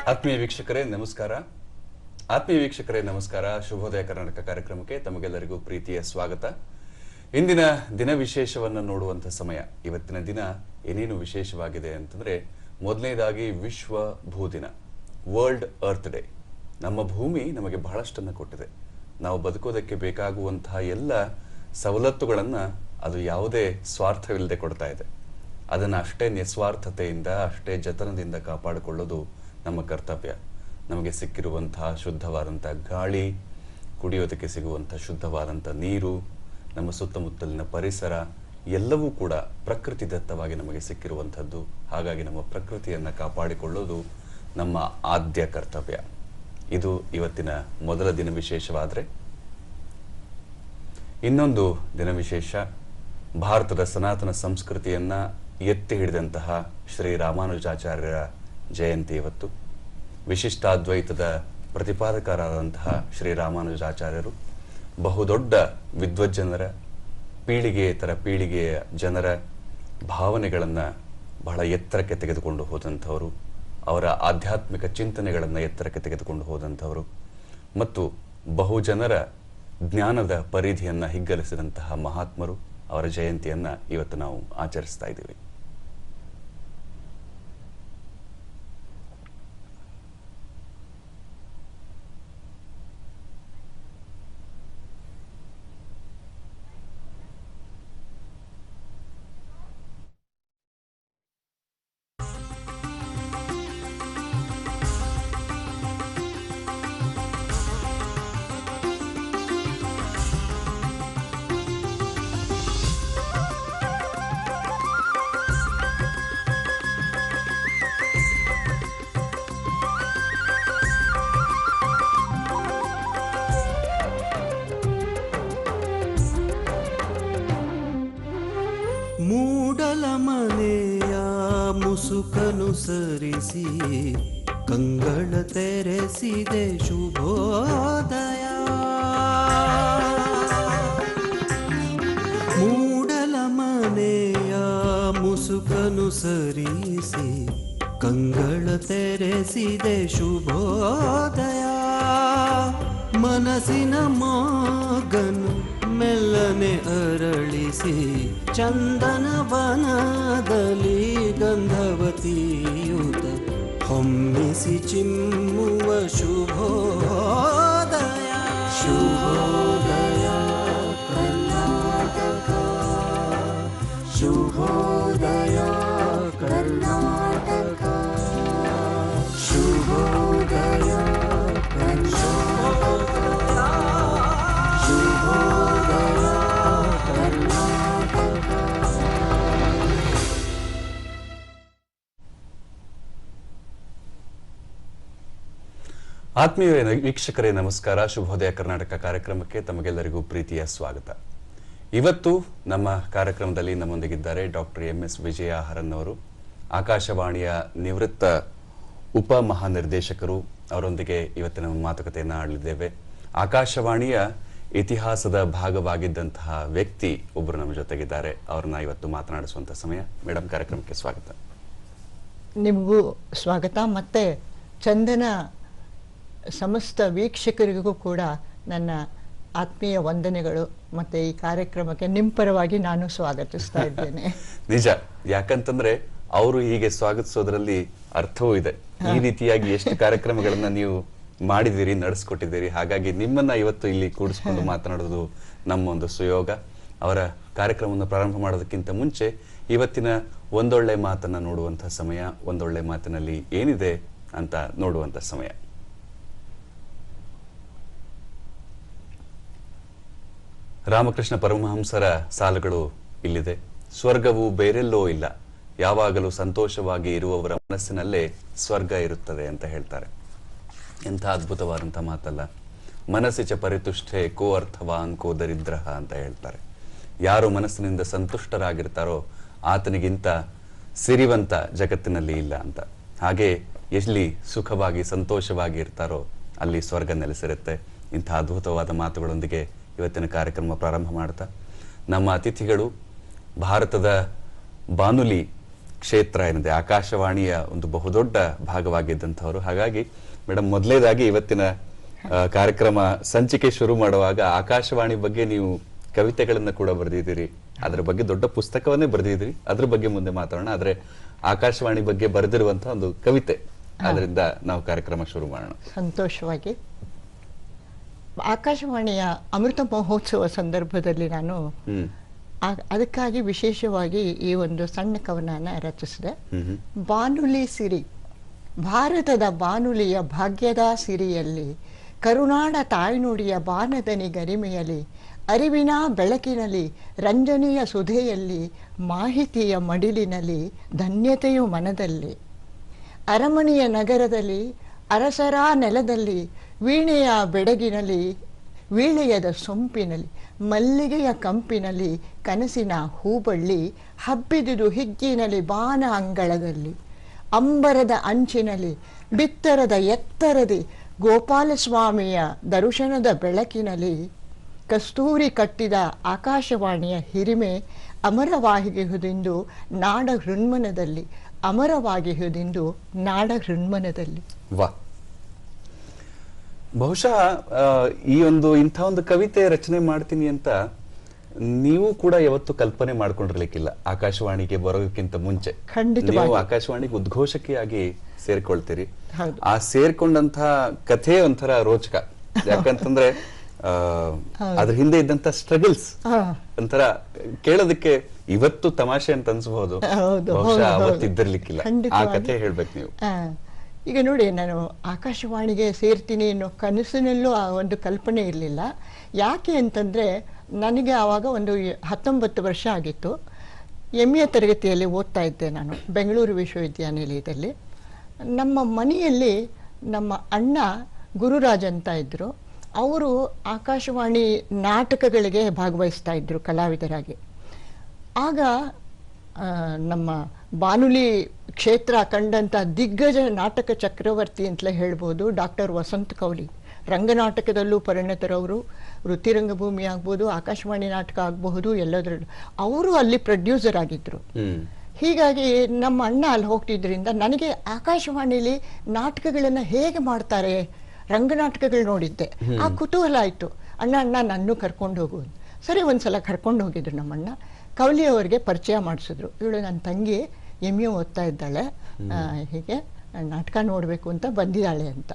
ಆತ್ಮೀಯ ವೀಕ್ಷಕರೇ ನಮಸ್ಕಾರ. ಶುಭೋದಯ ಕರ್ನಾಟಕ ಕಾರ್ಯಕ್ರಮಕ್ಕೆ ತಮಗೆಲ್ಲರಿಗೂ ಪ್ರೀತಿಯ ಸ್ವಾಗತ. ಇಂದಿನ ದಿನ ವಿಶೇಷವನ್ನು ನೋಡುವಂತ ಸಮಯ. ಇವತ್ತಿನ ದಿನ ಏನೇನು ವಿಶೇಷವಾಗಿದೆ ಅಂತಂದ್ರೆ, ಮೊದಲನೇದಾಗಿ ವಿಶ್ವ ಭೂದಿನ, ವರ್ಲ್ಡ್ ಅರ್ತ್ ಡೇ. ನಮ್ಮ ಭೂಮಿ ನಮಗೆ ಬಹಳಷ್ಟನ್ನು ಕೊಟ್ಟಿದೆ. ನಾವು ಬದುಕೋದಕ್ಕೆ ಬೇಕಾಗುವಂತಹ ಎಲ್ಲ ಸವಲತ್ತುಗಳನ್ನ ಅದು ಯಾವುದೇ ಸ್ವಾರ್ಥವಿಲ್ಲದೆ ಕೊಡ್ತಾ ಇದೆ. ಅದನ್ನು ಅಷ್ಟೇ ನಿಸ್ವಾರ್ಥತೆಯಿಂದ, ಅಷ್ಟೇ ಜತನದಿಂದ ಕಾಪಾಡಿಕೊಳ್ಳೋದು ನಮ್ಮ ಕರ್ತವ್ಯ. ನಮಗೆ ಸಿಕ್ಕಿರುವಂತಹ ಶುದ್ಧವಾದಂಥ ಗಾಳಿ, ಕುಡಿಯೋದಕ್ಕೆ ಸಿಗುವಂಥ ಶುದ್ಧವಾದಂಥ ನೀರು, ನಮ್ಮ ಸುತ್ತಮುತ್ತಲಿನ ಪರಿಸರ ಎಲ್ಲವೂ ಕೂಡ ಪ್ರಕೃತಿದತ್ತವಾಗಿ ನಮಗೆ ಸಿಕ್ಕಿರುವಂಥದ್ದು. ಹಾಗಾಗಿ ನಮ್ಮ ಪ್ರಕೃತಿಯನ್ನು ಕಾಪಾಡಿಕೊಳ್ಳೋದು ನಮ್ಮ ಆದ್ಯ ಕರ್ತವ್ಯ. ಇದು ಇವತ್ತಿನ ಮೊದಲ ದಿನ ವಿಶೇಷವಾದರೆ, ಇನ್ನೊಂದು ದಿನ ವಿಶೇಷ ಭಾರತದ ಸನಾತನ ಸಂಸ್ಕೃತಿಯನ್ನ ಎತ್ತಿ ಹಿಡಿದಂತಹ ಶ್ರೀ ರಾಮಾನುಜಾಚಾರ್ಯರ ಜಯಂತಿ ಇವತ್ತು. ವಿಶಿಷ್ಟಾದ್ವೈತದ ಪ್ರತಿಪಾದಕರಾದಂತಹ ಶ್ರೀ ರಾಮಾನುಜಾಚಾರ್ಯರು ಬಹುದೊಡ್ಡ ವಿದ್ವಜ್ಜನರ, ಪೀಳಿಗೆಯೇತರ ಪೀಳಿಗೆಯ ಜನರ ಭಾವನೆಗಳನ್ನು ಬಹಳ ಎತ್ತರಕ್ಕೆ ತೆಗೆದುಕೊಂಡು ಹೋದಂಥವರು, ಅವರ ಆಧ್ಯಾತ್ಮಿಕ ಚಿಂತನೆಗಳನ್ನು ಎತ್ತರಕ್ಕೆ ತೆಗೆದುಕೊಂಡು ಹೋದಂಥವರು ಮತ್ತು ಬಹುಜನರ ಜ್ಞಾನದ ಪರಿಧಿಯನ್ನು ಹಿಗ್ಗಲಿಸಿದಂತಹ ಮಹಾತ್ಮರು. ಅವರ ಜಯಂತಿಯನ್ನು ಇವತ್ತು ನಾವು ಆಚರಿಸ್ತಾ ಇದ್ದೀವಿ. ಮೂಡಲ ಮನೆಯ ಮುಸುಕನು ಸರಿಸಿ ಕಂಗಳ ತೆರೆಸಿದೆ ಶುಭೋದಯ. ಮೂಡಲ ಮನೆಯ ಮುಸುಕನು ಸರಿಸಿ ಕಂಗಳ ತೆರೆಸಿದೆ ಶುಭೋದಯ. ಮನಸ್ಸಿನ ಮಗನು ಮೆಲ್ಲನೆ ಅರಳಿಸಿ ಚಂದನ ವನದಲ್ಲಿ ಗಂಧವತಿಯುತ ಹೊಮ್ಮಿಸಿ ಚಿಮ್ಮುವ ಶುಭೋದಯ. ಶುಭೋದಯ ಕರ್ನಾಟಕ, ಶುಭೋದಯ ಕರ್ನಾಟಕ, ಶುಭೋದಯ ಕರ್ನಾಟಕ, ಶುಭೋದಯ ಕರ್ನಾಟಕ. ಆತ್ಮೀಯ ವೀಕ್ಷಕರೇ ನಮಸ್ಕಾರ. ಶುಭೋದಯ ಕರ್ನಾಟಕ ಕಾರ್ಯಕ್ರಮಕ್ಕೆ ತಮಗೆಲ್ಲರಿಗೂ ಪ್ರೀತಿಯ ಸ್ವಾಗತ. ಇವತ್ತು ನಮ್ಮ ಕಾರ್ಯಕ್ರಮದಲ್ಲಿ ನಮ್ಮೊಂದಿಗಿದ್ದಾರೆ ಡಾಕ್ಟರ್ MS ವಿಜಯ ಹರನ್ ಅವರು, ಆಕಾಶವಾಣಿಯ ನಿವೃತ್ತ ಉಪ ಮಹಾನಿರ್ದೇಶಕರು. ಅವರೊಂದಿಗೆ ಇವತ್ತಿನ ಮಾತುಕತೆಯನ್ನು ಆಡಲಿದ್ದೇವೆ. ಆಕಾಶವಾಣಿಯ ಇತಿಹಾಸದ ಭಾಗವಾಗಿದ್ದಂತಹ ವ್ಯಕ್ತಿ ಒಬ್ಬರು ನಮ್ಮ ಜೊತೆಗಿದ್ದಾರೆ. ಅವ್ರನ್ನ ಇವತ್ತು ಮಾತನಾಡಿಸುವಂತ ಸಮಯ. ಮೇಡಮ್, ಕಾರ್ಯಕ್ರಮಕ್ಕೆ ಸ್ವಾಗತ. ನಿಮಗೂ ಸ್ವಾಗತ. ಮತ್ತೆ ಚಂದನ ಸಮಸ್ತ ವೀಕ್ಷಕರಿಗೂ ಕೂಡ ನನ್ನ ಆತ್ಮೀಯ ವಂದನೆಗಳು. ಮತ್ತೆ ಈ ಕಾರ್ಯಕ್ರಮಕ್ಕೆ ನಿಮ್ಮ ಪರವಾಗಿ ನಾನು ಸ್ವಾಗತಿಸ್ತಾ ಇದ್ದೇನೆ. ನಿಜ, ಯಾಕಂತಂದ್ರೆ ಅವರು ಹೀಗೆ ಸ್ವಾಗತಿಸೋದ್ರಲ್ಲಿ ಅರ್ಥವೂ ಇದೆ. ಈ ರೀತಿಯಾಗಿ ಎಷ್ಟು ಕಾರ್ಯಕ್ರಮಗಳನ್ನ ನೀವು ಮಾಡಿದಿರಿ, ನಡೆಸ್ಕೊಟ್ಟಿದ್ದೀರಿ. ಹಾಗಾಗಿ ನಿಮ್ಮನ್ನ ಇವತ್ತು ಇಲ್ಲಿ ಕೂಡಿಸ್ಕೊಂಡು ಮಾತನಾಡೋದು ನಮ್ಮ ಒಂದು ಸುಯೋಗ. ಅವರ ಕಾರ್ಯಕ್ರಮವನ್ನು ಪ್ರಾರಂಭ ಮಾಡೋದಕ್ಕಿಂತ ಮುಂಚೆ ಇವತ್ತಿನ ಒಂದೊಳ್ಳೆ ಮಾತನ್ನ ನೋಡುವಂತಹ ಸಮಯ. ಒಂದೊಳ್ಳೆ ಮಾತಿನಲ್ಲಿ ಏನಿದೆ ಅಂತ ನೋಡುವಂತ ಸಮಯ. ರಾಮಕೃಷ್ಣ ಪರಮಹಂಸರ ಸಾಲುಗಳು ಇಲ್ಲಿದೆ. ಸ್ವರ್ಗವು ಬೇರೆಲ್ಲೋ ಇಲ್ಲ, ಯಾವಾಗಲೂ ಸಂತೋಷವಾಗಿ ಇರುವವರ ಮನಸ್ಸಿನಲ್ಲೇ ಸ್ವರ್ಗ ಇರುತ್ತದೆ ಅಂತ ಹೇಳ್ತಾರೆ. ಎಂಥ ಅದ್ಭುತವಾದಂಥ ಮಾತಲ್ಲ. ಮನಸ್ಸಿಚ ಪರಿತುಷ್ಟೇ ಕೋ ಅರ್ಥವಾನ್ ಕೋ ದರಿದ್ರ ಅಂತ ಹೇಳ್ತಾರೆ. ಯಾರು ಮನಸ್ಸಿನಿಂದ ಸಂತುಷ್ಟರಾಗಿರ್ತಾರೋ ಆತನಿಗಿಂತ ಸಿರಿವಂತ ಜಗತ್ತಿನಲ್ಲಿ ಇಲ್ಲ ಅಂತ. ಹಾಗೆ ಎಲ್ಲಿ ಸುಖವಾಗಿ ಸಂತೋಷವಾಗಿ ಇರ್ತಾರೋ ಅಲ್ಲಿ ಸ್ವರ್ಗ ನೆಲೆಸಿರುತ್ತೆ. ಇಂಥ ಅದ್ಭುತವಾದ ಮಾತುಗಳೊಂದಿಗೆ ಇವತ್ತಿನ ಕಾರ್ಯಕ್ರಮ ಪ್ರಾರಂಭ ಮಾಡ್ತಾ, ನಮ್ಮ ಅತಿಥಿಗಳು ಭಾರತದ ಬಾನುಲಿ ಕ್ಷೇತ್ರ ಏನಿದೆ ಆಕಾಶವಾಣಿಯ ಒಂದು ಬಹುದೊಡ್ಡ ಭಾಗವಾಗಿದ್ದಂಥವ್ರು. ಹಾಗಾಗಿ ಮೇಡಮ್, ಮೊದಲೇದಾಗಿ ಇವತ್ತಿನ ಕಾರ್ಯಕ್ರಮ ಸಂಚಿಕೆ ಶುರು ಮಾಡುವಾಗ ಆಕಾಶವಾಣಿ ಬಗ್ಗೆ ನೀವು ಕವಿತೆಗಳನ್ನ ಕೂಡ ಬರೆದಿದ್ದೀರಿ, ಅದ್ರ ಬಗ್ಗೆ ದೊಡ್ಡ ಪುಸ್ತಕವನ್ನೇ ಬರೆದಿದ್ದೀರಿ, ಅದ್ರ ಬಗ್ಗೆ ಮುಂದೆ ಮಾತಾಡೋಣ. ಆದ್ರೆ ಆಕಾಶವಾಣಿ ಬಗ್ಗೆ ಬರೆದಿರುವಂತಹ ಒಂದು ಕವಿತೆ, ಅದರಿಂದ ನಾವು ಕಾರ್ಯಕ್ರಮ ಶುರು ಮಾಡೋಣ. ಸಂತೋಷವಾಗಿ. ಆಕಾಶವಾಣಿಯ ಅಮೃತ ಮಹೋತ್ಸವ ಸಂದರ್ಭದಲ್ಲಿ ನಾನು ಅದಕ್ಕಾಗಿ ವಿಶೇಷವಾಗಿ ಈ ಒಂದು ಸಣ್ಣ ಕವನನ ರಚಿಸಿದೆ. ಬಾನುಲಿ ಸಿರಿ, ಭಾರತದ ಬಾನುಲಿಯ ಭಾಗ್ಯದ ಸಿರಿಯಲ್ಲಿ, ಕರುನಾಡ ತಾಯ್ನುಡಿಯ ಬಾನದನಿ ಗರಿಮೆಯಲ್ಲಿ, ಅರಿವಿನ ಬೆಳಕಿನಲ್ಲಿ, ರಂಜನೆಯ ಸುಧೆಯಲ್ಲಿ, ಮಾಹಿತಿಯ ಮಡಿಲಿನಲ್ಲಿ, ಧನ್ಯತೆಯು ಮನದಲ್ಲಿ, ಅರಮನೆಯ ನಗರದಲ್ಲಿ, ಅರಸರ ನೆಲದಲ್ಲಿ, ವೀಣೆಯ ಬೆಡಗಿನಲ್ಲಿ, ವೀಳೆಯದ ಸೊಂಪಿನಲ್ಲಿ, ಮಲ್ಲಿಗೆಯ ಕಂಪಿನಲ್ಲಿ, ಕನಸಿನ ಹೂಬಳ್ಳಿ, ಹಬ್ಬಿದುದು ಹಿಗ್ಗಿನಲ್ಲಿ ಬಾನ ಅಂಗಳದಲ್ಲಿ, ಅಂಬರದ ಅಂಚಿನಲ್ಲಿ, ಬಿತ್ತರದ ಎತ್ತರದಿ, ಗೋಪಾಲಸ್ವಾಮಿಯ ದರ್ಶನದ ಬೆಳಕಿನಲ್ಲಿ, ಕಸ್ತೂರಿ ಕಟ್ಟಿದ ಆಕಾಶವಾಣಿಯ ಹಿರಿಮೆ ಅಮರವಾಗಿಹುದೆಂದು ನಾಡ ಹೃನ್ಮನದಲ್ಲಿ, ಅಮರವಾಗಿಹುದೆಂದು ನಾಡ ಹೃನ್ಮನದಲ್ಲಿ. ವಾ, ಬಹುಶಃ ಈ ಇಂಥ ಒಂದು ಕವಿತೆ ರಚನೆ ಮಾಡ್ತೀನಿ ಅಂತ ನೀವು ಕೂಡ ಯಾವತ್ತು ಕಲ್ಪನೆ ಮಾಡ್ಕೊಂಡಿರ್ಲಿಕ್ಕಿಲ್ಲ. ಆಕಾಶವಾಣಿಗೆ ಬರೋದಕ್ಕಿಂತ ಮುಂಚೆ ನೀವು ಆಕಾಶವಾಣಿಗೆ ಉದ್ಘೋಷಕಿಯಾಗಿ ಸೇರ್ಕೊಳ್ತೀರಿ. ಆ ಸೇರ್ಕೊಂಡಂತ ಕಥೆ ಒಂಥರ ರೋಚಕ. ಯಾಕಂತಂದ್ರೆ ಅದ್ರ ಹಿಂದೆ ಇದ್ದಂತ ಸ್ಟ್ರಗಲ್ಸ್ ಒಂಥರ ಕೇಳೋದಕ್ಕೆ ಇವತ್ತು ತಮಾಷೆ ಅಂತ ಅನ್ಸಬಹುದು, ಬಹುಶಃ ಅವತ್ತಿದ್ದಿರ್ಲಿಕ್ಕಿಲ್ಲ. ಆ ಕಥೆ ಹೇಳ್ಬೇಕು ನೀವು. ಈಗ ನೋಡಿ, ನಾನು ಆಕಾಶವಾಣಿಗೆ ಸೇರ್ತೀನಿ ಅನ್ನೋ ಕನಸಿನಲ್ಲೂ ಆ ಒಂದು ಕಲ್ಪನೆ ಇರಲಿಲ್ಲ. ಯಾಕೆ ಅಂತಂದರೆ, ನನಗೆ ಆವಾಗ ಒಂದು 19 ವರ್ಷ ಆಗಿತ್ತು. MA ತರಗತಿಯಲ್ಲಿ ಓದ್ತಾ ಇದ್ದೆ ನಾನು ಬೆಂಗಳೂರು ವಿಶ್ವವಿದ್ಯಾನಿಲಯದಲ್ಲಿ. ನಮ್ಮ ಮನೆಯಲ್ಲಿ ನಮ್ಮ ಅಣ್ಣ ಗುರುರಾಜ್ ಅಂತ ಇದ್ದರು. ಅವರು ಆಕಾಶವಾಣಿ ನಾಟಕಗಳಿಗೆ ಭಾಗವಹಿಸ್ತಾ ಇದ್ದರು ಕಲಾವಿದರಾಗಿ. ಆಗ ನಮ್ಮ ಬಾನುಲಿ ಕ್ಷೇತ್ರ ಕಂಡಂಥ ದಿಗ್ಗಜ ನಾಟಕ ಚಕ್ರವರ್ತಿ ಅಂತಲೇ ಹೇಳ್ಬೋದು ಡಾಕ್ಟರ್ ವಸಂತ್ ಕೌಲಿ. ರಂಗನಾಟಕದಲ್ಲೂ ಪರಿಣತರವರು, ವೃತ್ತಿರಂಗಭೂಮಿ ಆಗ್ಬೋದು, ಆಕಾಶವಾಣಿ ನಾಟಕ ಆಗಬಹುದು, ಎಲ್ಲದರಲ್ಲೂ ಅವರು ಅಲ್ಲಿ ಪ್ರೊಡ್ಯೂಸರ್ ಆಗಿದ್ದರು. ಹೀಗಾಗಿ ನಮ್ಮ ಅಣ್ಣ ಅಲ್ಲಿ ಹೋಗ್ತಿದ್ರಿಂದ ನನಗೆ ಆಕಾಶವಾಣಿಲಿ ನಾಟಕಗಳನ್ನು ಹೇಗೆ ಮಾಡ್ತಾರೆ, ರಂಗನಾಟಕಗಳು ನೋಡಿದ್ದೆ. ಆ ಕುತೂಹಲ ಆಯಿತು. ಅಣ್ಣ ನನ್ನೂ ಕರ್ಕೊಂಡು ಹೋಗುವುದು. ಸರಿ, ಒಂದ್ಸಲ ಕರ್ಕೊಂಡು ಹೋಗಿದ್ರು ನಮ್ಮಣ್ಣ. ಕೌಲಿ ಅವರಿಗೆ ಪರಿಚಯ ಮಾಡಿಸಿದ್ರು. ಇವಳು ನನ್ನ ತಂಗಿ MA ಓದ್ತಾ ಇದ್ದಾಳೆ, ಹೀಗೆ ನಾಟಕ ನೋಡಬೇಕು ಅಂತ ಬಂದಿದ್ದಾಳೆ ಅಂತ.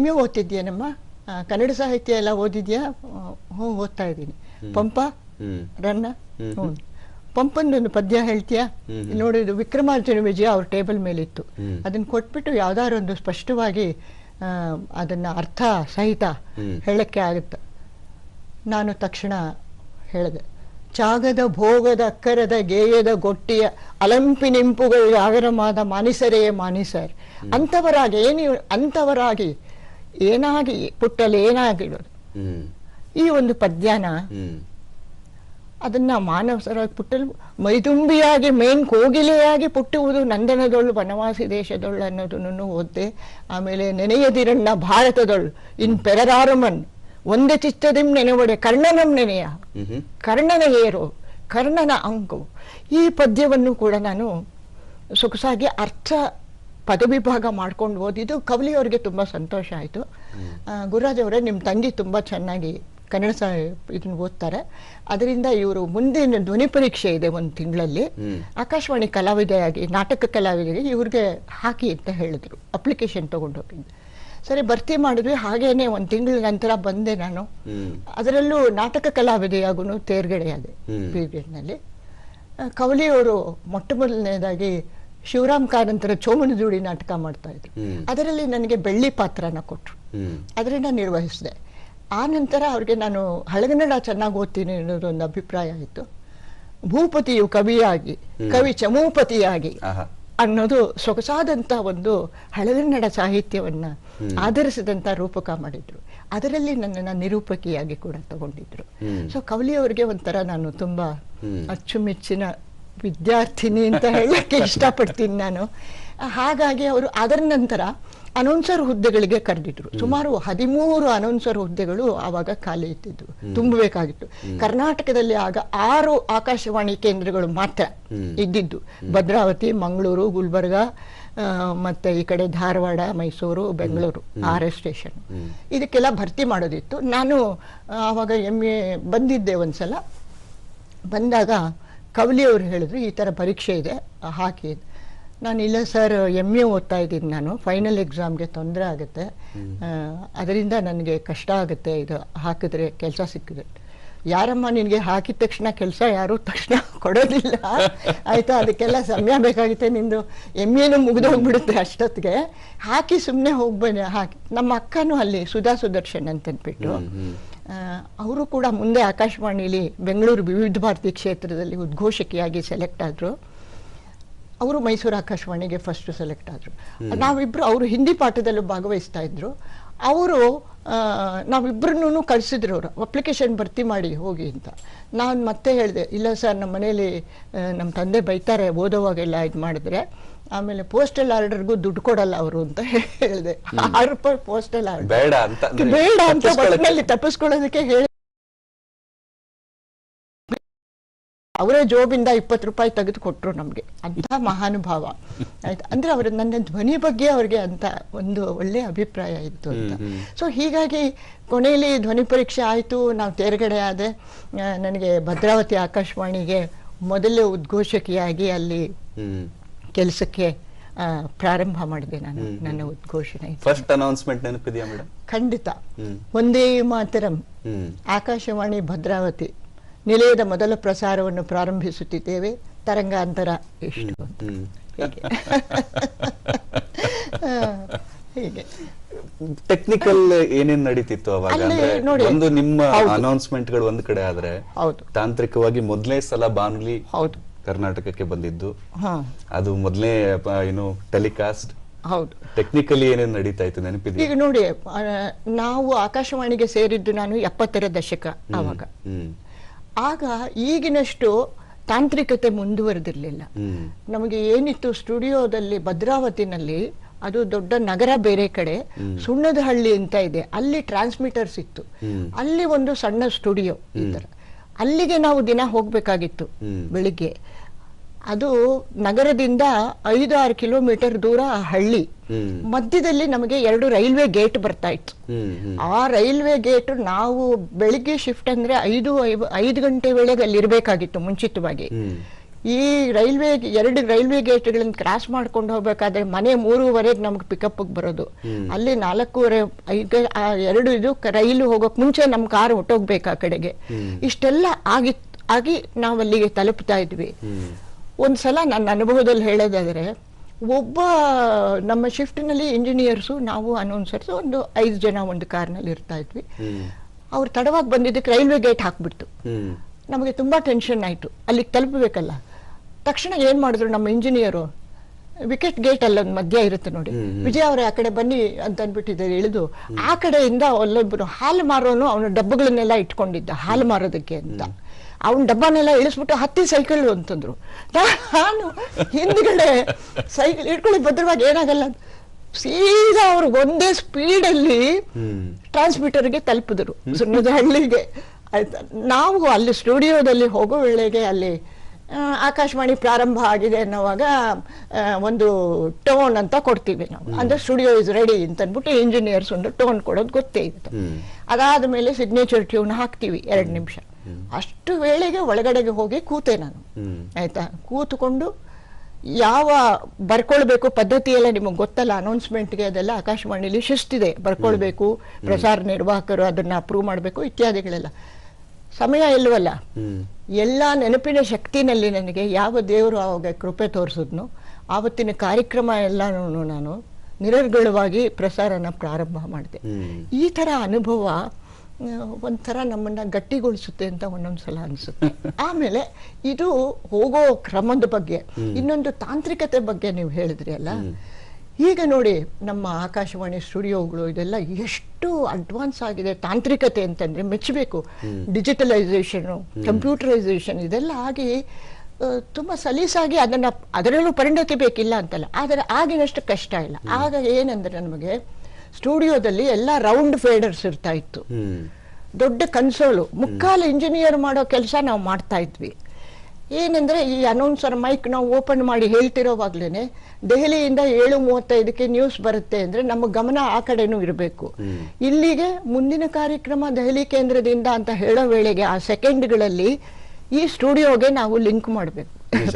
MA ಓದ್ತಿದ್ಯೇನಮ್ಮ, ಕನ್ನಡ ಸಾಹಿತ್ಯ ಎಲ್ಲ ಓದಿದ್ಯಾ? ಹ್ಞೂ, ಓದ್ತಾ ಇದ್ದೀನಿ. ಪಂಪ ರನ್ನ, ಹ್ಞೂ. ಪಂಪಂದೊಂದು ಪದ್ಯ ಹೇಳ್ತೀಯಾ? ನೋಡಿದ್ದು ವಿಕ್ರಮಾರ್ಜುನ ವಿಜಯ ಅವ್ರ ಟೇಬಲ್ ಮೇಲಿತ್ತು. ಅದನ್ನು ಕೊಟ್ಬಿಟ್ಟು ಯಾವ್ದಾರೊಂದು ಸ್ಪಷ್ಟವಾಗಿ ಅದನ್ನ ಅರ್ಥ ಸಹಿತ ಹೇಳಕ್ಕೆ ಆಗುತ್ತೆ. ನಾನು ತಕ್ಷಣ ಹೇಳಿದೆ, ಚಾಗದ ಭೋಗದ ಅಕ್ಕರದ ಗೇಯದ ಗೊಟ್ಟಿಯ ಅಲಂಪಿನಿಂಪುಗಳು ಆಗರಮಾದ ಮಾನಿಸರೆಯೇ ಮಾನಿಸರ್. ಅಂಥವರಾಗಿ ಏನಾಗಿ ಪುಟ್ಟಲ್ಲಿ ಏನಾಗಿಡೋದು. ಈ ಒಂದು ಪದ್ಯನ ಅದನ್ನ ಮಾನವಸರಾಗಿ ಪುಟ್ಟಲು ಮೈದುಂಬಿಯಾಗಿ ಮೇನ್ ಕೋಗಿಲೆಯಾಗಿ ಪುಟ್ಟುವುದು ನಂದನದೊಳು ವನವಾಸಿ ದೇಶದೊಳು ಅನ್ನೋದನ್ನು ಓದ್ದೆ. ಆಮೇಲೆ ನೆನೆಯದಿರಣ್ಣ ಭಾರತದೊಳು ಇನ್ ಪೆರರಾರಮನ್ ಒಂದೇ ಚಿತ್ತದಿಂ ನೆನೆವಡೆ ಕರ್ಣನಂ ನೆನೆಯ, ಕರ್ಣನ ಏರು ಕರ್ಣನ ಅಂಕು. ಈ ಪದ್ಯವನ್ನು ಕೂಡ ನಾನು ಸೊಗಸಾಗಿ ಅರ್ಥ ಪದವಿಭಾಗ ಮಾಡ್ಕೊಂಡು ಓದಿದ್ದು ಕವಲಿಯವರಿಗೆ ತುಂಬ ಸಂತೋಷ ಆಯಿತು. ಗುರುರಾಜ್ ಅವರೇ, ನಿಮ್ಮ ತಂಗಿ ತುಂಬ ಚೆನ್ನಾಗಿ ಕನ್ನಡ ಇದನ್ನು ಓದ್ತಾರೆ, ಅದರಿಂದ ಇವರು ಮುಂದಿನ ಧ್ವನಿ ಪರೀಕ್ಷೆ ಇದೆ 1 ತಿಂಗಳಲ್ಲಿ, ಆಕಾಶವಾಣಿ ಕಲಾವಿದೆಯಾಗಿ ನಾಟಕ ಕಲಾವಿದೆಗೆ ಇವ್ರಿಗೆ ಹಾಕಿ ಅಂತ ಹೇಳಿದ್ರು. ಅಪ್ಲಿಕೇಶನ್ ತಗೊಂಡು ಹೋಗಿದ್ದೆ. ಸರಿ, ಭರ್ತಿ ಮಾಡಿದ್ವಿ. ಹಾಗೇನೆ 1 ತಿಂಗಳ ನಂತರ ಬಂದೆ ನಾನು. ಅದರಲ್ಲೂ ನಾಟಕ ಕಲಾವಿದೆಯಾಗೂ ತೇರ್ಗಡೆಯಾದೆ ಪೀರಿಯಡ್ನಲ್ಲಿ. ಕವಲಿಯವರು ಮೊಟ್ಟ ಮೊದಲನೇದಾಗಿ ಶಿವರಾಮ್ ಕಾರಂತರ ಚೋಮನಜೋಡಿ ನಾಟಕ ಮಾಡ್ತಾ ಇದ್ರು. ಅದರಲ್ಲಿ ನನಗೆ ಬೆಳ್ಳಿ ಪಾತ್ರನ ಕೊಟ್ಟರು, ಅದರಿಂದ ನಿರ್ವಹಿಸಿದೆ. ಆ ನಂತರ ಅವ್ರಿಗೆ ನಾನು ಹಳಗನ್ನಡ ಚೆನ್ನಾಗಿ ಓದ್ತೀನಿ ಅನ್ನೋದೊಂದು ಅಭಿಪ್ರಾಯ ಆಯಿತು. ಭೂಪತಿಯು ಕವಿಯಾಗಿ, ಕವಿ ಚಮೂಪತಿಯಾಗಿ ಅನ್ನೋದು ಸೊಗಸಾದಂಥ ಒಂದು ಹಳಗನ್ನಡ ಸಾಹಿತ್ಯವನ್ನ ಆಧರಿಸಿದಂಥ ರೂಪಕ ಮಾಡಿದ್ರು. ಅದರಲ್ಲಿ ನನ್ನನ್ನು ನಿರೂಪಕಿಯಾಗಿ ಕೂಡ ತಗೊಂಡಿದ್ರು. ಸೊ ಕವಲಿಯವರಿಗೆ ಒಂಥರ ನಾನು ತುಂಬಾ ಅಚ್ಚುಮೆಚ್ಚಿನ ವಿದ್ಯಾರ್ಥಿನಿ ಅಂತ ಹೇಳಕ್ಕೆ ಇಷ್ಟಪಡ್ತೀನಿ ನಾನು. ಹಾಗಾಗಿ ಅವರು ಅದರ ನಂತರ ಅನೌನ್ಸರ್ ಹುದ್ದೆಗಳಿಗೆ ಕರೆದಿದ್ರು. ಸುಮಾರು 13 ಅನೌನ್ಸರ್ ಹುದ್ದೆಗಳು ಆವಾಗ ಖಾಲಿ ಇತ್ತಿದ್ವು, ತುಂಬಬೇಕಾಗಿತ್ತು. ಕರ್ನಾಟಕದಲ್ಲಿ ಆಗ 6 ಆಕಾಶವಾಣಿ ಕೇಂದ್ರಗಳು ಮಾತ್ರ ಇದ್ದಿದ್ದು. ಭದ್ರಾವತಿ, ಮಂಗಳೂರು, ಗುಲ್ಬರ್ಗ, ಮತ್ತೆ ಈ ಕಡೆ ಧಾರವಾಡ, ಮೈಸೂರು, ಬೆಂಗಳೂರು 6 ಸ್ಟೇಷನ್. ಇದಕ್ಕೆಲ್ಲ ಭರ್ತಿ ಮಾಡೋದಿತ್ತು. ನಾನು ಆವಾಗ MA ಬಂದಿದ್ದೆ ಒಂದ್ಸಲ. ಬಂದಾಗ ಕವಲಿಯವರು ಹೇಳಿದ್ರು ಈ ಥರ ಪರೀಕ್ಷೆ ಇದೆ ಹಾಕಿ. ನಾನು ಇಲ್ಲ ಸರ್, MA ಓದ್ತಾ ಇದ್ದೀನಿ, ನಾನು ಫೈನಲ್ ಎಕ್ಸಾಮ್ಗೆ ತೊಂದರೆ ಆಗುತ್ತೆ, ಅದರಿಂದ ನನಗೆ ಕಷ್ಟ ಆಗುತ್ತೆ, ಇದು ಹಾಕಿದ್ರೆ ಕೆಲಸ ಸಿಕ್ಕಿದೆ. ಯಾರಮ್ಮ ನಿನಗೆ ಹಾಕಿದ ತಕ್ಷಣ ಕೆಲಸ ಯಾರು ತಕ್ಷಣ ಕೊಡೋದಿಲ್ಲ ಆಯಿತಾ, ಅದಕ್ಕೆಲ್ಲ ಸಮಯ ಬೇಕಾಗುತ್ತೆ, ನಿಂದು MAನೂ ಮುಗಿದೋಗ್ಬಿಡುತ್ತೆ ಅಷ್ಟೊತ್ತಿಗೆ, ಹಾಕಿ ಸುಮ್ಮನೆ ಹೋಗ್ಬನ್ನಿ ಹಾಕಿ. ನಮ್ಮ ಅಕ್ಕನೂ ಅಲ್ಲಿ ಸುಧಾ ಸುದರ್ಶನ್ ಅಂತಂದ್ಬಿಟ್ಟು ಅವರು ಕೂಡ ಮುಂದೆ ಆಕಾಶವಾಣಿಲಿ ಬೆಂಗಳೂರು ವಿವಿಧ ಭಾರತಿ ಕ್ಷೇತ್ರದಲ್ಲಿ ಉದ್ಘೋಷಕಿಯಾಗಿ ಸೆಲೆಕ್ಟ್ ಆದರು. ಅವರು ಮೈಸೂರು ಆಕಾಶವಾಣಿಗೆ ಫಸ್ಟ್ ಸೆಲೆಕ್ಟ್ ಆದರು. ನಾವಿಬ್ಬರು, ಅವರು ಹಿಂದಿ ಪಾಠದಲ್ಲೂ ಭಾಗವಹಿಸ್ತಾ ಇದ್ರು. ಅವರು ನಾವಿಬ್ಬರನ್ನೂ ಕಳಿಸಿದ್ರು, ಅವರು ಅಪ್ಲಿಕೇಶನ್ ಭರ್ತಿ ಮಾಡಿ ಹೋಗಿ ಅಂತ. ನಾನು ಮತ್ತೆ ಹೇಳಿದೆ ಇಲ್ಲ ಸರ್, ನಮ್ಮ ಮನೇಲಿ ನಮ್ಮ ತಂದೆ ಬೈತಾರೆ ಓದೋವಾಗೆಲ್ಲ ಇದು ಮಾಡಿದ್ರೆ, ಆಮೇಲೆ ಪೋಸ್ಟಲ್ ಆರ್ಡರ್ಗೂ ದುಡ್ಡು ಕೊಡಲ್ಲ ಅವರು ಅಂತ ಹೇಳಿದೆ. 6 ರೂಪಾಯಿ ಪೋಸ್ಟಲ್ ಆರ್ಡರ್ ಬೇಡ ಅಂತ ಒಟ್ಟಿನಲ್ಲಿ ತಪ್ಪಿಸ್ಕೊಳ್ಳೋದಕ್ಕೆ ಹೇಳಿ ಅವರೇ ಜೋಬಿಂದ 20 ರೂಪಾಯಿ ತೆಗೆದು ಕೊಟ್ಟರು ನಮಗೆ. ಅಂತ ಮಹಾನುಭಾವ ಆಯ್ತು. ಅಂದ್ರೆ ಅವರ ನನ್ನ ಧ್ವನಿ ಬಗ್ಗೆ ಅವ್ರಿಗೆ ಅಂತ ಒಂದು ಒಳ್ಳೆ ಅಭಿಪ್ರಾಯ ಇತ್ತು ಅಂತ. ಸೊ ಹೀಗಾಗಿ ಕೊನೆಯಲ್ಲಿ ಧ್ವನಿ ಪರೀಕ್ಷೆ ಆಯಿತು, ನಾವು ತೇರ್ಗಡೆ ಆದೆ. ನನಗೆ ಭದ್ರಾವತಿ ಆಕಾಶವಾಣಿಗೆ ಮೊದಲೇ ಉದ್ಘೋಷಕಿಯಾಗಿ ಅಲ್ಲಿ ಕೆಲಸಕ್ಕೆ ಪ್ರಾರಂಭ ಮಾಡಿದೆ ನಾನು. ನನ್ನ ಉದ್ಘೋಷಣೆ ಫಸ್ಟ್ ಅನೌನ್ಸ್ಮೆಂಟ್ ನೆನಪಿದೆಯಾ ಮೇಡಮ್? ಖಂಡಿತ. ಒಂದೇ ಮಾತರಂ, ಆಕಾಶವಾಣಿ ಭದ್ರಾವತಿ ನಿಲಯದ ಮೊದಲ ಪ್ರಸಾರವನ್ನು ಪ್ರಾರಂಭಿಸುತ್ತಿದ್ದೇವೆ, ತರಂಗಾಂತರ ಎಷ್ಟು ಅಂತ. ಹೀಗೆ ಟೆಕ್ನಿಕಲ್ ಏನೇನ್ ನಡೀತಿತ್ತು ಅವಾಗ? ನೋಡಿ, ಒಂದು ನಿಮ್ಮ ಅನೌನ್ಸ್ಮೆಂಟ್ ಗಳು ಒಂದ್ ಕಡೆ ಆದ್ರೆ, ತಾಂತ್ರಿಕವಾಗಿ ಮೊದಲನೇ ಸಲ ಬಾನುಲಿ ಕರ್ನಾಟಕಕ್ಕೆ ಬಂದಿದ್ದು, ಅದು ಮೊದಲನೇ ಟೆಲಿಕಾಸ್ಟ್. ಹೌದು, ಟೆಕ್ನಿಕಲಿ ಏನೇನು ನಡೀತಾ ಇತ್ತು ನೆನಪಿದೆ? ಈಗ ನೋಡಿ, ನಾವು ಆಕಾಶವಾಣಿಗೆ ಸೇರಿದ್ದು ನಾನು 70ರ ದಶಕ. ಆವಾಗ ಆಗ ಈಗಿನಷ್ಟು ತಾಂತ್ರಿಕತೆ ಮುಂದುವರೆದಿರಲಿಲ್ಲ. ನಮಗೆ ಏನಿತ್ತು, ಸ್ಟುಡಿಯೋದಲ್ಲಿ ಭದ್ರಾವತಿನಲ್ಲಿ, ಅದು ದೊಡ್ಡ ನಗರ ಬೇರೆ ಕಡೆ, ಸುಣ್ಣದ ಹಳ್ಳಿ ಅಂತ ಇದೆ, ಅಲ್ಲಿ ಟ್ರಾನ್ಸ್ಮಿಟರ್ಸ್ ಇತ್ತು. ಅಲ್ಲಿ ಒಂದು ಸಣ್ಣ ಸ್ಟುಡಿಯೋ ಈ ತರ, ಅಲ್ಲಿಗೆ ನಾವು ದಿನ ಹೋಗ್ಬೇಕಾಗಿತ್ತು ಬೆಳಿಗ್ಗೆ. ಅದು ನಗರದಿಂದ 5-6 ಕಿಲೋಮೀಟರ್ ದೂರ ಹಳ್ಳಿ. ಮಧ್ಯದಲ್ಲಿ ನಮಗೆ 2 ರೈಲ್ವೆ ಗೇಟ್ ಬರ್ತಾ ಇತ್ತು. ಆ ರೈಲ್ವೆ ಗೇಟ್ ನಾವು ಬೆಳಿಗ್ಗೆ ಶಿಫ್ಟ್ ಅಂದ್ರೆ 5 ಗಂಟೆ ವೇಳೆಗೆ ಅಲ್ಲಿ ಇರ್ಬೇಕಾಗಿತ್ತು ಮುಂಚಿತವಾಗಿ. ಈ 2 ರೈಲ್ವೆ ಗೇಟ್ಗಳನ್ನ ಕ್ರಾಸ್ ಮಾಡ್ಕೊಂಡು ಹೋಗ್ಬೇಕಾದ್ರೆ ಮನೆ 3:15 ನಮ್ಗೆ ಪಿಕಪ್ ಬರೋದು. ಅಲ್ಲಿ 4:15 2 ರೈಲು ಹೋಗೋಕ್ ಮುಂಚೆ ನಮ್ ಕಾರ್ ಹೊಟ್ಟೋಗ್ಬೇಕು ಆ ಕಡೆಗೆ. ಇಷ್ಟೆಲ್ಲ ಆಗಿ ನಾವು ಅಲ್ಲಿಗೆ ತಲುಪ್ತಾ ಇದ್ವಿ. ಒಂದ್ಸಲ ನನ್ನ ಅನುಭವದಲ್ಲಿ ಹೇಳೋದಾದ್ರೆ, ಒಬ್ಬ ನಮ್ಮ ಶಿಫ್ಟ್ನಲ್ಲಿ ಇಂಜಿನಿಯರ್ಸು, ನಾವು ಅನೌನ್ಸರ್ಸ್ ಒಂದು 5 ಜನ ಒಂದು ಕಾರ್ನಲ್ಲಿ ಇರ್ತಾ ಇದ್ವಿ. ಅವ್ರು ತಡವಾಗಿ ಬಂದಿದ್ದಕ್ಕೆ ರೈಲ್ವೆ ಗೇಟ್ ಹಾಕ್ಬಿಡ್ತು. ನಮಗೆ ತುಂಬಾ ಟೆನ್ಷನ್ ಆಯ್ತು, ಅಲ್ಲಿಗೆ ತಲುಪಬೇಕಲ್ಲ. ತಕ್ಷಣ ಏನ್ ಮಾಡಿದ್ರು ನಮ್ಮ ಇಂಜಿನಿಯರು, ವಿಕೆಟ್ ಗೇಟ್ ಅಲ್ಲೊಂದು ಮಧ್ಯ ಇರುತ್ತೆ ನೋಡಿ, ವಿಜಯ ಅವರೇ ಆ ಕಡೆ ಬನ್ನಿ ಅಂತ ಅಂದ್ಬಿಟ್ಟಿದ್ದಾರೆ. ಇಳಿದು ಆ ಕಡೆಯಿಂದ ಅಲ್ಲೊಬ್ಬರು ಹಾಲು ಮಾರೋನು ಅವನ ಡಬ್ಬಗಳನ್ನೆಲ್ಲ ಇಟ್ಕೊಂಡಿದ್ದ ಹಾಲು ಮಾರೋದಕ್ಕೆ ಅಂತ. ಅವನ ಡಬ್ಬನೆಲ್ಲ ಇಳಿಸ್ಬಿಟ್ಟು ಹತ್ತಿ ಸೈಕಲ್ ಅಂತಂದ್ರು. ನಾನು ಹಿಂದ್ಗಡೆ ಸೈಕಲ್ ಇಟ್ಕೊಳ್ಳಿ ಭದ್ರವಾಗಿ, ಏನಾಗಲ್ಲ. ಸೀದಾ ಅವ್ರು ಒಂದೇ ಸ್ಪೀಡಲ್ಲಿ ಟ್ರಾನ್ಸ್ಮಿಟರ್ಗೆ ತಲುಪಿದ್ರು, ಸುಣ್ಣದ ಹಳ್ಳಿಗೆ. ಆಯ್ತಾ, ನಾವು ಅಲ್ಲಿ ಸ್ಟುಡಿಯೋದಲ್ಲಿ ಹೋಗೋ ವೇಳೆಗೆ ಅಲ್ಲಿ ಆಕಾಶವಾಣಿ ಪ್ರಾರಂಭ ಆಗಿದೆ ಅನ್ನೋವಾಗ ಒಂದು ಟೋನ್ ಅಂತ ಕೊಡ್ತೀವಿ ನಾವು. ಅಂದ್ರೆ ಸ್ಟುಡಿಯೋ ಇಸ್ ರೆಡಿ ಅಂತ ಅಂದ್ಬಿಟ್ಟು ಇಂಜಿನಿಯರ್ಸ್ ಒಂದು ಟೋನ್ ಕೊಡೋದು ಗೊತ್ತೇ ಇತ್ತು. ಅದಾದ ಮೇಲೆ ಸಿಗ್ನೇಚರ್ ಟ್ಯೂನ್ ಹಾಕ್ತೀವಿ 2 ನಿಮಿಷ. ಅಷ್ಟು ವೇಳೆಗೆ ಒಳಗಡೆಗೆ ಹೋಗಿ ಕೂತೆ ನಾನು. ಆಯ್ತಾ, ಕೂತ್ಕೊಂಡು ಯಾವ ಬರ್ಕೊಳ್ಬೇಕು ಪದ್ಧತಿ ಎಲ್ಲ ನಿಮಗೆ ಗೊತ್ತಲ್ಲ, ಅನೌನ್ಸ್ಮೆಂಟ್ಗೆ ಅದೆಲ್ಲ ಆಕಾಶವಾಣಿಲಿ ಶಿಸ್ತಿದೆ, ಬರ್ಕೊಳ್ಬೇಕು, ಪ್ರಸಾರ ನಿರ್ವಾಹಕರು ಅದನ್ನ ಅಪ್ರೂವ್ ಮಾಡಬೇಕು ಇತ್ಯಾದಿಗಳೆಲ್ಲ. ಸಮಯ ಇಲ್ವಲ್ಲ, ಎಲ್ಲ ನೆನಪಿನ ಶಕ್ತಿನಲ್ಲಿ ನನಗೆ ಯಾವ ದೇವರು ಆವಾಗ ಕೃಪೆ ತೋರಿಸಿದ್ನು, ಆವತ್ತಿನ ಕಾರ್ಯಕ್ರಮ ಎಲ್ಲಾನು ನಾನು ನಿರರ್ಗಳವಾಗಿ ಪ್ರಸಾರನ ಪ್ರಾರಂಭ ಮಾಡಿದೆ. ಈ ತರ ಅನುಭವ ಒಂಥರ ನಮ್ಮನ್ನ ಗಟ್ಟಿಗೊಳಿಸುತ್ತೆ ಅಂತ ಒಂದೊಂದ್ಸಲ ಅನ್ಸುತ್ತೆ. ಆಮೇಲೆ ಇದು ಹೋಗೋ ಕ್ರಮದ ಬಗ್ಗೆ, ಇನ್ನೊಂದು ತಾಂತ್ರಿಕತೆ ಬಗ್ಗೆ ನೀವು ಹೇಳಿದ್ರಿ ಅಲ್ಲ. ಈಗ ನೋಡಿ, ನಮ್ಮ ಆಕಾಶವಾಣಿ ಸ್ಟುಡಿಯೋಗಳು ಇದೆಲ್ಲ ಎಷ್ಟು ಅಡ್ವಾನ್ಸ್ ಆಗಿದೆ ತಾಂತ್ರಿಕತೆ ಅಂತಂದ್ರೆ ಮೆಚ್ಚಬೇಕು. ಡಿಜಿಟಲೈಸೇಷನ್, ಕಂಪ್ಯೂಟರೈಸೇಷನ್ ಇದೆಲ್ಲ ಆಗಿ ತುಂಬ ಸಲೀಸಾಗಿ ಅದರಲ್ಲೂ ಪರಿಣತಿ ಬೇಕಿಲ್ಲ ಅಂತಲ್ಲ, ಆದರೆ ಆಗಿನಷ್ಟು ಕಷ್ಟ ಇಲ್ಲ. ಆಗ ಏನಂದ್ರೆ ನಮಗೆ ಸ್ಟುಡಿಯೋದಲ್ಲಿ ಎಲ್ಲ ರೌಂಡ್ ಫೇಡರ್ಸ್ ಇರ್ತಾ ಇತ್ತು, ದೊಡ್ಡ ಕನ್ಸೋಲು, ಮುಕ್ಕಾಲು ಇಂಜಿನಿಯರ್ ಮಾಡೋ ಕೆಲಸ ನಾವು ಮಾಡ್ತಾ ಇದ್ವಿ. ಏನಂದ್ರೆ ಈ ಅನೌನ್ಸರ್ ಮೈಕ್ ನಾವು ಓಪನ್ ಮಾಡಿ ಹೇಳ್ತಿರೋವಾಗ್ಲೇನೆ ದೆಹಲಿಯಿಂದ 7:35 ನ್ಯೂಸ್ ಬರುತ್ತೆ ಅಂದ್ರೆ ನಮ್ಮ ಗಮನ ಆ ಕಡೆನೂ ಇರಬೇಕು. ಇಲ್ಲಿಗೆ ಮುಂದಿನ ಕಾರ್ಯಕ್ರಮ ದೆಹಲಿ ಕೇಂದ್ರದಿಂದ ಅಂತ ಹೇಳೋ ವೇಳೆಗೆ ಆ ಸೆಕೆಂಡ್ಗಳಲ್ಲಿ ಈ ಸ್ಟುಡಿಯೋಗೆ ನಾವು ಲಿಂಕ್ ಮಾಡಬೇಕು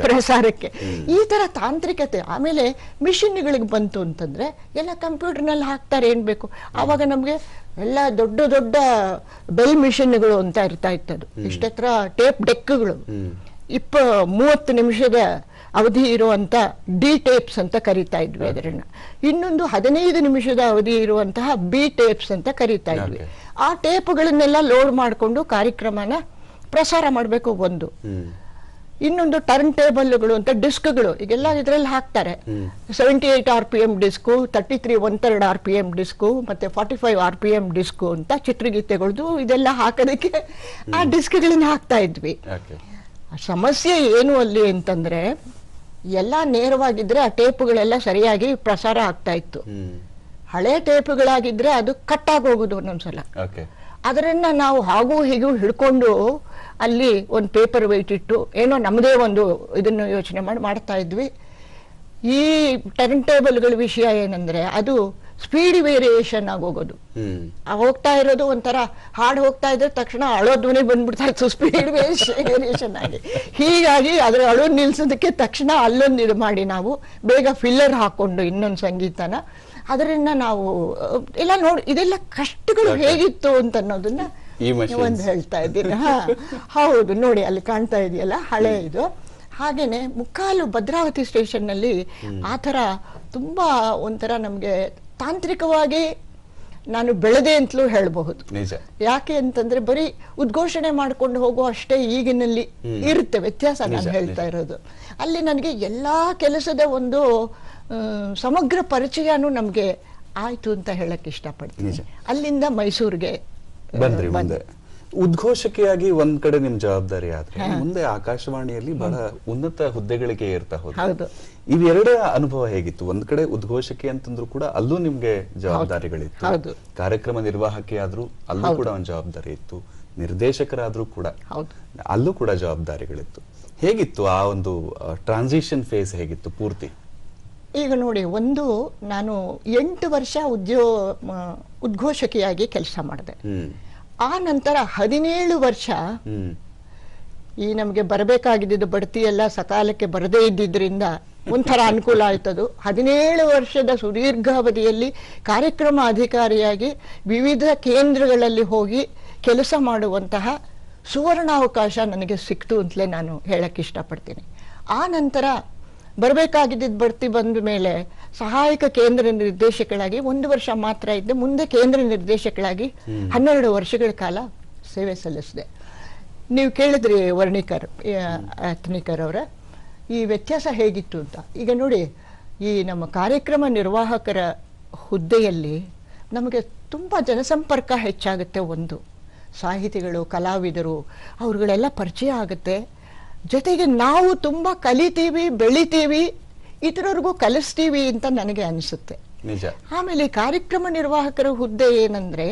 ಪ್ರಸಾರಕ್ಕೆ. ಈ ತರ ತಾಂತ್ರಿಕತೆ. ಆಮೇಲೆ ಮಿಷಿನ್ಗಳಿಗೆ ಬಂತು ಅಂತಂದ್ರೆ ಎಲ್ಲ ಕಂಪ್ಯೂಟರ್ನಲ್ಲಿ ಹಾಕ್ತಾರೆ ಏನ್ ಬೇಕು. ಆವಾಗ ನಮ್ಗೆ ಎಲ್ಲ ದೊಡ್ಡ ದೊಡ್ಡ ಬೆಲ್ ಮಿಷಿನ್ಗಳು ಅಂತ ಇರ್ತಾ ಇತ್ತದು. ಇಷ್ಟತ್ರ ಟೇಪ್ ಡೆಕ್ಗಳು 30 ನಿಮಿಷದ ಅವಧಿ ಇರುವಂತ ಡಿ ಟೇಪ್ಸ್ ಅಂತ ಕರಿತಾ ಇದ್ವಿ ಅದರನ್ನ. ಇನ್ನೊಂದು 15 ನಿಮಿಷದ ಅವಧಿ ಇರುವಂತಹ ಬಿ ಟೇಪ್ಸ್ ಅಂತ ಕರಿತಾ ಇದ್ವಿ. ಆ ಟೇಪ್ಗಳನ್ನೆಲ್ಲ ಲೋಡ್ ಮಾಡಿಕೊಂಡು ಕಾರ್ಯಕ್ರಮನ ಪ್ರಸಾರ ಮಾಡಬೇಕು ಒಂದು. ಇನ್ನೊಂದು ಟರ್ನ್ ಟೇಬಲ್ಗಳು ಅಂತ ಡಿಸ್ಕ್ಗಳು ಈಗೆಲ್ಲ ಇದರಲ್ಲಿ ಹಾಕ್ತಾರೆ. 78 RPM ಡಿಸ್ಕು, 33 1/3 RPM ಡಿಸ್ಕು, ಮತ್ತೆ 45 RPM ಡಿಸ್ಕು ಅಂತ ಚಿತ್ರಗೀತೆಗಳದ್ದು ಇದೆಲ್ಲ ಹಾಕೋದಕ್ಕೆ ಆ ಡಿಸ್ಕ್ಗಳನ್ನ ಹಾಕ್ತಾ ಇದ್ವಿ. ಸಮಸ್ಯೆ ಏನು ಅಲ್ಲಿ ಅಂತಂದ್ರೆ ಎಲ್ಲ ನೇರವಾಗಿದ್ರೆ ಆ ಟೇಪ್ಗಳೆಲ್ಲ ಸರಿಯಾಗಿ ಪ್ರಸಾರ ಆಗ್ತಾ ಇತ್ತು. ಹಳೆ ಟೇಪ್ಗಳಾಗಿದ್ರೆ ಅದು ಕಟ್ ಆಗೋಗುದು ಒಂದೊಂದ್ಸಲ. ಅದರನ್ನ ನಾವು ಹಾಗೂ ಹೀಗೂ ಹಿಡ್ಕೊಂಡು ಅಲ್ಲಿ ಒಂದು ಪೇಪರ್ ವೆಯ್ಟ್ ಇಟ್ಟು ಏನೋ ನಮ್ಮದೇ ಒಂದು ಇದನ್ನು ಯೋಚನೆ ಮಾಡ್ತಾ ಇದ್ವಿ. ಈ ಟರ್ನ್ ಟೇಬಲ್ಗಳ ವಿಷಯ ಏನಂದ್ರೆ ಅದು ಸ್ಪೀಡ್ ವೇರಿಯೇಷನ್ ಆಗೋಗೋದು. ಹೋಗ್ತಾ ಇರೋದು ಒಂಥರ ಹಾಡು ಹೋಗ್ತಾ ಇದ್ರೆ ತಕ್ಷಣ ಅಳೋ ಧ್ವನಿ ಬಂದ್ಬಿಡ್ತಾ ಇತ್ತು ಸ್ಪೀಡ್ ವೇರಿಯೇಷನ್ ಆಗಿ. ಹೀಗಾಗಿ ಅದ್ರ ಅಳು ನಿಲ್ಸೋದಕ್ಕೆ ತಕ್ಷಣ ಅಲ್ಲೊಂದು ಇದು ಮಾಡಿ ನಾವು ಬೇಗ ಫಿಲ್ಲರ್ ಹಾಕೊಂಡು ಇನ್ನೊಂದು ಸಂಗೀತನ ಅದರಿಂದ ನಾವು ಎಲ್ಲ ನೋಡಿ ಇದೆಲ್ಲ ಕಷ್ಟಗಳು ಹೇಗಿತ್ತು ಅಂತ ಅನ್ನೋದನ್ನ ಒಂದು ಹೇಳ್ತಾ ಇದ್ದೀನಿ. ಹೌದು, ನೋಡಿ ಅಲ್ಲಿ ಕಾಣ್ತಾ ಇದೆಯಲ್ಲ ಹಳೆ ಇದು. ಹಾಗೇನೆ ಮುಕ್ಕಾಲು ಭದ್ರಾವತಿ ಸ್ಟೇಷನ್ ನಲ್ಲಿ ಆ ಥರ ತುಂಬಾ ಒಂಥರ ನಮ್ಗೆ ತಾಂತ್ರಿಕವಾಗಿ ನಾನು ಬೆಳೆದೆ ಅಂತಲೂ ಹೇಳಬಹುದು. ಯಾಕೆ ಅಂತಂದ್ರೆ ಬರೀ ಉದ್ಘೋಷಣೆ ಮಾಡ್ಕೊಂಡು ಹೋಗೋ ಅಷ್ಟೇ ಈಗಿನಲ್ಲಿ ಇರುತ್ತೆ ವ್ಯತ್ಯಾಸ. ನಾನು ಹೇಳ್ತಾ ಇರೋದು ಅಲ್ಲಿ ನನಗೆ ಎಲ್ಲಾ ಕೆಲಸದ ಒಂದು ಸಮಗ್ರ ಪರಿಚಯನೂ ನಮ್ಗೆ ಆಯ್ತು ಅಂತ ಹೇಳಕ್ ಇಷ್ಟಪಡ್ತೀನಿ. ಅಲ್ಲಿಂದ ಮೈಸೂರಿಗೆ ಬಂದ್ರಿ. ಮುಂದೆ ಉದ್ಘೋಷಕಿಯಾಗಿ ಒಂದ್ ಕಡೆ ನಿಮ್ ಜವಾಬ್ದಾರಿ ಆದ್ರೆ ಮುಂದೆ ಆಕಾಶವಾಣಿಯಲ್ಲಿ ಬಹಳ ಉನ್ನತ ಹುದ್ದೆಗಳಿಗೆ ಏರ್ತಾ ಹೋದ್ರು. ಇವೆರಡೇ ಅನುಭವ ಹೇಗಿತ್ತು? ಒಂದ್ ಕಡೆ ಉದ್ಘೋಷಕಿ ಅಂತಂದ್ರು ಕೂಡ ಅಲ್ಲೂ ನಿಮ್ಗೆ ಜವಾಬ್ದಾರಿಗಳಿತ್ತು, ಕಾರ್ಯಕ್ರಮ ನಿರ್ವಾಹಕಿ ಆದ್ರೂ ಅಲ್ಲೂ ಕೂಡ ಒಂದು ಜವಾಬ್ದಾರಿ ಇತ್ತು, ನಿರ್ದೇಶಕರಾದ್ರೂ ಕೂಡ ಅಲ್ಲೂ ಕೂಡ ಜವಾಬ್ದಾರಿಗಳಿತ್ತು. ಹೇಗಿತ್ತು ಆ ಒಂದು ಟ್ರಾನ್ಸಿಷನ್ ಫೇಸ್ ಹೇಗಿತ್ತು ಪೂರ್ತಿ? ಈಗ ನೋಡಿ, ಒಂದು ನಾನು 8 ವರ್ಷ ಉದ್ಘೋಷಕಿಯಾಗಿ ಕೆಲಸ ಮಾಡಿದೆ. ಆ ನಂತರ 17 ವರ್ಷ ಈ ನಮಗೆ ಬರಬೇಕಾಗಿದ್ದು ಬಡ್ತಿ ಎಲ್ಲ ಸಕಾಲಕ್ಕೆ ಬರದೇ ಇದ್ದಿದ್ರಿಂದ ಒಂಥರ ಅನುಕೂಲ ಆಯ್ತದು. 17 ವರ್ಷದ ಸುದೀರ್ಘಾವಧಿಯಲ್ಲಿ ಕಾರ್ಯಕ್ರಮ ಅಧಿಕಾರಿಯಾಗಿ ವಿವಿಧ ಕೇಂದ್ರಗಳಲ್ಲಿ ಹೋಗಿ ಕೆಲಸ ಮಾಡುವಂತಹ ಸುವರ್ಣಾವಕಾಶ ನನಗೆ ಸಿಕ್ತು ಅಂತಲೇ ನಾನು ಹೇಳಕ್ಕೆ ಇಷ್ಟಪಡ್ತೀನಿ. ಆ ನಂತರ ಬರಬೇಕಾಗಿದ್ದ ಬಡ್ತಿ ಬಂದ ಮೇಲೆ ಸಹಾಯಕ ಕೇಂದ್ರ ನಿರ್ದೇಶಕಳಾಗಿ 1 ವರ್ಷ ಮಾತ್ರ ಇದ್ದೆ. ಮುಂದೆ ಕೇಂದ್ರ ನಿರ್ದೇಶಕಳಾಗಿ 12 ವರ್ಷಗಳ ಕಾಲ ಸೇವೆ ಸಲ್ಲಿಸಿದೆ. ನೀವು ಕೇಳಿದ್ರಿ ಅಥ್ನಿಕರ್ ಅವರ ಈ ವ್ಯತ್ಯಾಸ ಹೇಗಿತ್ತು ಅಂತ. ಈಗ ನೋಡಿ, ಈ ನಮ್ಮ ಕಾರ್ಯಕ್ರಮ ನಿರ್ವಾಹಕರ ಹುದ್ದೆಯಲ್ಲಿ ನಮಗೆ ತುಂಬ ಜನಸಂಪರ್ಕ ಹೆಚ್ಚಾಗುತ್ತೆ. ಒಂದು ಸಾಹಿತಿಗಳು, ಕಲಾವಿದರು, ಅವ್ರುಗಳೆಲ್ಲ ಪರಿಚಯ ಆಗುತ್ತೆ. ಜೊತೆಗೆ ನಾವು ತುಂಬ ಕಲಿತೀವಿ, ಬೆಳಿತೀವಿ, ಇತರರಿಗೂ ಕಲಿಸ್ತೀವಿ ಅಂತ ನನಗೆ ಅನಿಸುತ್ತೆ. ಆಮೇಲೆ ಕಾರ್ಯಕ್ರಮ ನಿರ್ವಾಹಕರ ಹುದ್ದೆ ಏನಂದ್ರೆ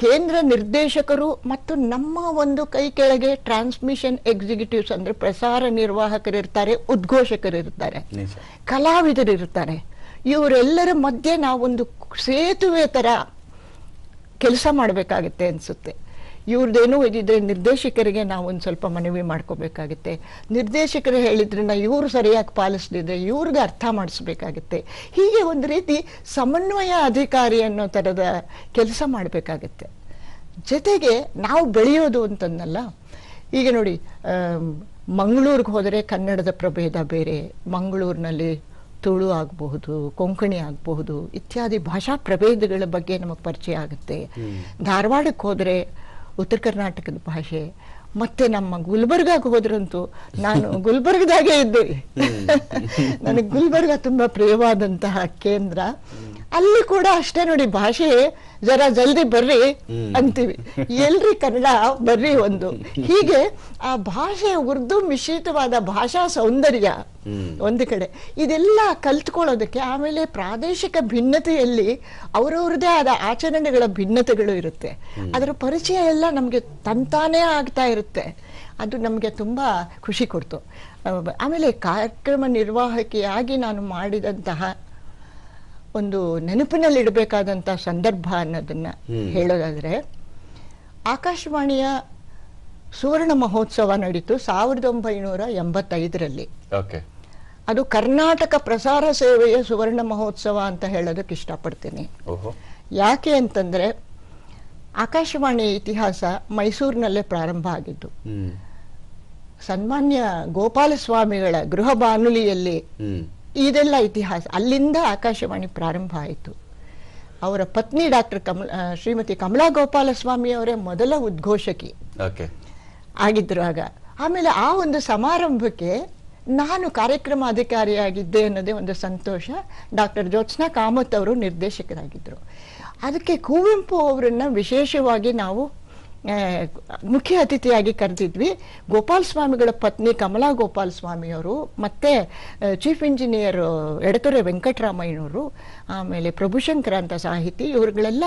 ಕೇಂದ್ರ ನಿರ್ದೇಶಕರು ಮತ್ತು ನಮ್ಮ ಒಂದು ಕೈ ಕೆಳಗೆ ಟ್ರಾನ್ಸ್ಮಿಷನ್ ಎಕ್ಸಿಕ್ಯೂಟಿವ್ಸ್ ಅಂದ್ರೆ ಪ್ರಸಾರ ನಿರ್ವಾಹಕರು ಇರ್ತಾರೆ, ಉದ್ಘೋಷಕರು ಇರ್ತಾರೆ, ಕಲಾವಿದರು ಇರ್ತಾರೆ. ಇವರೆಲ್ಲರ ಮಧ್ಯೆ ನಾವೊಂದು ಸೇತುವೆ ತರ ಕೆಲಸ ಮಾಡಬೇಕಾಗತ್ತೆ ಅನ್ಸುತ್ತೆ. ಇವ್ರದ್ದೇನೋ ಇದಿದ್ರೆ ನಿರ್ದೇಶಕರಿಗೆ ನಾವು ಒಂದು ಸ್ವಲ್ಪ ಮನವಿ ಮಾಡ್ಕೋಬೇಕಾಗುತ್ತೆ. ನಿರ್ದೇಶಕರು ಹೇಳಿದ್ರನ್ನ ಇವರು ಸರಿಯಾಗಿ ಪಾಲಿಸದಿದ್ರೆ ಇವ್ರಿಗೆ ಅರ್ಥ ಮಾಡಿಸ್ಬೇಕಾಗತ್ತೆ. ಹೀಗೆ ಒಂದು ರೀತಿ ಸಮನ್ವಯ ಅಧಿಕಾರಿ ಅನ್ನೋ ಥರದ ಕೆಲಸ ಮಾಡಬೇಕಾಗತ್ತೆ. ಜೊತೆಗೆ ನಾವು ಬೆಳೆಯೋದು ಅಂತಂದಲ್ಲ, ಈಗ ನೋಡಿ, ಮಂಗಳೂರಿಗೆ ಹೋದರೆ ಕನ್ನಡದ ಪ್ರಭೇದ ಬೇರೆ, ಮಂಗಳೂರಿನಲ್ಲಿ ತುಳು ಆಗಬಹುದು, ಕೊಂಕಣಿ ಆಗಬಹುದು, ಇತ್ಯಾದಿ ಭಾಷಾ ಪ್ರಭೇದಗಳ ಬಗ್ಗೆ ನಮಗೆ ಪರಿಚಯ ಆಗುತ್ತೆ. ಧಾರವಾಡಕ್ಕೆ ಹೋದರೆ ಉತ್ತರ ಕರ್ನಾಟಕದ ಭಾಷೆ, ಮತ್ತೆ ನಮ್ಮ ಗುಲ್ಬರ್ಗಾಗೆ ಹೋದ್ರಂತೂ ನಾನು ಗುಲ್ಬರ್ಗದಾಗೆ ಇದ್ದೆ. ನನಗೆ ಗುಲ್ಬರ್ಗ ತುಂಬಾ ಪ್ರಿಯವಾದಂತಹ ಕೇಂದ್ರ. ಅಲ್ಲಿ ಕೂಡ ಅಷ್ಟೇ ನೋಡಿ, ಭಾಷೆ ಜರ ಜಲ್ದಿ ಬರ್ರಿ ಅಂತೀವಿ, ಎಲ್ರಿ ಕನ್ನಡ ಬರ್ರಿ ಒಂದು. ಹೀಗೆ ಆ ಭಾಷೆ ಉರ್ದು ಮಿಶ್ರಿತವಾದ ಭಾಷಾ ಸೌಂದರ್ಯ ಒಂದು ಕಡೆ, ಇದೆಲ್ಲ ಕಲ್ತ್ಕೊಳ್ಳೋದಕ್ಕೆ. ಆಮೇಲೆ ಪ್ರಾದೇಶಿಕ ಭಿನ್ನತೆಯಲ್ಲಿ ಅವರವ್ರದೇ ಆದ ಆಚರಣೆಗಳ ಭಿನ್ನತೆಗಳು ಇರುತ್ತೆ. ಅದರ ಪರಿಚಯ ಎಲ್ಲ ನಮಗೆ ತಂತಾನೇ ಆಗ್ತಾ ಇರುತ್ತೆ. ಅದು ನಮಗೆ ತುಂಬಾ ಖುಷಿ ಕೊಡ್ತು. ಆಮೇಲೆ ಕಾರ್ಯಕ್ರಮ ನಿರ್ವಾಹಕಿಯಾಗಿ ನಾನು ಮಾಡಿದಂತಹ ಒಂದು ನೆನಪಿನಲ್ಲಿಡಬೇಕಾದಂಥ ಸಂದರ್ಭ ಅನ್ನೋದನ್ನ ಹೇಳೋದಾದ್ರೆ, ಆಕಾಶವಾಣಿಯ ಸುವರ್ಣ ಮಹೋತ್ಸವ ನಡೀತು 1985ರಲ್ಲಿ. ಅದು ಕರ್ನಾಟಕ ಪ್ರಸಾರ ಸೇವೆಯ ಸುವರ್ಣ ಮಹೋತ್ಸವ ಅಂತ ಹೇಳೋದಕ್ಕೆ ಇಷ್ಟಪಡ್ತೀನಿ. ಯಾಕೆ ಅಂತಂದ್ರೆ ಆಕಾಶವಾಣಿ ಇತಿಹಾಸ ಮೈಸೂರಿನಲ್ಲೇ ಪ್ರಾರಂಭ ಆಗಿದ್ದು. ಸನ್ಮಾನ್ಯ ಗೋಪಾಲಸ್ವಾಮಿಗಳ ಗೃಹ ಬಾನುಲಿಯಲ್ಲಿ ಇದೆಲ್ಲ ಇತಿಹಾಸ. ಅಲ್ಲಿಂದ ಆಕಾಶವಾಣಿ ಪ್ರಾರಂಭ ಆಯಿತು. ಅವರ ಪತ್ನಿ ಡಾಕ್ಟರ್ ಶ್ರೀಮತಿ ಕಮಲಾ ಗೋಪಾಲಸ್ವಾಮಿ ಅವರೇ ಮೊದಲ ಉದ್ಘೋಷಕಿ ಆಗಿದ್ರು ಆಗ. ಆಮೇಲೆ ಆ ಒಂದು ಸಮಾರಂಭಕ್ಕೆ ನಾನು ಕಾರ್ಯಕ್ರಮ ಅಧಿಕಾರಿಯಾಗಿದ್ದೆ ಅನ್ನೋದೇ ಒಂದು ಸಂತೋಷ. ಡಾಕ್ಟರ್ ಜ್ಯೋತ್ಸ್ನಾ ಕಾಮತ್ ಅವರು ನಿರ್ದೇಶಕರಾಗಿದ್ದರು. ಅದಕ್ಕೆ ಕುವೆಂಪು ಅವರನ್ನ ವಿಶೇಷವಾಗಿ ನಾವು ಮುಖ್ಯ ಅತಿಥಿಯಾಗಿ ಕರೆದಿದ್ವಿ. ಗೋಪಾಲ್ ಸ್ವಾಮಿಗಳ ಪತ್ನಿ ಕಮಲಾ ಗೋಪಾಲ್ ಸ್ವಾಮಿಯವರು, ಮತ್ತೆ ಚೀಫ್ ಇಂಜಿನಿಯರ್ ಎಡತೊರೆ ವೆಂಕಟರಾಮಯ್ಯನವರು, ಆಮೇಲೆ ಪ್ರಭುಶಂಕರ ಅಂತ ಸಾಹಿತಿ, ಇವರುಗಳೆಲ್ಲ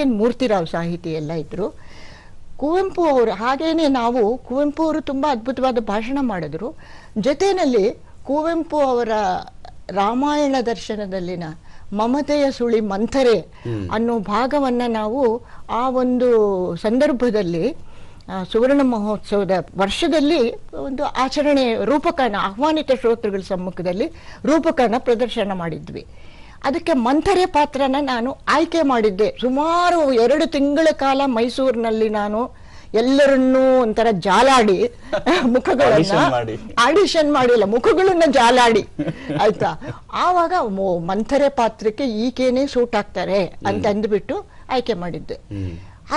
ಎನ್ ಮೂರ್ತಿರಾವ್ ಸಾಹಿತಿ ಎಲ್ಲ ಇದ್ರು. ಕುವೆಂಪು ಅವರು ಹಾಗೇನೆ ನಾವು ಕುವೆಂಪು ಅವರು ತುಂಬಾ ಅದ್ಭುತವಾದ ಭಾಷಣ ಮಾಡಿದ್ರು. ಜೊತೆಯಲ್ಲಿ ಕುವೆಂಪು ಅವರ ರಾಮಾಯಣ ದರ್ಶನದಲ್ಲಿನ ಮಮತೆಯ ಸುಳಿ ಮಂಥರೆ ಅನ್ನೋ ಭಾಗವನ್ನ ನಾವು ಆ ಒಂದು ಸಂದರ್ಭದಲ್ಲಿ ಸುವರ್ಣ ಮಹೋತ್ಸವದ ವರ್ಷದಲ್ಲಿ ಒಂದು ಆಚರಣೆ ರೂಪಕನ ಆಹ್ವಾನಿತ ಶ್ರೋತೃಗಳ ಸಮ್ಮುಖದಲ್ಲಿ ರೂಪಕನ ಪ್ರದರ್ಶನ ಮಾಡಿದ್ವಿ. ಅದಕ್ಕೆ ಮಂಥರೆ ಪಾತ್ರನ ನಾನು ಆಯ್ಕೆ ಮಾಡಿದ್ದೆ. ಸುಮಾರು 2 ತಿಂಗಳ ಕಾಲ ಮೈಸೂರಿನಲ್ಲಿ ನಾನು ಎಲ್ಲರನ್ನೂ ಒಂಥರ ಜಾಲಾಡಿ ಮುಖಗಳನ್ನ ಆಡಿಷನ್ ಮಾಡಿಲ್ಲ, ಮುಖಗಳನ್ನ ಜಾಲಾಡಿ ಆಯ್ತಾ. ಆವಾಗ ಮಂಥರೆ ಪಾತ್ರಕ್ಕೆ ಈಗೇನೆ ಸೂಟ್ ಆಗ್ತಾರೆ ಅಂತ ಅಂದ್ಬಿಟ್ಟು ಆಯ್ಕೆ ಮಾಡಿದ್ದೆ.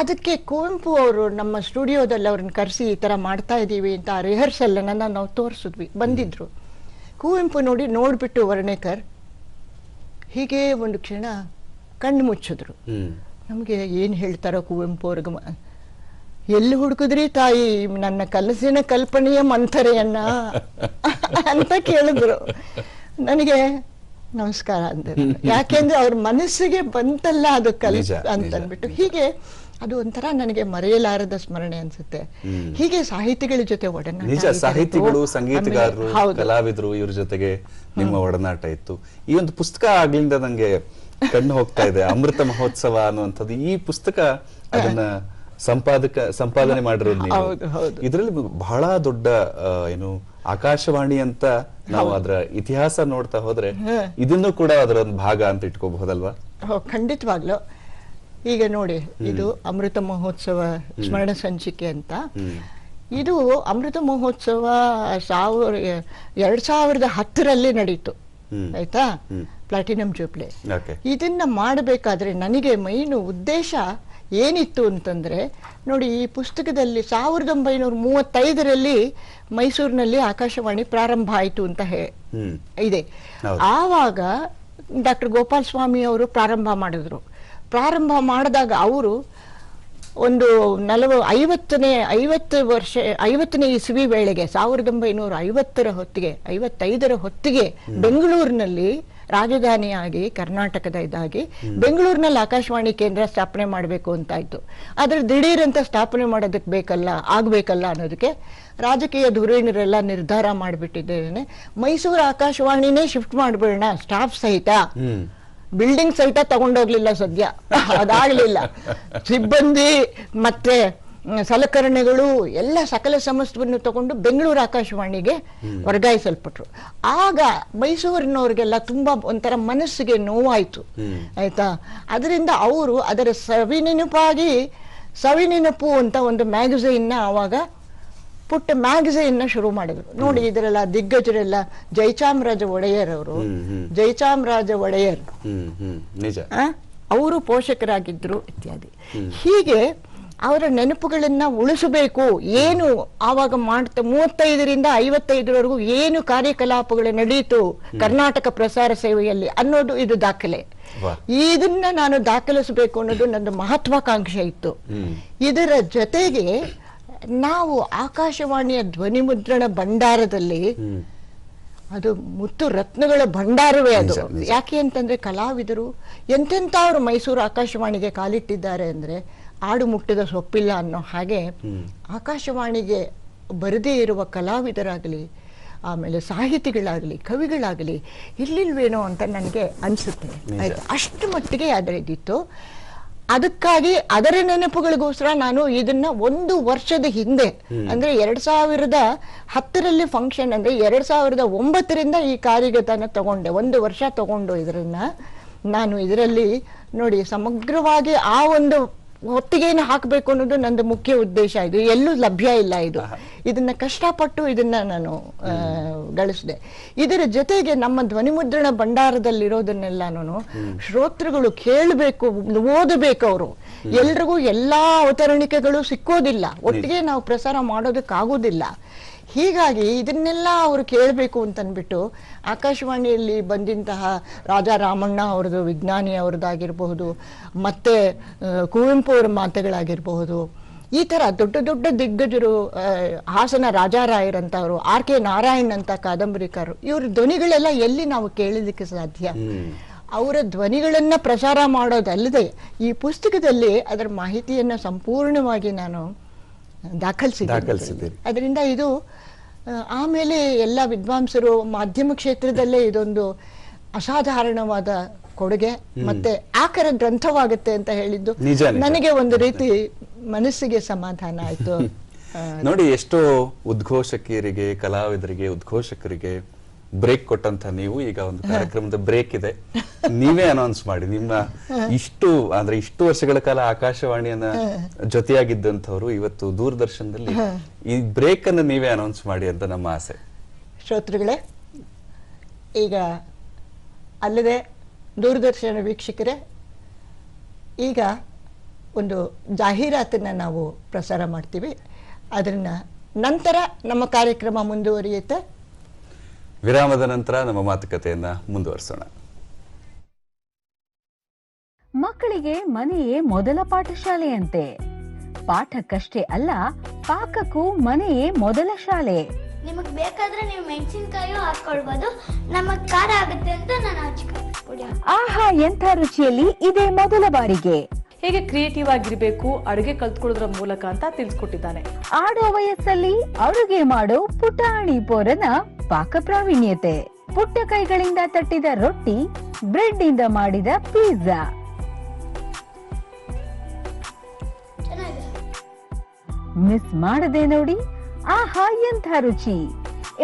ಅದಕ್ಕೆ ಕುವೆಂಪು ಅವರು ನಮ್ಮ ಸ್ಟುಡಿಯೋದಲ್ಲಿ ಅವ್ರನ್ನ ಕರೆಸಿ ಈ ತರ ಮಾಡ್ತಾ ಇದೀವಿ ಅಂತ ರಿಹರ್ಸಲ್ ಅನ್ನ ನಾವು ತೋರಿಸಿದ್ವಿ. ಬಂದಿದ್ರು ಕುವೆಂಪು ನೋಡ್ಬಿಟ್ಟು ವರ್ಣೇಕರ್ ಹೀಗೆ ಒಂದು ಕ್ಷಣ ಕಣ್ಣು ಮುಚ್ಚಿದ್ರು. ನಮ್ಗೆ ಏನ್ ಹೇಳ್ತಾರೋ ಕುವೆಂಪು ಅವ್ರಿಗೆ, ಎಲ್ಲಿ ಹುಡುಕಿದ್ರಿ ತಾಯಿ ನನ್ನ ಕನಸಿನ ಕಲ್ಪನೆಯ ಮಂಥರೆಯನ್ನ ಅಂತ ಕೇಳಿದ್ರು. ನನಗೆ ನಮಸ್ಕಾರ ಅಂತ, ಯಾಕೆಂದ್ರೆ ಅವ್ರ ಮನಸ್ಸಿಗೆ ಬಂತಲ್ಲ ಅದು ಅಂತ ಅಂದ್ಬಿಟ್ಟು. ಹೀಗೆ ಅದು ಒಂಥರ ನನಗೆ ಮರೆಯಲಾರದ ಸ್ಮರಣೆ ಅನ್ಸುತ್ತೆ. ಹೀಗೆ ಸಾಹಿತಿಗಳ ಜೊತೆ ಒಡನಾಟ, ನಿಜ ಸಾಹಿತಿಗಳು, ಸಂಗೀತಗಾರರು, ಕಲಾವಿದರು, ಇವ್ರ ಜೊತೆಗೆ ನಿಮ್ಮ ಒಡನಾಟ ಇತ್ತು. ಈ ಒಂದು ಪುಸ್ತಕ ಆಗ್ಲಿಂದ ನಂಗೆ ಕಣ್ಣು ಹೋಗ್ತಾ ಇದೆ, ಅಮೃತ ಮಹೋತ್ಸವ ಅನ್ನುವಂಥದ್ದು. ಈ ಪುಸ್ತಕ ಅದನ್ನ ಸಂಪಾದನೆ ಮಾಡಿರೋದು ನೀವು. ಇದರಲ್ಲಿ ಬಹಳ ದೊಡ್ಡ ಏನು ಆಕಾಶವಾಣಿ ಅಂತ ನಾವು ಅದರ ಇತಿಹಾಸ ನೋಡ್ತಾ ಹೋದ್ರೆ ಇದನ್ನು ಕೂಡ ಅದರ ಒಂದು ಭಾಗ ಅಂತ ಇಟ್ಕೋಬಹುದಲ್ವಾ? ಖಂಡಿತವಾಗ್ಲು. ಈಗ ನೋಡಿ, ಇದು ಅಮೃತ ಮಹೋತ್ಸವ ಸ್ಮರಣ ಸಂಚಿಕೆ ಅಂತ. ಇದು ಅಮೃತ ಮಹೋತ್ಸವ 2010ರಲ್ಲಿ ನಡೀತು ಆಯ್ತಾ, ಪ್ಲಾಟಿನಂ ಜೂಬ್ಲಿ. ಇದನ್ನ ಮಾಡಬೇಕಾದ್ರೆ ನನಗೆ ಮೈನ್ ಉದ್ದೇಶ ಏನಿತ್ತು ಅಂತಂದ್ರೆ, ನೋಡಿ ಈ ಪುಸ್ತಕದಲ್ಲಿ 1935ರಲ್ಲಿ ಮೈಸೂರಿನಲ್ಲಿ ಆಕಾಶವಾಣಿ ಪ್ರಾರಂಭ ಆಯಿತು ಅಂತ ಇದೆ. ಆವಾಗ ಡಾಕ್ಟರ್ ಗೋಪಾಲ್ ಸ್ವಾಮಿ ಅವರು ಪ್ರಾರಂಭ ಮಾಡಿದ್ರು. ಪ್ರಾರಂಭ ಮಾಡಿದಾಗ ಅವರು ಒಂದು 50ನೇ ಇಸವಿ ವೇಳೆಗೆ 1950ರ ಹೊತ್ತಿಗೆ 55ರ ಹೊತ್ತಿಗೆ ಬೆಂಗಳೂರಿನಲ್ಲಿ ರಾಜಧಾನಿಯಾಗಿ ಕರ್ನಾಟಕದ ಇದಾಗಿ ಬೆಂಗಳೂರಿನಲ್ಲಿ ಆಕಾಶವಾಣಿ ಕೇಂದ್ರ ಸ್ಥಾಪನೆ ಮಾಡಬೇಕು ಅಂತಾಯ್ತು. ಆದ್ರೆ ದಿಢೀರಂತ ಸ್ಥಾಪನೆ ಮಾಡೋದಕ್ಕೆ ಆಗ್ಬೇಕಲ್ಲ ಅನ್ನೋದಕ್ಕೆ ರಾಜಕೀಯ ಧುರೀಣರೆಲ್ಲ ನಿರ್ಧಾರ ಮಾಡಿಬಿಟ್ಟಿದ್ದೇನೆ, ಮೈಸೂರು ಆಕಾಶವಾಣಿನೇ ಶಿಫ್ಟ್ ಮಾಡ್ಬಿಡೋಣ, ಸ್ಟಾಫ್ ಸಹಿತ, ಬಿಲ್ಡಿಂಗ್ ಸಹಿತ ತಗೊಂಡೋಗ್ಲಿಲ್ಲ ಸದ್ಯ, ಅದಾಗ್ಲಿಲ್ಲ. ಸಿಬ್ಬಂದಿ ಮತ್ತೆ ಸಲಕರಣೆಗಳು ಎಲ್ಲ ಸಕಲ ಸಮಸ್ತವನ್ನು ತಗೊಂಡು ಬೆಂಗಳೂರು ಆಕಾಶವಾಣಿಗೆ ವರ್ಗಾಯಿಸಲ್ಪಟ್ರು. ಆಗ ಮೈಸೂರಿನವ್ರಿಗೆಲ್ಲ ತುಂಬಾ ಒಂಥರ ಮನಸ್ಸಿಗೆ ನೋವಾಯ್ತು ಆಯ್ತಾ. ಅದರಿಂದ ಅವರು ಅದರ ಸವಿನೆನಪು ಅಂತ ಒಂದು ಮ್ಯಾಗಝೈನ್ ಆವಾಗ ಪುಟ್ಟ ಮ್ಯಾಗಝೈನ್ ಶುರು ಮಾಡಿದ್ರು. ನೋಡಿ ಇದರೆಲ್ಲ ದಿಗ್ಗಜರೆಲ್ಲ ಜಯಚಾಮರಾಜ ಒಡೆಯರ್ ಅವರು, ಜಯಚಾಮರಾಜ ಒಡೆಯರ್ ಅವರು ಪೋಷಕರಾಗಿದ್ರು ಇತ್ಯಾದಿ. ಹೀಗೆ ಅವರ ನೆನಪುಗಳನ್ನ ಉಳಿಸಬೇಕು. ಏನು ಆವಾಗ 35ರಿಂದ 55ರವರೆಗೂ ಏನು ಕಾರ್ಯಕಲಾಪಗಳು ನಡೆಯಿತು ಕರ್ನಾಟಕ ಪ್ರಸಾರ ಸೇವೆಯಲ್ಲಿ ಅನ್ನೋದು ಇದು ದಾಖಲೆ. ಇದನ್ನ ನಾನು ದಾಖಲಿಸಬೇಕು ಅನ್ನೋದು ನನ್ನ ಮಹತ್ವಾಕಾಂಕ್ಷೆ ಇತ್ತು. ಇದರ ಜೊತೆಗೆ ನಾವು ಆಕಾಶವಾಣಿಯ ಧ್ವನಿ ಮುದ್ರಣ ಭಂಡಾರದಲ್ಲಿ ಅದು ಮುತ್ತು ರತ್ನಗಳ ಭಂಡಾರವೇ ಅದು. ಯಾಕೆ ಅಂತಂದ್ರೆ ಕಲಾವಿದರು ಎಂತೆಂಥವ್ರು ಮೈಸೂರು ಆಕಾಶವಾಣಿಗೆ ಕಾಲಿಟ್ಟಿದ್ದಾರೆ ಅಂದ್ರೆ ಆಡು ಮುಟ್ಟಿದ ಸೊಪ್ಪಿಲ್ಲ ಅನ್ನೋ ಹಾಗೆ ಆಕಾಶವಾಣಿಗೆ ಬರದೇ ಇರುವ ಕಲಾವಿದರಾಗಲಿ, ಆಮೇಲೆ ಸಾಹಿತಿಗಳಾಗಲಿ, ಕವಿಗಳಾಗಲಿ ಇರ್ಲಿಲ್ವೇನೋ ಅಂತ ನನಗೆ ಅನಿಸುತ್ತೆ. ಆಯ್ತು, ಅಷ್ಟು ಮಟ್ಟಿಗೆ ಅದರದಿತ್ತು. ಅದಕ್ಕಾಗಿ ಅದರ ನೆನಪುಗಳಿಗೋಸ್ಕರ ನಾನು ಇದನ್ನ 1 ವರ್ಷದ ಹಿಂದೆ ಅಂದ್ರೆ 2010ರಲ್ಲಿ ಫಂಕ್ಷನ್ ಅಂದ್ರೆ 2009ರಿಂದ ಈ ಕಾರ್ಯಗತನ ತಗೊಂಡೆ. 1 ವರ್ಷ ತಗೊಂಡು ಇದರನ್ನ ನಾನು ಇದರಲ್ಲಿ ನೋಡಿ ಸಮಗ್ರವಾಗಿ ಆ ಒಂದು ಹೊತ್ತಿಗೆಯನ್ನು ಹಾಕಬೇಕು ಅನ್ನೋದು ನಂದು ಮುಖ್ಯ ಉದ್ದೇಶ. ಇದು ಎಲ್ಲೂ ಲಭ್ಯ ಇಲ್ಲ. ಇದನ್ನ ಕಷ್ಟಪಟ್ಟು ಇದನ್ನ ನಾನು ಗಳಿಸಿದೆ. ಇದರ ಜೊತೆಗೆ ನಮ್ಮ ಧ್ವನಿಮುದ್ರಣ ಭಂಡಾರದಲ್ಲಿರೋದನ್ನೆಲ್ಲಾನು ಶ್ರೋತೃಗಳು ಕೇಳಬೇಕು, ಓದಬೇಕು. ಅವರು ಎಲ್ರಿಗೂ ಎಲ್ಲಾ ಅವತರಣಿಕೆಗಳು ಸಿಕ್ಕೋದಿಲ್ಲ, ಒಟ್ಟಿಗೆ ನಾವು ಪ್ರಸಾರ ಮಾಡೋದಕ್ಕಾಗೋದಿಲ್ಲ. ಹೀಗಾಗಿ ಇದನ್ನೆಲ್ಲ ಅವರು ಕೇಳಬೇಕು ಅಂತನ್ಬಿಟ್ಟು ಆಕಾಶವಾಣಿಯಲ್ಲಿ ಬಂದಂತಹ ರಾಜಾ ರಾಮಣ್ಣ ಅವ್ರದ್ದು, ವಿಜ್ಞಾನಿ ಅವ್ರದ್ದಾಗಿರಬಹುದು, ಮತ್ತೆ ಕುವೆಂಪು ಅವರ ಮಾತುಗಳಾಗಿರಬಹುದು, ಈ ತರ ದೊಡ್ಡ ದೊಡ್ಡ ದಿಗ್ಗಜರು, ಹಾಸನ ರಾಜಾರಾಯರಂತವರು, ಆರ್ ಕೆ ನಾರಾಯಣ್ ಅಂತ ಕಾದಂಬರಿಕಾರರು, ಇವ್ರ ಧ್ವನಿಗಳೆಲ್ಲ ಎಲ್ಲಿ ನಾವು ಕೇಳಲಿಕ್ಕೆ ಸಾಧ್ಯ? ಅವರ ಧ್ವನಿಗಳನ್ನ ಪ್ರಸಾರ ಮಾಡೋದಲ್ಲದೆ ಈ ಪುಸ್ತಕದಲ್ಲಿ ಅದರ ಮಾಹಿತಿಯನ್ನ ಸಂಪೂರ್ಣವಾಗಿ ನಾನು ದಾಖಲಿಸಿದ್ದೀನಿ. ಅದರಿಂದ ಇದು ಆಮೇಲೆ ಎಲ್ಲ ವಿದ್ವಾಂಸರು ಮಾಧ್ಯಮ ಕ್ಷೇತ್ರದಲ್ಲೇ ಇದೊಂದು ಅಸಾಧಾರಣವಾದ ಕೊಡುಗೆ ಮತ್ತೆ ಆಕರ ಗ್ರಂಥವಾಗುತ್ತೆ ಅಂತ ಹೇಳಿದ್ದು ನನಗೆ ಒಂದು ರೀತಿ ಮನಸ್ಸಿಗೆ ಸಮಾಧಾನ ಆಯ್ತು. ನೋಡಿ, ಎಷ್ಟೋ ಉದ್ಘೋಷಕಿಯರಿಗೆ, ಕಲಾವಿದರಿಗೆ, ಉದ್ಘೋಷಕರಿಗೆ ಬ್ರೇಕ್ ಕೊಟ್ಟಂತ ನೀವು ಈಗ ಒಂದು ಕಾರ್ಯಕ್ರಮದ ಬ್ರೇಕ್ ಇದೆ, ನೀವೇ ಅನೌನ್ಸ್ ಮಾಡಿ. ನಿಮ್ಮ ಇಷ್ಟು ವರ್ಷಗಳ ಕಾಲ ಆಕಾಶವಾಣಿಯನ್ನ ಜೊತೆಯಾಗಿದ್ದಂಥವ್ರು ಇವತ್ತು ದೂರದರ್ಶನದಲ್ಲಿ ಈ ಬ್ರೇಕ್ ಅನ್ನು ನೀವೇ ಅನೌನ್ಸ್ ಮಾಡಿ ಅಂತ ನಮ್ಮ ಆಸೆ. ಶ್ರೋತೃಗಳೇ, ಈಗ ಅಲ್ಲದೆ ದೂರದರ್ಶನ ವೀಕ್ಷಕರೇ, ಈಗ ಒಂದು ಜಾಹೀರಾತನ್ನ ನಾವು ಪ್ರಸಾರ ಮಾಡ್ತೀವಿ. ಅದನ್ನ ನಂತರ ನಮ್ಮ ಕಾರ್ಯಕ್ರಮ ಮುಂದುವರಿಯುತ್ತೆ. ವಿರಾಮದ ನಂತರ ನಮ್ಮ ಮಾತುಕತೆಯನ್ನ ಮುಂದುವರಿಸೋಣ. ಮಕ್ಕಳಿಗೆ ಮನೆಯೇ ಮೊದಲ ಪಾಠಶಾಲೆಯಂತೆ. ಪಾಠಕ್ಕಷ್ಟೇ ಅಲ್ಲ, ಪಾಕಕ್ಕೂ ಮನೆಯೇ ಮೊದಲ ಶಾಲೆ. ನಿಮಗೆ ಬೇಕಾದ್ರೆ ನೀವು ಮೆಣಸಿನಕಾಯಿ ಹಾಕೊಳ್ಬಹುದು, ನಮಗ್ ಖಾರ ಆಗುತ್ತೆ ಅಂತ ನಾನು ಹಚ್ಕೊಳ್ತೀನಿ. ಆಹಾ, ಎಂಥ ರುಚಿಯಲ್ಲಿ ಇದೇ ಮೊದಲ ಬಾರಿಗೆ. ಹೇಗೆ ಕ್ರಿಯೇಟಿವ್ ಆಗಿರ್ಬೇಕು ಅಡುಗೆ ಕಲ್ತ್ಕೊಳ್ಳೋದ್ರ ಮೂಲಕ ಅಂತ ತಿಳಿಸ್ಕೊಟ್ಟಿದ್ದಾನೆ. ಆಡೋ ವಯಸ್ಸಲ್ಲಿ ಅಡುಗೆ ಮಾಡೋ ಪುಟಾಣಿ ಪೋರನ ಪಾಕ ಪ್ರಾವೀಣ್ಯತೆ. ಪುಟ್ಟ ಕೈಗಳಿಂದ ತಟ್ಟಿದ ರೊಟ್ಟಿ, ಬ್ರೆಡ್ ಇಂದ ಮಾಡಿದ ಪಿಜ್ಜಾ. ಮಿಸ್ ಮಾಡದೆ ನೋಡಿ, ಆಹಾ ಎಂಥ ರುಚಿ.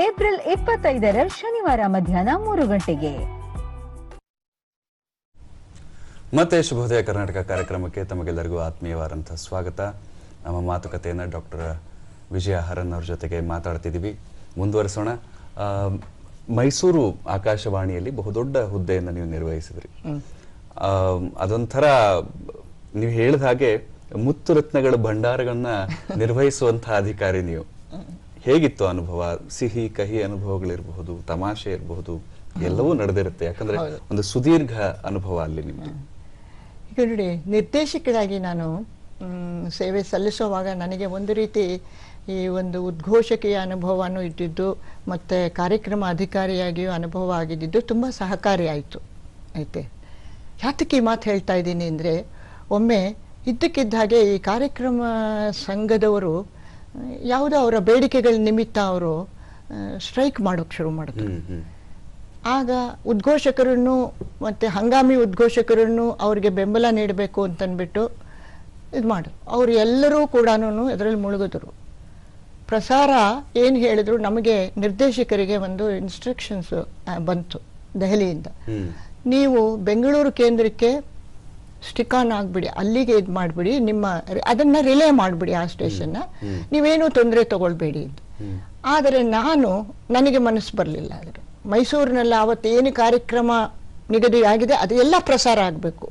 ಏಪ್ರಿಲ್ 25ರ ಶನಿವಾರ ಮಧ್ಯಾಹ್ನ 3 ಗಂಟೆಗೆ. ಮತ್ತೆ ಶುಭೋದಯ ಕರ್ನಾಟಕ ಕಾರ್ಯಕ್ರಮಕ್ಕೆ ತಮಗೆಲ್ಲರಿಗೂ ಆತ್ಮೀಯವಾದಂತಹ ಸ್ವಾಗತ. ನಮ್ಮ ಮಾತುಕತೆಯನ್ನ ಡಾಕ್ಟರ್ ವಿಜಯ ಹರನ್ ಅವ್ರ ಜೊತೆಗೆ ಮಾತಾಡ್ತಿದ್ದೀವಿ. ಮುಂದುವರಿಸೋಣ. ಮೈಸೂರು ಆಕಾಶವಾಣಿಯಲ್ಲಿ ಬಹುದೊಡ್ಡ ಹುದ್ದೆಯನ್ನು ನೀವು ನಿರ್ವಹಿಸಿದ್ರಿ. ಅದೊಂಥರ ನೀವು ಹೇಳಿದ ಹಾಗೆ ಮುತ್ತು ರತ್ನಗಳ ಭಂಡಾರಗಳನ್ನ ನಿರ್ವಹಿಸುವಂತಹ ಅಧಿಕಾರಿ ನೀವು. ಹೇಗಿತ್ತು ಅನುಭವ? ಸಿಹಿ ಕಹಿ ಅನುಭವಗಳಿರಬಹುದು, ತಮಾಷೆ ಇರಬಹುದು, ಎಲ್ಲವೂ ನಡೆದಿರುತ್ತೆ. ಯಾಕಂದ್ರೆ ಒಂದು ಸುದೀರ್ಘ ಅನುಭವ ಅಲ್ಲಿ ನಿಮ್ದು. ಈಗ ನೋಡಿ, ನಿರ್ದೇಶಕರಾಗಿ ನಾನು ಸೇವೆ ಸಲ್ಲಿಸುವಾಗ ನನಗೆ ಒಂದು ರೀತಿ ಈ ಒಂದು ಉದ್ಘೋಷಕೆಯ ಅನುಭವನೂ ಇದ್ದಿದ್ದು ಮತ್ತು ಕಾರ್ಯಕ್ರಮ ಅಧಿಕಾರಿಯಾಗಿಯೂ ಅನುಭವ ಆಗಿದ್ದು ತುಂಬ ಸಹಕಾರಿ ಆಯಿತು. ಐತೆ, ಯಾತಕ್ಕೆ ಈ ಮಾತು ಹೇಳ್ತಾ ಇದ್ದೀನಿ ಅಂದರೆ, ಒಮ್ಮೆ ಇದ್ದಕ್ಕಿದ್ದ ಹಾಗೆ ಈ ಕಾರ್ಯಕ್ರಮ ಸಂಘದವರು ಯಾವುದೋ ಅವರ ಬೇಡಿಕೆಗಳ ನಿಮಿತ್ತ ಅವರು ಸ್ಟ್ರೈಕ್ ಮಾಡೋಕ್ಕೆ ಶುರು ಮಾಡಿದ್ರು. ಆಗ ಉದ್ಘೋಷಕರನ್ನು ಮತ್ತು ಹಂಗಾಮಿ ಉದ್ಘೋಷಕರನ್ನು ಅವರಿಗೆ ಬೆಂಬಲ ನೀಡಬೇಕು ಅಂತಂದ್ಬಿಟ್ಟು ಇದು ಮಾಡಿದ್ರು. ಅವರು ಎಲ್ಲರೂ ಕೂಡ ಇದರಲ್ಲಿ ಮುಳುಗಿದ್ರು. ಪ್ರಸಾರ ಏನು ಹೇಳಿದ್ರು, ನಮಗೆ ನಿರ್ದೇಶಕರಿಗೆ ಒಂದು ಇನ್ಸ್ಟ್ರಕ್ಷನ್ಸ್ ಬಂತು ದೆಹಲಿಯಿಂದ, ನೀವು ಬೆಂಗಳೂರು ಕೇಂದ್ರಕ್ಕೆ ಸ್ಟಿಕ್ ಆನ್ ಆಗಿಬಿಡಿ, ಅಲ್ಲಿಗೆ ಇದು ಮಾಡಿಬಿಡಿ, ನಿಮ್ಮ ಅದನ್ನು ರಿಲೇ ಮಾಡಿಬಿಡಿ ಆ ಸ್ಟೇಷನ್ನ, ನೀವೇನು ತೊಂದರೆ ತಗೊಳ್ಬೇಡಿ ಅಂತ. ಆದರೆ ನನಗೆ ಮನಸ್ಸು ಬರಲಿಲ್ಲ. ಆದರೆ ಮೈಸೂರಿನಲ್ಲಿ ಆವತ್ತೇನು ಕಾರ್ಯಕ್ರಮ ನಿಗದಿಯಾಗಿದೆ ಅದು ಎಲ್ಲ ಪ್ರಸಾರ ಆಗಬೇಕು.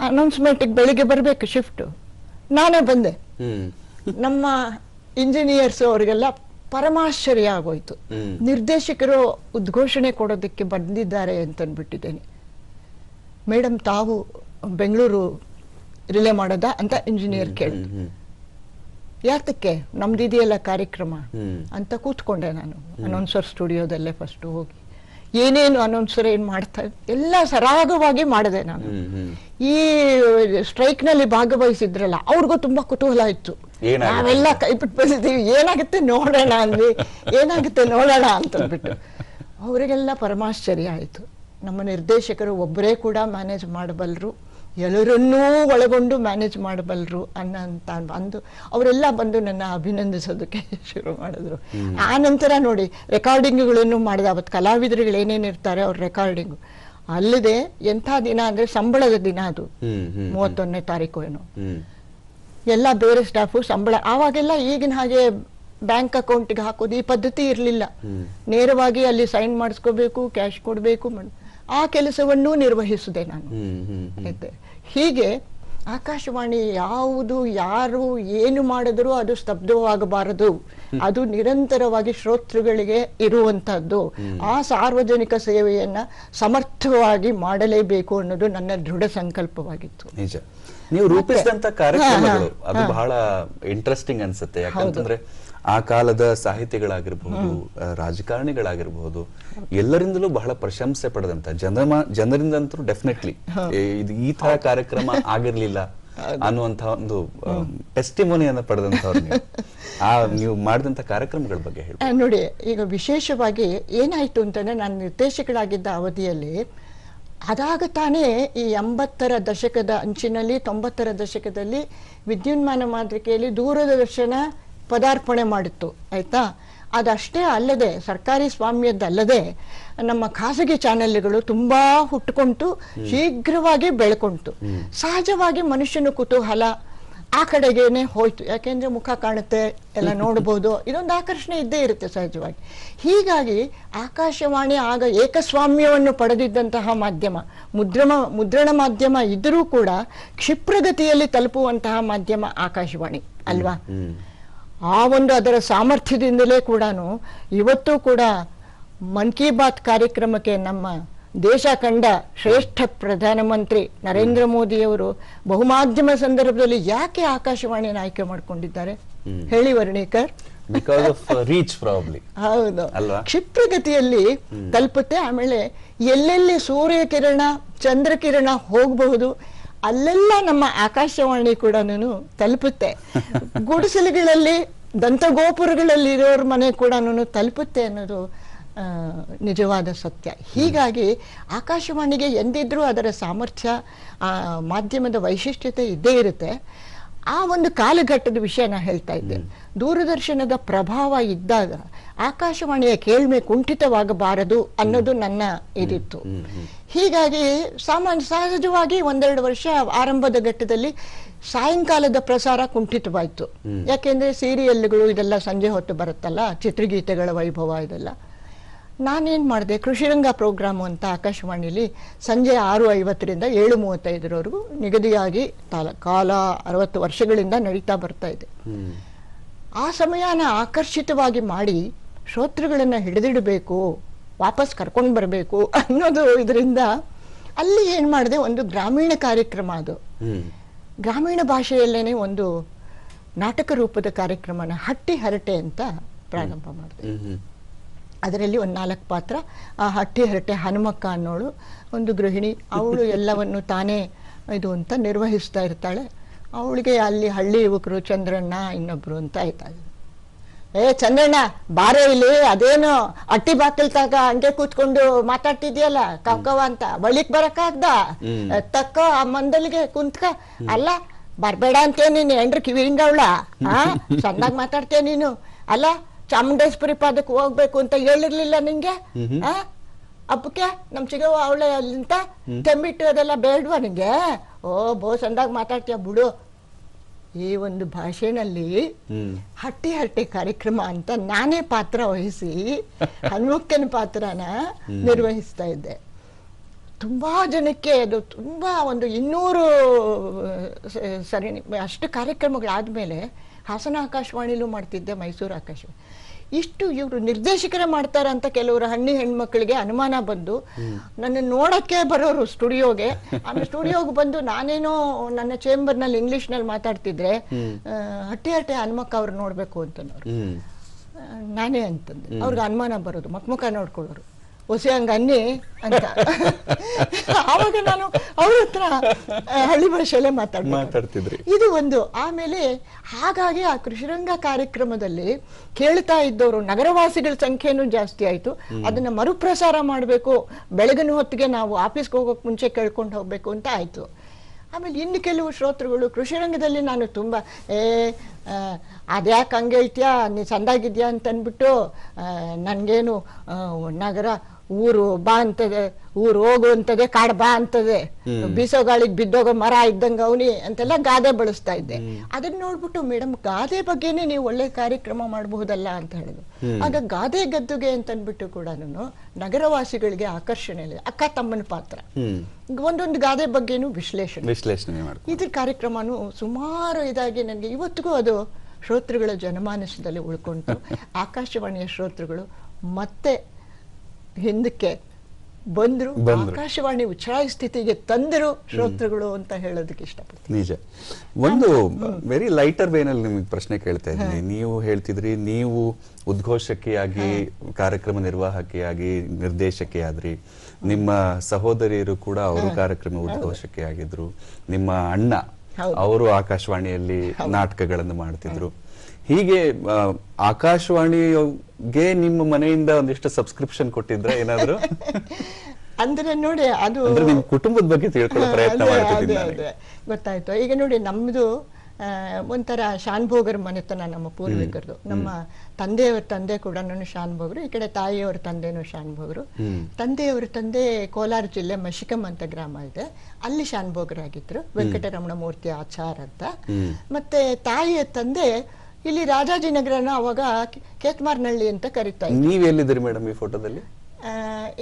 ಅನೌನ್ಸ್ಮೆಂಟಿಗೆ ಬೆಳಿಗ್ಗೆ ಬರಬೇಕು ಶಿಫ್ಟು, ನಾನೇ ಬಂದೆ. ಹ್ಮ್ ನಮ್ಮ ಇಂಜಿನಿಯರ್ಸ್ ಅವರಿಗೆಲ್ಲ ಪರಮಾಶ್ಚರ್ಯ ಆಗೋಯ್ತು. ನಿರ್ದೇಶಕರು ಉದ್ಘೋಷಣೆ ಕೊಡೋದಕ್ಕೆ ಬಂದಿದ್ದಾರೆ ಅಂತಂದ್ಬಿಟ್ಟಿದ್ದೇನೆ. ಮೇಡಮ್ ತಾವು ಬೆಂಗಳೂರು ರಿಲೇ ಮಾಡೋದಾ ಅಂತ ಇಂಜಿನಿಯರ್ ಕೇಳಿ, ಯಾತಕ್ಕೆ ನಮ್ದಿದೆಯಲ್ಲ ಕಾರ್ಯಕ್ರಮ ಅಂತ ಕೂತ್ಕೊಂಡೆ ನಾನು ಅನೌನ್ಸರ್ ಸ್ಟುಡಿಯೋದಲ್ಲೇ ಫಸ್ಟ್ ಹೋಗಿ ಏನೇನು ಅನೌನ್ಸರ್ ಏನ್ ಮಾಡ್ತಾ ಎಲ್ಲ ಸರಾಗವಾಗಿ ಮಾಡಿದೆ ನಾನು. ಈ ಸ್ಟ್ರೈಕ್ ನಲ್ಲಿ ಭಾಗವಹಿಸಿದ್ರಲ್ಲ ಅವ್ರಿಗೂ ತುಂಬಾ ಕುತೂಹಲ ಇತ್ತು. ನಾವೆಲ್ಲ ಕೈ ಬಿಟ್ಟು ಬಂದಿದ್ದೀವಿ, ಏನಾಗುತ್ತೆ ನೋಡೋಣ ಅಂದ್ವಿ, ಏನಾಗುತ್ತೆ ನೋಡೋಣ ಅಂತಂದ್ಬಿಟ್ಟು ಅವರಿಗೆಲ್ಲ ಪರಮಾಶ್ಚರ್ಯ ಆಯಿತು. ನಮ್ಮ ನಿರ್ದೇಶಕರು ಒಬ್ಬರೇ ಕೂಡ ಮ್ಯಾನೇಜ್ ಮಾಡಬಲ್ಲರು, ಎಲ್ಲರನ್ನೂ ಒಳಗೊಂಡು ಮ್ಯಾನೇಜ್ ಮಾಡಬಲ್ಲರು ಅನ್ನೋಂತ ಅಂದು ಅವರೆಲ್ಲ ಬಂದು ನನ್ನ ಅಭಿನಂದಿಸೋದಕ್ಕೆ ಶುರು ಮಾಡಿದ್ರು. ಆ ನಂತರ ನೋಡಿ ರೆಕಾರ್ಡಿಂಗ್ಗಳನ್ನು ಮಾಡಿದೆ. ಅವತ್ತು ಕಲಾವಿದರುಗಳು ಏನೇನಿರ್ತಾರೆ ಅವ್ರ ರೆಕಾರ್ಡಿಂಗು ಅಲ್ಲದೆ ಎಂಥ ದಿನ ಅಂದ್ರೆ ಸಂಬಳದ ದಿನ ಅದು 31ನೇ ತಾರೀಕು ಏನೋ. ಎಲ್ಲ ಬೇರೆ ಸ್ಟಾಫು ಸಂಬಳ, ಆವಾಗೆಲ್ಲ ಈಗಿನ ಹಾಗೆ ಬ್ಯಾಂಕ್ ಅಕೌಂಟ್ಗೆ ಹಾಕೋದು ಈ ಪದ್ಧತಿ ಇರಲಿಲ್ಲ. ನೇರವಾಗಿ ಅಲ್ಲಿ ಸೈನ್ ಮಾಡಿಸ್ಕೋಬೇಕು, ಕ್ಯಾಶ್ ಕೊಡಬೇಕು. ಆ ಕೆಲಸವನ್ನೂ ನಿರ್ವಹಿಸಿದೆ ನಾನು. ಹೀಗೆ ಆಕಾಶವಾಣಿ ಯಾವುದು ಯಾರು ಏನು ಮಾಡಿದ್ರು ಅದು ಸ್ತಬ್ಧವಾಗಬಾರದು, ಅದು ನಿರಂತರವಾಗಿ ಶ್ರೋತೃಗಳಿಗೆ ಇರುವಂತಹದ್ದು. ಆ ಸಾರ್ವಜನಿಕ ಸೇವೆಯನ್ನ ಸಮರ್ಥವಾಗಿ ಮಾಡಲೇಬೇಕು ಅನ್ನೋದು ನನ್ನ ದೃಢ ಸಂಕಲ್ಪವಾಗಿತ್ತು. ನಿಜ. ನೀವು ರೂಪಿಸಿದಂತ ಕಾರ್ಯಕ್ರಮಗಳು ಅದು ಬಹಳ ಇಂಟ್ರೆಸ್ಟಿಂಗ್ ಅನ್ಸುತ್ತೆ. ಯಾಕಂತಂದ್ರೆ ಆ ಕಾಲದ ಸಾಹಿತಿಗಳಾಗಿರ್ಬಹುದು, ರಾಜಕಾರಣಿಗಳಾಗಿರ್ಬಹುದು, ಎಲ್ಲರಿಂದಲೂ ಬಹಳ ಪ್ರಶಂಸೆ ಪಡೆದಂತ ಜನರಿಂದಂತೂ ಡೆಫಿನೆಟ್ಲಿ ಈ ತರ ಕಾರ್ಯಕ್ರಮ ಆಗಿರ್ಲಿಲ್ಲ ಅನ್ನುವಂತ ಒಂದು ಟೆಸ್ಟಿಮೋನಿಯನ್ನ ಪಡೆದಂತವ್ರು ನೀವು ಮಾಡಿದಂತ ಕಾರ್ಯಕ್ರಮಗಳ ಬಗ್ಗೆ ಹೇಳಿ. ನೋಡಿ, ಈಗ ವಿಶೇಷವಾಗಿ ಏನಾಯ್ತು ಅಂತಂದ್ರೆ ನಾನು ನಿರ್ದೇಶಕರಾಗಿದ್ದ ಅವಧಿಯಲ್ಲಿ ಅದಾಗ ತಾನೇ ಈ 80ರ ದಶಕದ ಅಂಚಿನಲ್ಲಿ 90ರ ದಶಕದಲ್ಲಿ ವಿದ್ಯುನ್ಮಾನ ಮಾತೃಕೆಯಲ್ಲಿ ದೂರದರ್ಶನ ಪದಾರ್ಪಣೆ ಮಾಡಿತ್ತು, ಆಯ್ತಾ. ಅದಷ್ಟೇ ಅಲ್ಲದೆ ಸರ್ಕಾರಿ ಸ್ವಾಮ್ಯದ್ದಲ್ಲದೆ ನಮ್ಮ ಖಾಸಗಿ ಚಾನೆಲ್ಗಳು ತುಂಬಾ ಹುಟ್ಟುಕೊಂತು, ಶೀಘ್ರವಾಗಿ ಬೆಳ್ಕೊಂತು. ಸಹಜವಾಗಿ ಮನುಷ್ಯನ ಕುತೂಹಲ ಆ ಕಡೆಗೇನೆ ಹೋಯ್ತು. ಯಾಕೆಂದ್ರೆ ಮುಖ ಕಾಣುತ್ತೆ, ಎಲ್ಲ ನೋಡಬಹುದು, ಇದೊಂದು ಆಕರ್ಷಣೆ ಇದ್ದೇ ಇರುತ್ತೆ ಸಹಜವಾಗಿ. ಹೀಗಾಗಿ ಆಕಾಶವಾಣಿ ಆಗ ಏಕಸ್ವಾಮ್ಯವನ್ನು ಪಡೆದಿದ್ದಂತಹ ಮಾಧ್ಯಮ, ಮುದ್ರಣ ಮಾಧ್ಯಮ ಇದ್ರೂ ಕೂಡ ಕ್ಷಿಪ್ರಗತಿಯಲ್ಲಿ ತಲುಪುವಂತಹ ಮಾಧ್ಯಮ ಆಕಾಶವಾಣಿ ಅಲ್ವಾ. ಆ ಒಂದು ಅದರ ಸಾಮರ್ಥ್ಯದಿಂದಲೇ ಕೂಡ ಇವತ್ತು ಕೂಡ ಮನ್ ಕಿ ಬಾತ್ ಕಾರ್ಯಕ್ರಮಕ್ಕೆ ನಮ್ಮ ದೇಶ ಕಂಡ ಶ್ರೇಷ್ಠ ಪ್ರಧಾನಮಂತ್ರಿ ನರೇಂದ್ರ ಮೋದಿಯವರು ಬಹುಮಾಧ್ಯಮ ಸಂದರ್ಭದಲ್ಲಿ ಯಾಕೆ ಆಕಾಶವಾಣಿಯನ್ನು ಆಯ್ಕೆ ಮಾಡಿಕೊಂಡಿದ್ದಾರೆ ಹೇಳಿ Varnikar? Because of reach probably. ಹೌದು, ಕ್ಷಿಪ್ರಗತಿಯಲ್ಲಿ ತಲುಪುತ್ತೆ. ಆಮೇಲೆ ಎಲ್ಲೆಲ್ಲಿ ಸೂರ್ಯಕಿರಣ ಚಂದ್ರಕಿರಣ ಹೋಗಬಹುದು ಅಲ್ಲೆಲ್ಲ ನಮ್ಮ ಆಕಾಶವಾಣಿ ಕೂಡ ತಲುಪುತ್ತೆ. ಗುಡಿಸಲುಗಳಲ್ಲಿ ದಂತಗೋಪುರಗಳಲ್ಲಿ ಇರೋರ ಮನೆ ಕೂಡ ತಲುಪುತ್ತೆ ಅನ್ನೋದು ನಿಜವಾದ ಸತ್ಯ. ಹೀಗಾಗಿ ಆಕಾಶವಾಣಿಗೆ ಎಂದಿದ್ರೂ ಅದರ ಸಾಮರ್ಥ್ಯ, ಮಾಧ್ಯಮದ ವೈಶಿಷ್ಟ್ಯತೆ ಇದ್ದೇ ಇರುತ್ತೆ. ಆ ಒಂದು ಕಾಲಘಟ್ಟದ ವಿಷಯ ನಾ ಹೇಳ್ತಾ ಇದ್ದೆ. ದೂರದರ್ಶನದ ಪ್ರಭಾವ ಇದ್ದಾಗ ಆಕಾಶವಾಣಿಯ ಕೇಳ್ಮೆ ಕುಂಠಿತವಾಗಬಾರದು ಅನ್ನೋದು ನನ್ನ ಇದಿತ್ತು. ಹೀಗಾಗಿ ಸಹಜವಾಗಿ 1-2 ವರ್ಷ ಆರಂಭದ ಘಟ್ಟದಲ್ಲಿ ಸಾಯಂಕಾಲದ ಪ್ರಸಾರ ಕುಂಠಿತವಾಯ್ತು. ಯಾಕೆಂದ್ರೆ ಸೀರಿಯಲ್ಗಳು ಇದೆಲ್ಲ ಸಂಜೆ ಹೊತ್ತು ಬರುತ್ತಲ್ಲ, ಚಿತ್ರಗೀತೆಗಳ ವೈಭವ ಇದೆಲ್ಲ. ನಾನೇನ್ ಮಾಡಿದೆ, ಕೃಷಿರಂಗ ಪ್ರೋಗ್ರಾಮು ಅಂತ ಆಕಾಶವಾಣಿಲಿ ಸಂಜೆ 6:50ರಿಂದ 7:35ರವರೆಗೂ ನಿಗದಿಯಾಗಿ ಕಾಲ 60 ವರ್ಷಗಳಿಂದ ನಡೀತಾ ಬರ್ತಾ ಇದೆ. ಆ ಸಮಯನ ಆಕರ್ಷಿತವಾಗಿ ಮಾಡಿ ಶ್ರೋತೃಗಳನ್ನ ಹಿಡಿದಿಡಬೇಕು, ವಾಪಸ್ ಕರ್ಕೊಂಡು ಬರಬೇಕು ಅನ್ನೋದು ಇದರಿಂದ ಅಲ್ಲಿ ಏನ್ ಮಾಡಿದೆ, ಒಂದು ಗ್ರಾಮೀಣ ಕಾರ್ಯಕ್ರಮ, ಅದು ಗ್ರಾಮೀಣ ಭಾಷೆಯಲ್ಲೇನೆ ಒಂದು ನಾಟಕ ರೂಪದ ಕಾರ್ಯಕ್ರಮನ ಹಟ್ಟಿ ಹರಟೆ ಅಂತ ಪ್ರಾರಂಭ ಮಾಡಿದೆ. ಅದರಲ್ಲಿ ಒಂದು 4 ಪಾತ್ರ. ಆ ಹಟ್ಟಿ ಹರಟೆ ಹನುಮಕ್ಕ ಅನ್ನೋಳು ಒಂದು ಗೃಹಿಣಿ, ಅವಳು ಎಲ್ಲವನ್ನು ತಾನೇ ಇದು ಅಂತ ನಿರ್ವಹಿಸ್ತಾ ಇರ್ತಾಳೆ. ಅವಳಿಗೆ ಅಲ್ಲಿ ಹಳ್ಳಿ ಯುವಕರು ಚಂದ್ರಣ್ಣ ಇನ್ನೊಬ್ರು ಅಂತ ಆಯ್ತಾ, ಚಂದ್ರಣ್ಣ ಬಾರೆ ಇಲ್ಲಿ, ಅದೇನು ಅಟ್ಟಿ ಬಾಕಲ್ ತಾಗ ಹಂಗೆ ಕೂತ್ಕೊಂಡು ಮಾತಾಡ್ತಿದ್ಯಲ್ಲ ಕವ್ಕವ ಅಂತ, ಬಳಿಕ್ ಬರಕಾಗ್ದ ತಕ್ಕ ಆ ಮಂದಲಿಗೆ ಕುಂತ್ಕ, ಅಲ್ಲ ಬರ್ಬೇಡ ಅಂತೇ ನೀನು ಎಂಡ್ರ ಕಿವಿಯಿಂದ ಅವಳ ಚಂದಾಗ ಮಾತಾಡ್ತೇನೆ ನೀನು, ಅಲ್ಲ ಚಾಮುಂಡೇಶ್ವರಿ ಪಾದಕ್ಕೆ ಹೋಗ್ಬೇಕು ಅಂತ ಹೇಳಿರ್ಲಿಲ್ಲ ನಿಂಗೆ? ಹಬ್ಬಕ್ಕೆ ನಮ್ ಚಿಗವ ಅವಳೆ ಅಲ್ಲಿಂತ ಕೆಮ್ಮಿಟ್ಟು ಅದೆಲ್ಲ ಬೇಡವಾ ನಿಂಗೆ? ಓ ಬೋ ಚಂದಾಗ ಮಾತಾಡ್ತೀಯ ಬಿಡು. ಈ ಒಂದು ಭಾಷೆನಲ್ಲಿ ಹಟ್ಟಿ ಹರಟೆ ಕಾರ್ಯಕ್ರಮ ಅಂತ ನಾನೇ ಪಾತ್ರ ವಹಿಸಿ ಹನುಮಕ್ಕನ ಪಾತ್ರನ ನಿರ್ವಹಿಸ್ತಾ ಇದ್ದೆ. ತುಂಬ ಜನಕ್ಕೆ ಅದು ತುಂಬ ಒಂದು 200 ಸರಣಿ ಅಷ್ಟು ಕಾರ್ಯಕ್ರಮಗಳಾದಮೇಲೆ ಹಾಸನ ಆಕಾಶವಾಣಿಲೂ ಮಾಡ್ತಿದ್ದೆ, ಮೈಸೂರು ಆಕಾಶವಾಣಿ. ಇಷ್ಟು ಇವರು ನಿರ್ದೇಶಕರೇ ಮಾಡ್ತಾರ ಅಂತ ಕೆಲವರು ಹೆಣ್ಮಕ್ಳಿಗೆ ಅನುಮಾನ ಬಂದು ನನ್ನ ನೋಡಕ್ಕೆ ಬರೋರು ಸ್ಟುಡಿಯೋಗೆ. ಆಮೇಲೆ ಸ್ಟುಡಿಯೋಗೆ ಬಂದು ನಾನೇನೋ ನನ್ನ ಚೇಂಬರ್ನಲ್ಲಿ ಇಂಗ್ಲಿಷ್ನಲ್ಲಿ ಮಾತಾಡ್ತಿದ್ರೆ ಹಟ್ಟಿ ಹನುಮಕ್ಕ ಅವ್ರು ನೋಡ್ಬೇಕು ಅಂತನವ್ರು. ನಾನೇ ಅಂತಂದೆ. ಅವ್ರಿಗೆ ಅನುಮಾನ ಬರೋದು, ಮುಖ ನೋಡ್ಕೊಳ್ಳೋರು, ಹೊಸ ಹಂಗ ಅನ್ನಿ ಅಂತ. ಆವಾಗ ನಾನು ಅವ್ರ ಹತ್ರ ಹಳ್ಳಿ ಭಾಷೆಯಲ್ಲೇ ಮಾತಾಡ್ತಿದ್ರಿ. ಇದು ಒಂದು. ಆಮೇಲೆ ಹಾಗಾಗಿ ಆ ಕೃಷಿರಂಗ ಕಾರ್ಯಕ್ರಮದಲ್ಲಿ ಕೇಳ್ತಾ ಇದ್ದವರು ನಗರವಾಸಿಗಳ ಸಂಖ್ಯೆನೂ ಜಾಸ್ತಿ ಆಯ್ತು. ಅದನ್ನ ಮರುಪ್ರಸಾರ ಮಾಡಬೇಕು, ಬೆಳಗಿನ ಹೊತ್ತಿಗೆ ನಾವು ಆಫೀಸ್ಗೆ ಹೋಗೋಕೆ ಮುಂಚೆ ಕೇಳ್ಕೊಂಡು ಹೋಗ್ಬೇಕು ಅಂತ ಆಯ್ತು. ಆಮೇಲೆ ಇನ್ನು ಕೆಲವು ಶ್ರೋತೃಗಳು ಕೃಷಿರಂಗದಲ್ಲಿ ನಾನು ತುಂಬ ಅದ್ಯಾಕೆ ಹಂಗೆ ಹೇಳ್ತೀಯಾ, ನೀ ಸಂದಾಗಿದ್ಯಾ ಅಂತ ಅಂದ್ಬಿಟ್ಟು ನನಗೇನು ನಗರ ಊರು ಬಾ ಅಂತದೆ, ಊರು ಹೋಗು ಅಂತದೆ, ಕಾಡು ಬಾ ಅಂತದೆ, ಬೀಸೋ ಗಾಳಿಗೆ ಬಿದ್ದೋಗೋ ಮರ ಇದ್ದಂಗೆ ಅವನಿ ಅಂತೆಲ್ಲ ಗಾದೆ ಬಳಸ್ತಾ ಇದ್ದೆ. ಅದನ್ನ ನೋಡ್ಬಿಟ್ಟು ಮೇಡಮ್ ಗಾದೆ ಬಗ್ಗೆನೇ ನೀವು ಒಳ್ಳೆ ಕಾರ್ಯಕ್ರಮ ಮಾಡಬಹುದಲ್ಲ ಅಂತ ಹೇಳಿದ್ರು. ಆಗ ಗಾದೆ ಗದ್ದುಗೆ ಅಂತ ಅಂದ್ಬಿಟ್ಟು ಕೂಡ ನಗರವಾಸಿಗಳಿಗೆ ಆಕರ್ಷಣೆ ಇದೆ. ಅಕ್ಕ ತಮ್ಮನ ಪಾತ್ರ, ಒಂದೊಂದು ಗಾದೆ ಬಗ್ಗೆನೂ ವಿಶ್ಲೇಷಣೆ ಇದ್ರ ಕಾರ್ಯಕ್ರಮನೂ ಸುಮಾರು ಇದಾಗಿ ನನಗೆ ಇವತ್ತಿಗೂ ಅದು ಶ್ರೋತೃಗಳ ಜನಮಾನಸದಲ್ಲಿ ಉಳ್ಕೊಂಡು ಆಕಾಶವಾಣಿಯ ಶ್ರೋತೃಗಳು ಮತ್ತೆ ಹಿಂದಕ್ಕೆ ಬಂದ್ರು, ಆಕಾಶವಾಣಿ ಉಚ್ಛ್ರಾಯ ಸ್ಥಿತಿಗೆ ತಂದರು ಶ್ರೋತೃಗಳು ಅಂತ ಹೇಳೋದಕ್ಕೆ ಇಷ್ಟಪಡ್ತೀನಿ. ನಿಜ. ಒಂದು ವೆರಿ ಲೈಟರ್ ವೇನಲ್ಲಿ ನಿಮಗೆ ಪ್ರಶ್ನೆ ಕೇಳ್ತಾ ಇದ್ದೀನಿ. ನೀವು ಹೇಳ್ತಿದ್ರಿ ನೀವು ಉದ್ಘೋಷಕಿಯಾಗಿ, ಕಾರ್ಯಕ್ರಮ ನಿರ್ವಾಹಕಿಯಾಗಿ, ನಿರ್ದೇಶಕಿಯಾದ್ರಿ. ನಿಮ್ಮ ಸಹೋದರಿಯರು ಕೂಡ ಅವರು ಕಾರ್ಯಕ್ರಮ ಉದ್ಘೋಷಕಿಯಾಗಿದ್ರು. ನಿಮ್ಮ ಅಣ್ಣ ಅವರು ಆಕಾಶವಾಣಿಯಲ್ಲಿ ನಾಟಕಗಳನ್ನು ಮಾಡ್ತಿದ್ರು. ಹೀಗೆ ಆಕಾಶವಾಣಿಗೆ ನಿಮ್ಮ ಮನೆಯಿಂದ ಒಂದಿಷ್ಟು ಸಬ್ಸ್ಕ್ರಿಪ್ಷನ್ ಕೊಟ್ಟಿದ್ರ ಏನಾದ್ರು? ಅಂದ್ರೆ ನೋಡಿ, ಅದು ನಿಮ್ ಕುಟುಂಬದ ಬಗ್ಗೆ ತಿಳ್ಕೊಳ್ಳೋ ಪ್ರಯತ್ನ ಮಾಡ್ತಿದ್ದೀನಿ. ಗೊತ್ತಾಯ್ತು. ಈಗ ನೋಡಿ, ನಮ್ದು ಒಂಥರ ಶಾನ್ಭೋಗರ ಮನೆತನ ನಮ್ಮ ಪೂರ್ವಿಕರದು. ನಮ್ಮ ತಂದೆಯವರ ತಂದೆ ಕೂಡ ಶಾನ್ಭೋಗರು, ಈ ಕಡೆ ತಾಯಿಯವರ ತಂದೆನೂ ಶಾನ್ಭೋಗರು. ತಂದೆಯವರ ತಂದೆ ಕೋಲಾರ ಜಿಲ್ಲೆ ಮಶಿಕಂ ಅಂತ ಗ್ರಾಮ ಇದೆ, ಅಲ್ಲಿ ಶಾನ್ಭೋಗರಾಗಿದ್ರು, ವೆಂಕಟರಮಣ ಮೂರ್ತಿ ಆಚಾರ್ ಅಂತ. ಮತ್ತೆ ತಾಯಿಯ ತಂದೆ ಇಲ್ಲಿ ರಾಜಾಜಿನಗರನ ಅವಾಗ ಕೇತ್ಮಾರ್ನಹಳ್ಳಿ ಅಂತ ಕರೀತಾ ಇದ್ರು. ನೀವ್ ಎಲ್ಲಿದ್ದೀರಿ ಮೇಡಮ್ ಈ ಫೋಟೋದಲ್ಲಿ?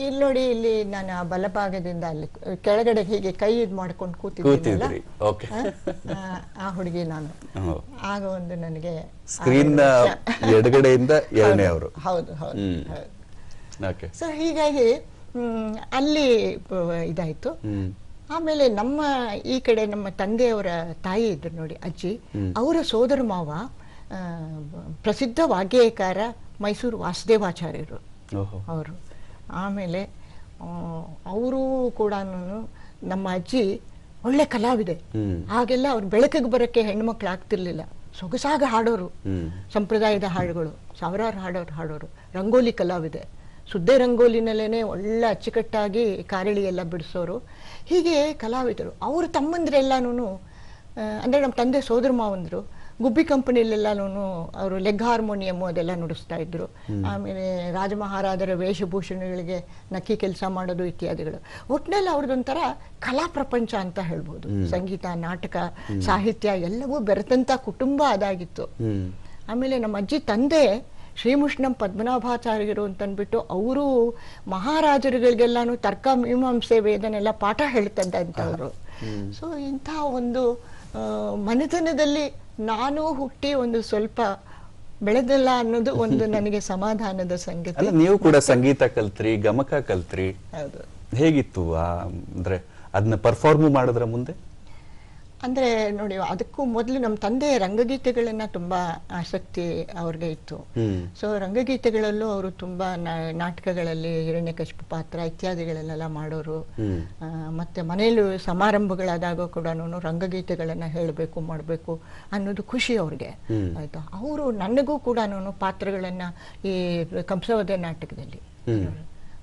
ಇಲ್ಲಿ ನೋಡಿ, ಇಲ್ಲಿ ನಾನು ಬಲಭಾಗದಿಂದ ಅಲ್ಲಿ ಕೆಳಗಡೆ ಹೀಗೆ ಕೈ ಇದ್ ಮಾಡ್ಕೊಂಡು ಕೂತಿದ್ದೆ, ಆ ಹುಡುಗಿ ನಾನು. ಆಗ ಒಂದು ನನಗೆ ಸ್ಕ್ರೀನ್ ಎಡಗಡೆಯಿಂದ ಎರಡನೇ ಅವರು. ಹೌದು ಹೌದು. ಸೊ ಹೀಗಾಗಿ ಅಲ್ಲಿ ಇದಾಯ್ತು. ಆಮೇಲೆ ನಮ್ಮ ಈ ಕಡೆ ನಮ್ಮ ತಂದೆಯವರ ತಾಯಿ ಇದ್ರು ನೋಡಿ, ಅಜ್ಜಿ, ಅವರ ಸೋದರ ಮಾವ ಪ್ರಸಿದ್ಧ ವಾಗ್ಗೇಯಕಾರ ಮೈಸೂರು ವಾಸುದೇವಾಚಾರ್ಯರು ಅವರು. ಆಮೇಲೆ ಅವರು ಕೂಡ ನಮ್ಮ ಅಜ್ಜಿ ಒಳ್ಳೆ ಕಲಾವಿದೆ. ಹಾಗೆಲ್ಲ ಅವ್ರು ಬೆಳಕಿಗೆ ಬರೋಕ್ಕೆ ಹೆಣ್ಮಕ್ಳು ಆಗ್ತಿರ್ಲಿಲ್ಲ, ಸೊಗಸಾಗ ಹಾಡೋರು, ಸಂಪ್ರದಾಯದ ಹಾಡುಗಳು ಸಾವಿರಾರು ಹಾಡೋರು. ರಂಗೋಲಿ ಕಲಾವಿದೆ, ಸುದ್ದೆ ರಂಗೋಲಿನಲ್ಲೇನೆ ಒಳ್ಳೆ ಅಚ್ಚುಕಟ್ಟಾಗಿ ಕಾರಳಿ ಎಲ್ಲ ಬಿಡಿಸೋರು. ಹೀಗೆ ಕಲಾವಿದರು. ಅವ್ರ ತಮ್ಮಂದ್ರೆಲ್ಲಾನು ಅಂದರೆ ನಮ್ಮ ತಂದೆ ಸೋದರ ಮಾವಂದ್ರು ಗುಬ್ಬಿ ಕಂಪನಿಲೆಲ್ಲಾನು ಅವರು ಲೆಗ್ ಹಾರ್ಮೋನಿಯಮ್ ಅದೆಲ್ಲ ನುಡಿಸ್ತಾ ಇದ್ರು. ಆಮೇಲೆ ರಾಜಮಹಾರಾಜರ ವೇಷಭೂಷಣಗಳಿಗೆ ನಕ್ಕಿ ಕೆಲಸ ಮಾಡೋದು ಇತ್ಯಾದಿಗಳು. ಒಟ್ಟಿನಲ್ಲಿ ಅವ್ರದ್ದೊಂಥರ ಕಲಾ ಪ್ರಪಂಚ ಅಂತ ಹೇಳ್ಬೋದು. ಸಂಗೀತ, ನಾಟಕ, ಸಾಹಿತ್ಯ ಎಲ್ಲವೂ ಬೆರೆತಂತ ಕುಟುಂಬ ಅದಾಗಿತ್ತು. ಆಮೇಲೆ ನಮ್ಮ ಅಜ್ಜಿ ತಂದೆ ಶ್ರೀಮುಷ್ಣಂ ಪದ್ಮನಾಭಾಚಾರ್ಯರು ಅಂತಂದ್ಬಿಟ್ಟು ಅವರು ಮಹಾರಾಜರುಗಳಿಗೆಲ್ಲಾನು ತರ್ಕ, ಮೀಮಾಂಸೆ, ವೇದನೆಲ್ಲ ಪಾಠ ಹೇಳ್ತದ್ದಂಥವ್ರು. ಸೊ ಇಂಥ ಒಂದು ಮನೆತನದಲ್ಲಿ ನಾನು ಹುಟ್ಟಿ ಒಂದು ಸ್ವಲ್ಪ ಬೆಳೆದಲ್ಲ ಅನ್ನೋದು ಒಂದು ನನಗೆ ಸಮಾಧಾನದ ಸಂಗತಿ. ನೀವು ಕೂಡ ಸಂಗೀತ ಕಲ್ತ್ರಿ, ಗಮಕ ಕಲ್ತ್ರಿ. ಹೌದು. ಹೇಗಿತ್ತು ಅಂದ್ರೆ ಅದನ್ನ ಪರ್ಫಾರ್ಮ್ ಮಾಡಿದ್ರ ಮುಂದೆ? ಅಂದ್ರೆ ನೋಡಿ, ಅದಕ್ಕೂ ಮೊದಲು ನಮ್ಮ ತಂದೆ ರಂಗಗೀತೆಗಳನ್ನ ತುಂಬಾ ಆಸಕ್ತಿ ಅವ್ರಿಗೆ ಇತ್ತು. ಸೊ ರಂಗಗೀತೆಗಳಲ್ಲೂ ಅವರು ತುಂಬಾ ನಾಟಕಗಳಲ್ಲಿ ಹಿರಣ್ಯಕಶಿಪು ಪಾತ್ರ ಇತ್ಯಾದಿಗಳನ್ನೆಲ್ಲ ಮಾಡೋರು. ಮತ್ತೆ ಮನೆಯಲ್ಲೂ ಸಮಾರಂಭಗಳಾದಾಗ ಕೂಡ ರಂಗಗೀತೆಗಳನ್ನ ಹೇಳಬೇಕು, ಮಾಡಬೇಕು ಅನ್ನೋದು ಖುಷಿ ಅವ್ರಿಗೆ. ಆಯ್ತಾ, ಅವರು ನನಗೂ ಕೂಡ ಪಾತ್ರಗಳನ್ನ ಈ ಕಂಸವದೆ ನಾಟಕದಲ್ಲಿ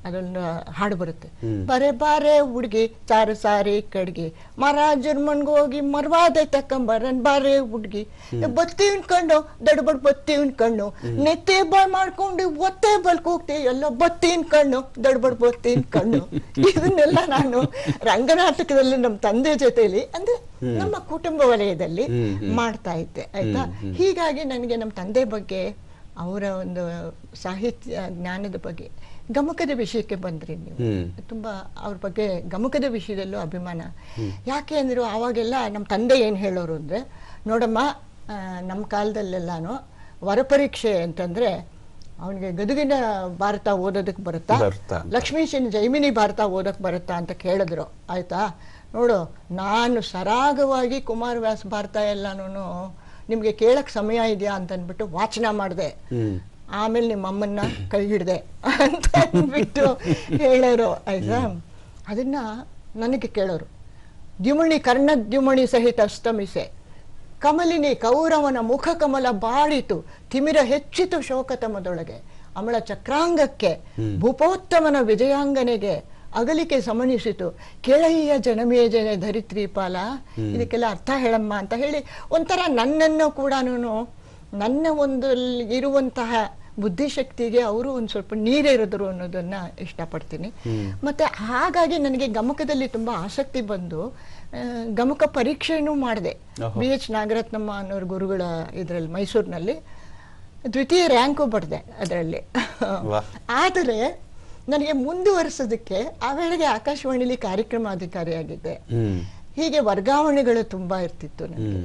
ಅದೊಂದು ಹಾಡು ಬರುತ್ತೆ, ಬರೆ ಬಾರೆ ಹುಡ್ಗಿ ಚಾರು ಸಾರಿ ಕಡ್ಗಿ ಮಹಾರಾಜರ್ ಮನ್ಗೋಗಿ ಮರ್ವಾದೆ ತಕ್ಕಂಬರನ್ ಬಾರೆ ಹುಡ್ಗಿ ಬತ್ತೀವನ್ ಕಣ್ಣು ದಡ್ಬಡ್ ಬತ್ತೀವನ್ ಕಣ್ಣು ನೆತ್ತೆ ಬಾಯ್ ಮಾಡ್ಕೊಂಡು ಒತ್ತೆ ಬಲ್ಕೋಗ್ತಿ ಎಲ್ಲ ಬತ್ತೀನ್ ಕಣ್ಣು ದಡ್ಬಡ್ ಬತ್ತೀನ್ ಕಣ್ಣು. ಇದನ್ನೆಲ್ಲ ನಾನು ರಂಗನಾಟಕದಲ್ಲಿ ನಮ್ಮ ತಂದೆ ಜೊತೆಲಿ ಅಂದ್ರೆ ನಮ್ಮ ಕುಟುಂಬ ವಲಯದಲ್ಲಿ ಮಾಡ್ತಾ ಇದ್ದೆ. ಆಯ್ತಾ, ಹೀಗಾಗಿ ನನಗೆ ನಮ್ಮ ತಂದೆ ಬಗ್ಗೆ, ಅವರ ಒಂದು ಸಾಹಿತ್ಯ ಜ್ಞಾನದ ಬಗ್ಗೆ ಗಮಕದ ವಿಷಯಕ್ಕೆ ಬಂದ್ರಿ ನೀವು. ತುಂಬಾ ಅವ್ರ ಬಗ್ಗೆ ಗಮಕದ ವಿಷಯದಲ್ಲೂ ಅಭಿಮಾನ. ಯಾಕೆ ಅಂದ್ರು ಆವಾಗೆಲ್ಲ ನಮ್ಮ ತಂದೆ ಏನ್ ಹೇಳೋರು ಅಂದ್ರೆ, ನೋಡಮ್ಮ ನಮ್ಮ ಕಾಲದಲ್ಲೆಲ್ಲಾನು ವರಪರೀಕ್ಷೆ ಅಂತಂದ್ರೆ ಅವನಿಗೆ ಗದುಗಿನ ಭಾರತ ಓದೋದಕ್ಕೆ ಬರುತ್ತಾ, ಲಕ್ಷ್ಮೀಶನ ಜೈಮಿನಿ ಭಾರತ ಓದಕ್ ಬರುತ್ತಾ ಅಂತ ಕೇಳಿದ್ರು. ಆಯ್ತಾ, ನೋಡು ನಾನು ಸರಾಗವಾಗಿ ಕುಮಾರವ್ಯಾಸ ಭಾರತ ಎಲ್ಲಾನು ನಿಮ್ಗೆ ಕೇಳಕ್ ಸಮಯ ಇದೆಯಾ ಅಂತ ಅಂದ್ಬಿಟ್ಟು ವಾಚನ ಮಾಡಿದೆ. ಆಮೇಲೆ ನಿಮ್ಮ ಅಮ್ಮನ್ನ ಕೈ ಹಿಡ್ದೆ ಅಂತ ಅಂದ್ಬಿಟ್ಟು ಹೇಳೋರು. ಆಯ್ತಾ, ಅದನ್ನ ನನಗೆ ಕೇಳೋರು. ದ್ಯುಮಣಿ ಕರ್ಣದ್ಯುಮಣಿ ಸಹಿತ ಅಸ್ತಮಿಸೆ, ಕಮಲಿನಿ ಕೌರವನ ಮುಖ ಕಮಲ ಬಾಡಿತು, ತಿಮಿರ ಹೆಚ್ಚಿತು ಶೋಕತಮದೊಳಗೆ, ಅಮಳ ಚಕ್ರಾಂಗಕ್ಕೆ ಭೂಪೋತ್ತಮನ ವಿಜಯಾಂಗನೆಗೆ ಅಗಲಿಕೆ ಸಮನಿಸಿತು, ಕೆಳಹಿಯ ಜನಮೇಜನ ಧರಿತ್ರಿ ಪಾಲ. ಇದಕ್ಕೆಲ್ಲ ಅರ್ಥ ಹೇಳಮ್ಮ ಅಂತ ಹೇಳಿ ಒಂಥರ ನನ್ನನ್ನು ಕೂಡ ನನ್ನ ಒಂದು ಇರುವಂತಹ ಬುದ್ಧಿಶಕ್ತಿಗೆ ಅವರು ಒಂದು ಸ್ವಲ್ಪ ನೀರೇರಿದ್ರು ಅನ್ನೋದನ್ನ ಇಷ್ಟಪಡ್ತೀನಿ. ಮತ್ತೆ ಹಾಗಾಗಿ ನನಗೆ ಗಮಕದಲ್ಲಿ ತುಂಬಾ ಆಸಕ್ತಿ ಬಂದು ಗಮಕ ಪರೀಕ್ಷೆನೂ ಮಾಡಿದೆ. BH ನಾಗರತ್ನಮ್ಮ ಅನ್ನೋರು ಗುರುಗಳ ಇದರಲ್ಲಿ ಮೈಸೂರಿನಲ್ಲಿ ದ್ವಿತೀಯ ರ್ಯಾಂಕು ಪಡೆದೆ ಅದರಲ್ಲಿ. ಆದರೆ ನನಗೆ ಮುಂದುವರಿಸೋದಕ್ಕೆ ಆ ವೇಳೆಗೆ ಆಕಾಶವಾಣಿಲಿ ಕಾರ್ಯಕ್ರಮ ಅಧಿಕಾರಿಯಾಗಿದ್ದೆ. ಹೀಗೆ ವರ್ಗಾವಣೆಗಳು ತುಂಬಾ ಇರ್ತಿತ್ತು ನನಗೆ.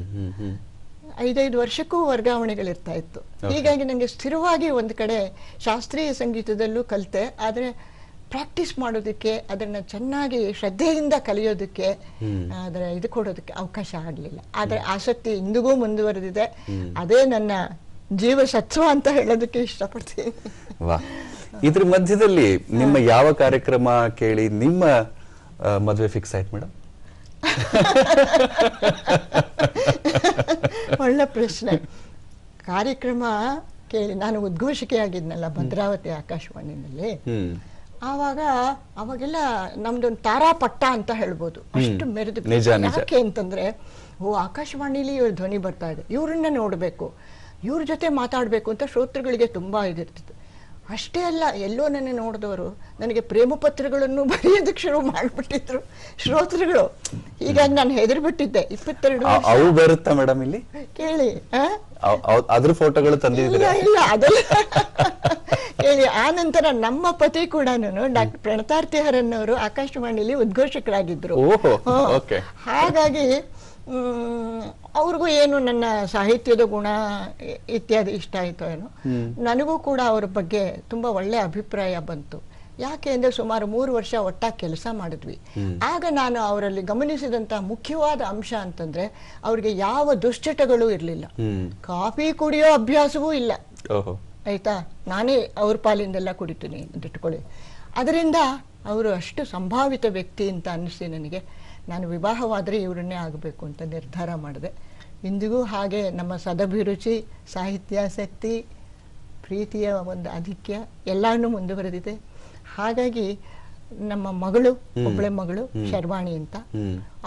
5 ವರ್ಷಕ್ಕೂ ವರ್ಗಾವಣೆಗಳಿರ್ತಾ ಇತ್ತು. ಹೀಗಾಗಿ ನನಗೆ ಸ್ಥಿರವಾಗಿ ಒಂದು ಕಡೆ ಶಾಸ್ತ್ರೀಯ ಸಂಗೀತದಲ್ಲೂ ಕಲಿತೆ. ಆದರೆ ಪ್ರಾಕ್ಟೀಸ್ ಮಾಡೋದಕ್ಕೆ, ಅದನ್ನ ಚೆನ್ನಾಗಿ ಶ್ರದ್ಧೆಯಿಂದ ಕಲಿಯೋದಕ್ಕೆ, ಅದರ ಇದು ಕೊಡೋದಕ್ಕೆ ಅವಕಾಶ ಆಗಲಿಲ್ಲ. ಆದರೆ ಆಸಕ್ತಿ ಇಂದಿಗೂ ಮುಂದುವರೆದಿದೆ. ಅದೇ ನನ್ನ ಜೀವ ಸತ್ವ ಅಂತ ಹೇಳೋದಕ್ಕೆ ಇಷ್ಟಪಡ್ತೀನಿ. ವಾ, ಇದ್ರ ಮಧ್ಯದಲ್ಲಿ ನಿಮ್ಮ ಯಾವ ಕಾರ್ಯಕ್ರಮ ಕೇಳಿ ನಿಮ್ಮ ಮದುವೆ ಫಿಕ್ಸ್ ಆಯ್ತು ಮೇಡಮ್? ಒಳ್ಳೆ ಪ್ರಶ್ನೆ. ಕಾರ್ಯಕ್ರಮ ಕೇಳಿ ನಾನು ಉದ್ಘೋಷಿಕೆ ಆಗಿದ್ನಲ್ಲ ಭದ್ರಾವತಿ ಆಕಾಶವಾಣಿನಲ್ಲಿ. ಅವಾಗೆಲ್ಲ ನಮ್ದೊಂದು ತಾರಾಪಟ್ಟ ಅಂತ ಹೇಳ್ಬೋದು, ಅಷ್ಟು ಮೆರೆದು. ಯಾಕೆ ಅಂತಂದ್ರೆ, ಆಕಾಶವಾಣಿಲಿ ಇವ್ರ ಧ್ವನಿ ಬರ್ತಾ ಇದೆ, ಇವ್ರನ್ನ ನೋಡ್ಬೇಕು, ಇವ್ರ ಜೊತೆ ಮಾತಾಡ್ಬೇಕು ಅಂತ ಶ್ರೋತೃಗಳಿಗೆ ತುಂಬಾ ಇದಿರ್ತಿತ್ತು. ಅಷ್ಟೇ ಅಲ್ಲ, ಎಲ್ಲೋ ನನ್ನ ನೋಡಿದವರು ನನಗೆ ಪ್ರೇಮ ಪತ್ರಗಳನ್ನು ಬರೆಯೋದಕ್ಕೆ ಶುರು ಮಾಡ್ಬಿಟ್ಟಿದ್ರು ಶ್ರೋತೃಗಳು. ಹೀಗಾಗಿ ನಾನು ಹೆದರ್ಬಿಟ್ಟಿದ್ದೆ. 22 ಅವು ಬರುತ್ತಾ ಮೇಡಮ್ ಇಲ್ಲಿ ಕೇಳಿ? ಅದ್ರ ಫೋಟೋಗಳು ತಂದಿದ್ದೀರಾ? ಇಲ್ಲ, ಅದೆಲ್ಲ ಕೇಳಿ. ಆ ನಂತರ ನಮ್ಮ ಪತಿ ಕೂಡ ಡಾಕ್ಟರ್ ಪ್ರಣತಾರ್ತಿ ಹರನ್ನವರು ಆಕಾಶವಾಣಿಲಿ ಉದ್ಘೋಷಕರಾಗಿದ್ರು. ಹಾಗಾಗಿ ಅವ್ರಿಗೂ ಏನು ನನ್ನ ಸಾಹಿತ್ಯದ ಗುಣ ಇತ್ಯಾದಿ ಇಷ್ಟ ಆಯ್ತು ಏನೋ. ನನಗೂ ಕೂಡ ಅವ್ರ ಬಗ್ಗೆ ತುಂಬಾ ಒಳ್ಳೆ ಅಭಿಪ್ರಾಯ ಬಂತು. ಯಾಕೆ ಅಂದ್ರೆ ಸುಮಾರು 3 ವರ್ಷ ಒಟ್ಟಾಗಿ ಕೆಲಸ ಮಾಡಿದ್ವಿ. ಆಗ ನಾನು ಅವರಲ್ಲಿ ಗಮನಿಸಿದಂತ ಮುಖ್ಯವಾದ ಅಂಶ ಅಂತಂದ್ರೆ, ಅವ್ರಿಗೆ ಯಾವ ದುಶ್ಚಟಗಳು ಇರ್ಲಿಲ್ಲ, ಕಾಫಿ ಕುಡಿಯೋ ಅಭ್ಯಾಸವೂ ಇಲ್ಲ. ಆಯ್ತಾ, ನಾನೇ ಅವ್ರ ಪಾಲಿಂದೆಲ್ಲ ಕುಡಿತೀನಿ ಇಟ್ಕೊಳ್ಳಿ. ಅದರಿಂದ ಅವರು ಅಷ್ಟು ಸಂಭಾವಿತ ವ್ಯಕ್ತಿ ಅಂತ ಅನ್ನಿಸಿ ನನಗೆ. ನಾನು ವಿವಾಹವಾದರೆ ಇವರನ್ನೇ ಆಗಬೇಕು ಅಂತ ನಿರ್ಧಾರ ಮಾಡಿದೆ. ಇಂದಿಗೂ ಹಾಗೆ ನಮ್ಮ ಸದಭಿರುಚಿ, ಸಾಹಿತ್ಯಾಸಕ್ತಿ, ಪ್ರೀತಿಯ ಒಂದು ಆಧಿಕ್ಯ ಎಲ್ಲಾನು ಮುಂದುವರೆದಿದೆ. ಹಾಗಾಗಿ ನಮ್ಮ ಮಗಳು, ಒಬ್ಬಳೆ ಮಗಳು ಶರ್ವಾಣಿ ಅಂತ,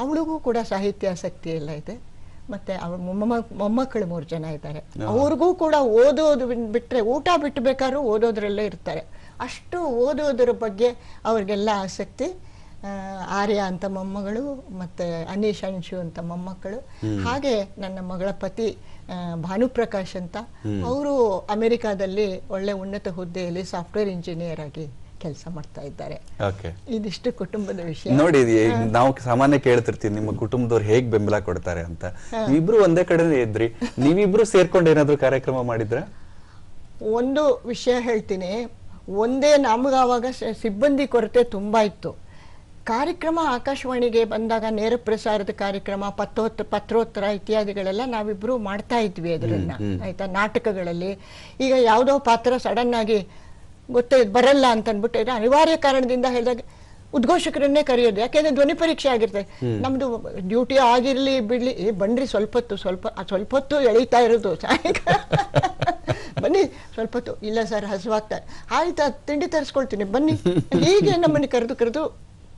ಅವಳಿಗೂ ಕೂಡ ಸಾಹಿತ್ಯಾಸಕ್ತಿ ಎಲ್ಲ ಇದೆ. ಮತ್ತೆ ಅವ್ರ ಮೊಮ್ಮಕ್ಕಳು 3 ಜನ ಇದ್ದಾರೆ. ಅವ್ರಿಗೂ ಕೂಡ ಓದೋದು ಬಿಟ್ರೆ, ಊಟ ಬಿಟ್ಟು ಬೇಕಾದ್ರೂ ಓದೋದ್ರಲ್ಲೇ ಇರ್ತಾರೆ. ಅಷ್ಟು ಓದೋದ್ರ ಬಗ್ಗೆ ಅವ್ರಿಗೆಲ್ಲ ಆಸಕ್ತಿ. ಆರ್ಯ ಅಂತ ಮೊಮ್ಮಗಳು, ಮತ್ತೆ ಅನೀಶ್ ಅಂಶು ಅಂತ ಮೊಮ್ಮಕ್ಕಳು. ಹಾಗೆ ನನ್ನ ಮಗಳ ಪತಿ ಭಾನುಪ್ರಕಾಶ್ ಅಂತ, ಅವರು ಅಮೆರಿಕಾದಲ್ಲಿ ಒಳ್ಳೆ ಉನ್ನತ ಹುದ್ದೆಯಲ್ಲಿ ಸಾಫ್ಟ್ವೇರ್ ಇಂಜಿನಿಯರ್ ಆಗಿ ಕೆಲಸ ಮಾಡ್ತಾ ಇದ್ದಾರೆ. ಇದಿಷ್ಟು ಕುಟುಂಬದ ವಿಷಯ. ನೋಡಿ, ನಾವು ಸಾಮಾನ್ಯ ಕೇಳ್ತಿರ್ತೀವಿ ನಿಮ್ಮ ಕುಟುಂಬದವ್ರು ಹೇಗ್ ಬೆಂಬಲ ಕೊಡ್ತಾರೆ ಅಂತ. ಇಬ್ರು ಒಂದೇ ಕಡೆ ಇದ್ರಿ, ನೀವಿಬ್ರು ಸೇರ್ಕೊಂಡು ಏನಾದ್ರು ಕಾರ್ಯಕ್ರಮ ಮಾಡಿದ್ರ? ಒಂದು ವಿಷಯ ಹೇಳ್ತೀನಿ. ಒಂದೇ ನಮಗಾವಾಗ ಸಿಬ್ಬಂದಿ ಕೊರತೆ ತುಂಬಾ ಇತ್ತು. ಕಾರ್ಯಕ್ರಮ ಆಕಾಶವಾಣಿಗೆ ಬಂದಾಗ ನೇರ ಪ್ರಸಾರದ ಕಾರ್ಯಕ್ರಮ, ಪತ್ರೋತ್ತರ ಇತ್ಯಾದಿಗಳೆಲ್ಲ ನಾವಿಬ್ರು ಮಾಡ್ತಾ ಇದ್ವಿ ಅದನ್ನ. ಆಯ್ತಾ, ನಾಟಕಗಳಲ್ಲಿ ಈಗ ಯಾವುದೋ ಪಾತ್ರ ಸಡನ್ ಆಗಿ ಗೊತ್ತೇ ಬರಲ್ಲ ಅಂತ ಅಂದ್ಬಿಟ್ಟು ಅನಿವಾರ್ಯ ಕಾರಣದಿಂದ ಹೇಳಿದಾಗ ಉದ್ಘೋಷಕರನ್ನೇ ಕರೆಯೋದು. ಯಾಕೆಂದ್ರೆ ಧ್ವನಿ ಪರೀಕ್ಷೆ ಆಗಿರ್ತದೆ. ನಮ್ದು ಡ್ಯೂಟಿ ಆಗಿರ್ಲಿ ಬಿಡ್ಲಿ, ಬನ್ರಿ ಸ್ವಲ್ಪ ಹೊತ್ತು ಎಳೀತಾ ಇರೋದು. ಸಾಯಂಕಾಲ ಬನ್ನಿ ಸ್ವಲ್ಪ ಹೊತ್ತು. ಇಲ್ಲ ಸರ್, ಹಸುವಾಗ್ತಾ, ಆಯ್ತಾ ತಿಂಡಿ ತರಿಸ್ಕೊಳ್ತೀನಿ ಬನ್ನಿ. ಹೀಗೆ ನಮ್ಮನ್ನು ಕರೆದು